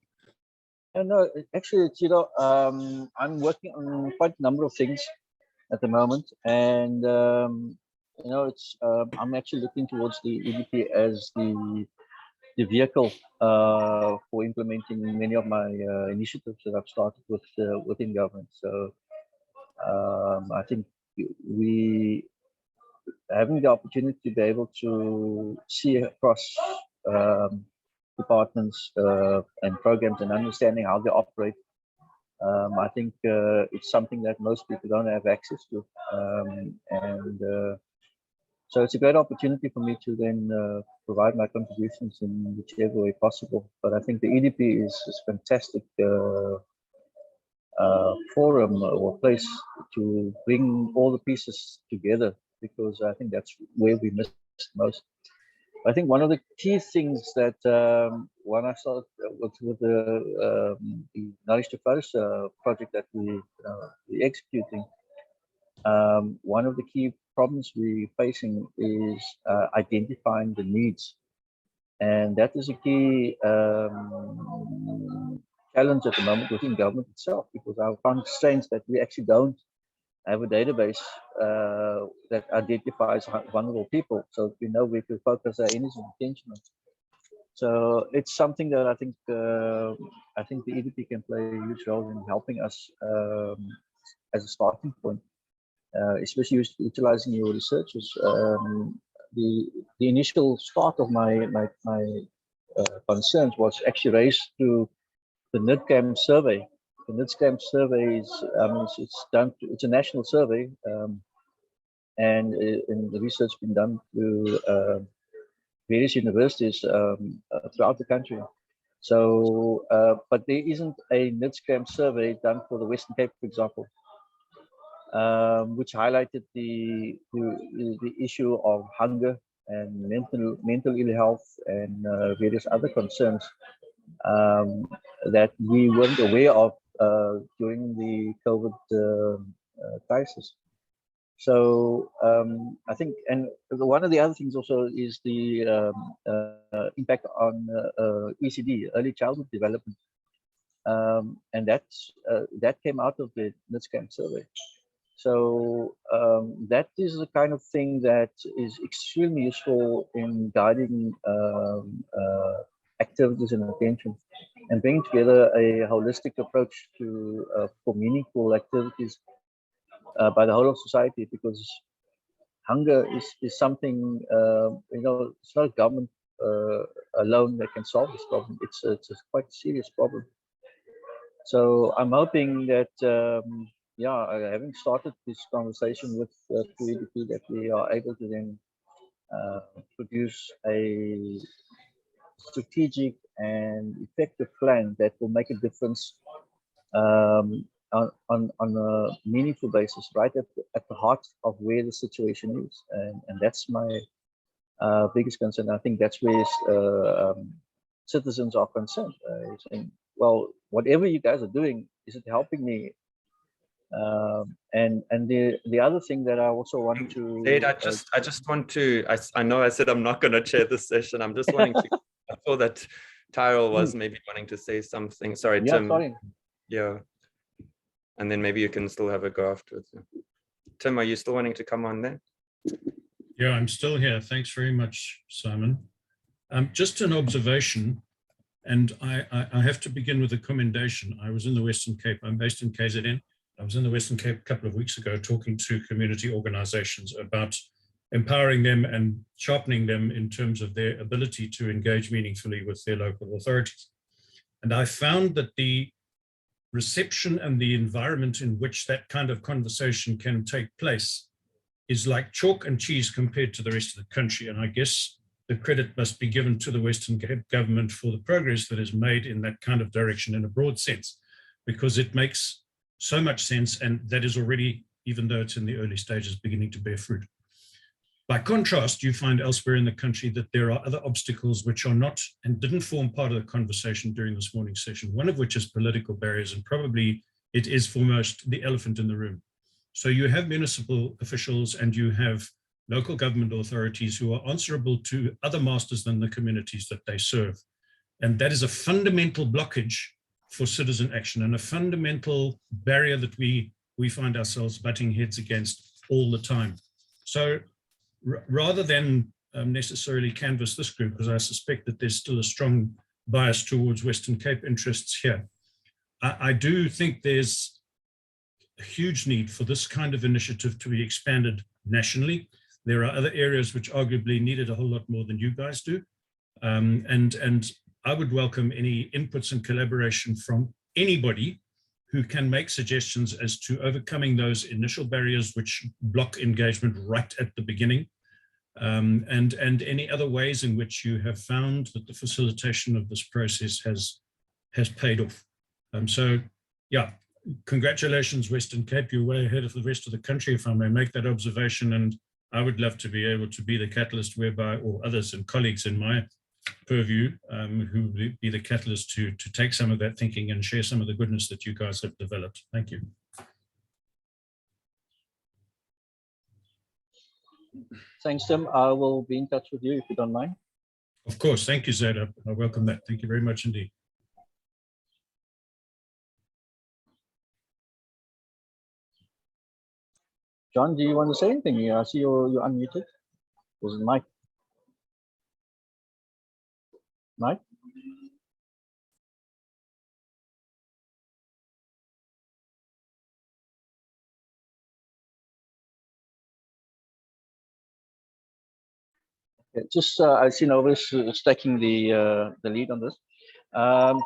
No, actually, you know, I'm working on quite a number of things at the moment, and you know, it's I'm actually looking towards the EDP as the vehicle for implementing many of my initiatives that I've started with within government. So I think we having the opportunity to be able to see across departments and programs and understanding how they operate. I think it's something that most people don't have access to, so it's a great opportunity for me to then provide my contributions in whichever way possible. But I think the EDP is a fantastic forum or place to bring all the pieces together, because I think that's where we missed most. I think one of the key things that when I started with the Nourish to Flourish project that we're executing, one of the key problems we're facing is identifying the needs. And that is a key challenge at the moment within government itself, because our constraints that we actually don't have a database that identifies vulnerable people, so we know we can focus our energy and attention on. So it's something that I think the EDP can play a huge role in helping us as a starting point, especially utilizing your researchers. The initial start of my concerns was actually raised through the NIDCAM survey. The NIDCAM survey is, it's a national survey, and the research been done through various universities throughout the country. So, but there isn't a NIDCAM survey done for the Western Cape, for example, which highlighted the issue of hunger and mental ill health and various other concerns that we weren't aware of during the COVID crisis. So I think, and one of the other things also is the impact on ECD, early childhood development, and that came out of the NIDCAM survey. So that is the kind of thing that is extremely useful in guiding activities and attention, and bringing together a holistic approach to for meaningful activities by the whole of society, because hunger is something, it's not government alone that can solve this problem. It's a quite serious problem. So I'm hoping that, having started this conversation with PDP, that we are able to then produce a strategic and effective plan that will make a difference on a meaningful basis, right at the heart of where the situation is, and that's my biggest concern. I think that's where citizens are concerned, saying, well, whatever you guys are doing, is it helping me? And the other thing that I also want to, I just want to, I know I said I'm not going to chair this session. I'm just wanting to. I thought that Tyrell was maybe wanting to say something. Sorry, yeah, Tim. sorry. Yeah. And then maybe you can still have a go afterwards. Tim, are you still wanting to come on there? Yeah, I'm still here. Thanks very much, Simon. Just an observation, and I have to begin with a commendation. I was in the Western Cape. I'm based in KZN. I was in the Western Cape a couple of weeks ago talking to community organizations about empowering them and sharpening them in terms of their ability to engage meaningfully with their local authorities. And I found that the reception and the environment in which that kind of conversation can take place is like chalk and cheese compared to the rest of the country. And I guess the credit must be given to the Western Cape government for the progress that is made in that kind of direction in a broad sense, because it makes so much sense, and that is already, even though it's in the early stages, beginning to bear fruit. By contrast, you find elsewhere in the country that there are other obstacles which are not and didn't form part of the conversation during this morning's session, one of which is political barriers, and probably it is foremost the elephant in the room. So you have municipal officials and you have local government authorities who are answerable to other masters than the communities that they serve. And that is a fundamental blockage for citizen action and a fundamental barrier that we find ourselves butting heads against all the time. So rather than necessarily canvass this group, because I suspect that there's still a strong bias towards Western Cape interests here, I do think there's a huge need for this kind of initiative to be expanded nationally. There are other areas which arguably needed a whole lot more than you guys do. And I would welcome any inputs and collaboration from anybody who can make suggestions as to overcoming those initial barriers which block engagement right at the beginning, and any other ways in which you have found that the facilitation of this process has paid off. So yeah, congratulations, Western Cape. You're way ahead of the rest of the country, if I may make that observation. And I would love to be able to be the catalyst whereby, or others and colleagues in my purview, who will be the catalyst to take some of that thinking and share some of the goodness that you guys have developed. Thank you. Thanks, Tim. I will be in touch with you if you don't mind. Of course. Thank you, Zeda. I welcome that. Thank you very much indeed. John, do you want to say anything? I see you're unmuted. Was it Mike? Mike? Just I've seen Ovis taking the lead on this.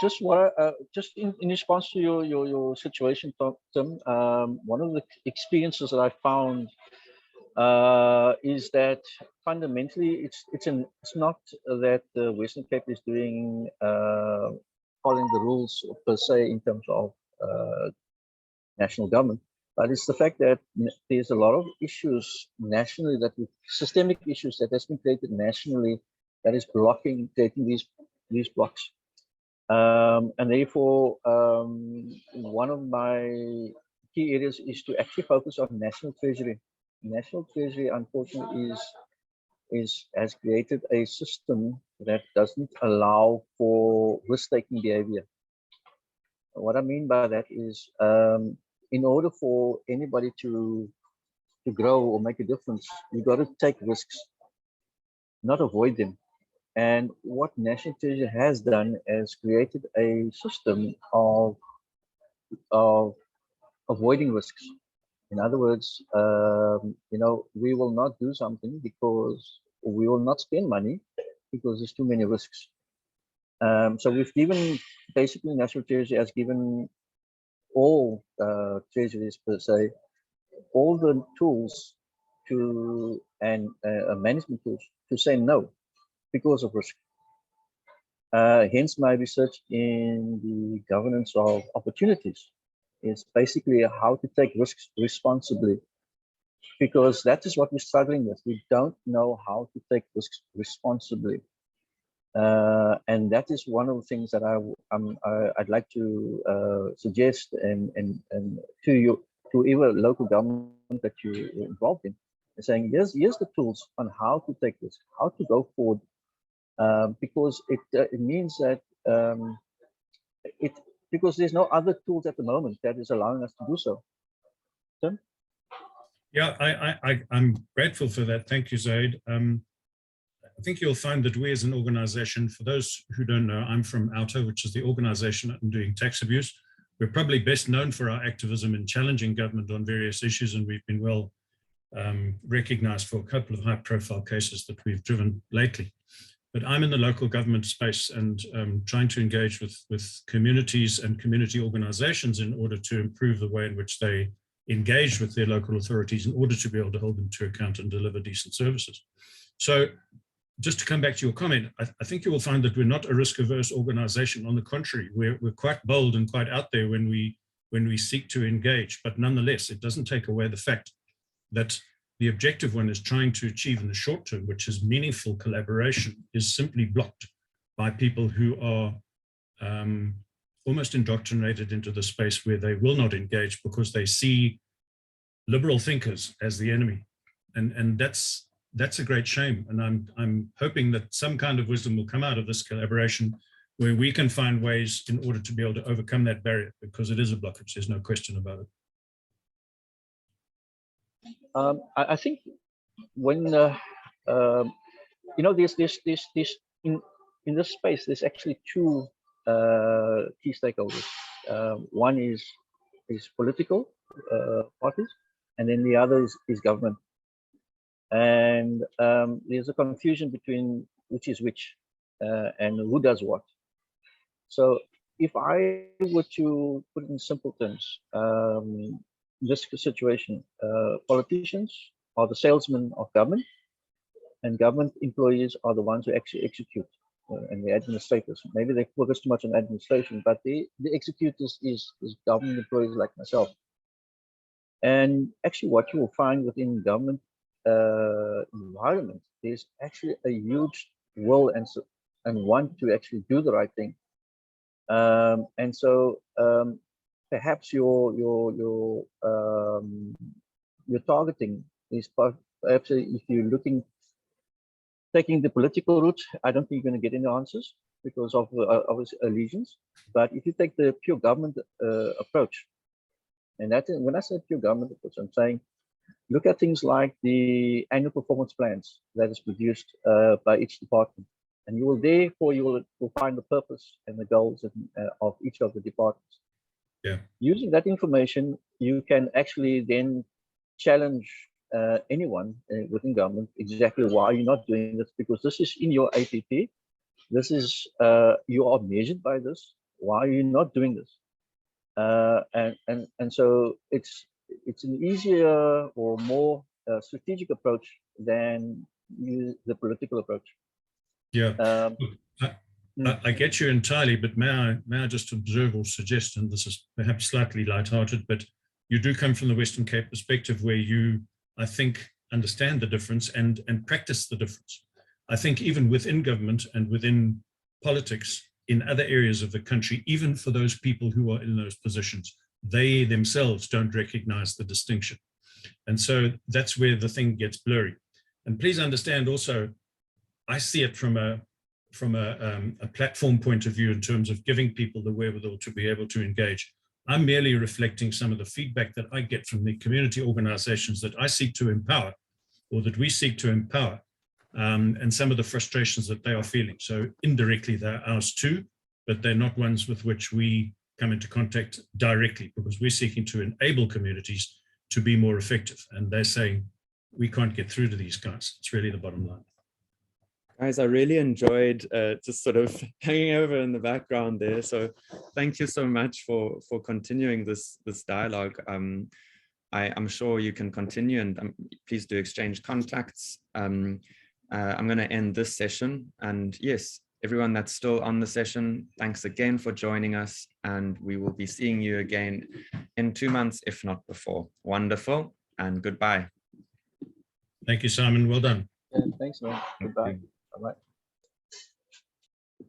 Just in response to your situation, Tim, one of the experiences that I found is that fundamentally it's not that the Western Cape is doing following the rules per se in terms of national government, but it's the fact that there's a lot of issues nationally, systemic issues that has been created nationally that is blocking creating these blocks. And therefore, one of my key areas is to actually focus on national treasury. National treasury, unfortunately, has created a system that doesn't allow for risk-taking behavior. What I mean by that is in order for anybody to grow or make a difference, you got to take risks, not avoid them. And what National Treasury has done is created a system of avoiding risks. In other words, you know, we will not do something because we will not spend money because there's too many risks. So we've given, basically National Treasury has given all treasuries per se, all the tools to, and management tools to say no because of risk. Hence my research in the governance of opportunities is basically how to take risks responsibly, because that is what we're struggling with. We don't know how to take risks responsibly. And that is one of the things that I'd like to suggest and to you, to either local government that you're involved in, saying here's the tools on how to take this, how to go forward, because it means that because there's no other tools at the moment that is allowing us to do so. Tim? Yeah, I'm grateful for that. Thank you, Zaid. I think you'll find that we as an organization, for those who don't know, I'm from OUTA, which is the organization doing tax abuse. We're probably best known for our activism in challenging government on various issues, and we've been well recognized for a couple of high-profile cases that we've driven lately. But I'm in the local government space and trying to engage with communities and community organizations in order to improve the way in which they engage with their local authorities in order to be able to hold them to account and deliver decent services. So just to come back to your comment, I think you will find that we're not a risk-averse organization. On the contrary, we're quite bold and quite out there when we seek to engage, but nonetheless, it doesn't take away the fact that the objective one is trying to achieve in the short term, which is meaningful collaboration, is simply blocked by people who are almost indoctrinated into the space where they will not engage because they see liberal thinkers as the enemy. And that's a great shame. And I'm hoping that some kind of wisdom will come out of this collaboration where we can find ways in order to be able to overcome that barrier, because it is a blockage, there's no question about it. I think when you know, there's in this space, there's actually two key stakeholders. One is political parties, and then the other is government. And there's a confusion between which is which and who does what. So if I were to put it in simple terms, this situation, politicians are the salesmen of government, and government employees are the ones who actually execute, and the administrators. Maybe they focus too much on administration, but the executors is government employees like myself. And actually what you will find within government environment, there's actually a huge will and want to actually do the right thing. And so perhaps your targeting is perhaps if you're taking the political route, I don't think you're going to get any answers because of obvious allegiance. But if you take the pure government approach, and that when I say pure government approach, I'm saying look at things like the annual performance plans that is produced by each department, and you will find the purpose and the goals of each of the departments. Yeah. Using that information, you can actually then challenge anyone within government exactly why you're not doing this, because this is in your APP. This is you are measured by this. Why are you not doing this? And so it's an easier or more strategic approach than the political approach. Yeah. I get you entirely, but may I just observe or suggest, and this is perhaps slightly lighthearted, but you do come from the Western Cape perspective where you, I think, understand the difference and practice the difference. I think even within government and within politics in other areas of the country, even for those people who are in those positions, they themselves don't recognize the distinction. And so that's where the thing gets blurry. And please understand also, I see it from a platform point of view in terms of giving people the wherewithal to be able to engage. I'm merely reflecting some of the feedback that I get from the community organizations that I seek to empower, or that we seek to empower, and some of the frustrations that they are feeling. So indirectly, they're ours too, but they're not ones with which we come into contact directly, because we're seeking to enable communities to be more effective. And they're saying, we can't get through to these guys. It's really the bottom line. Guys, I really enjoyed just sort of hanging over in the background there. So thank you so much for continuing this dialogue. I'm sure you can continue, and please do exchange contacts. I'm going to end this session. And yes, everyone that's still on the session, thanks again for joining us. And we will be seeing you again in 2 months, if not before. Wonderful, and goodbye. Thank you, Simon. Well done. Yeah, thanks, man. Goodbye. Bye-bye.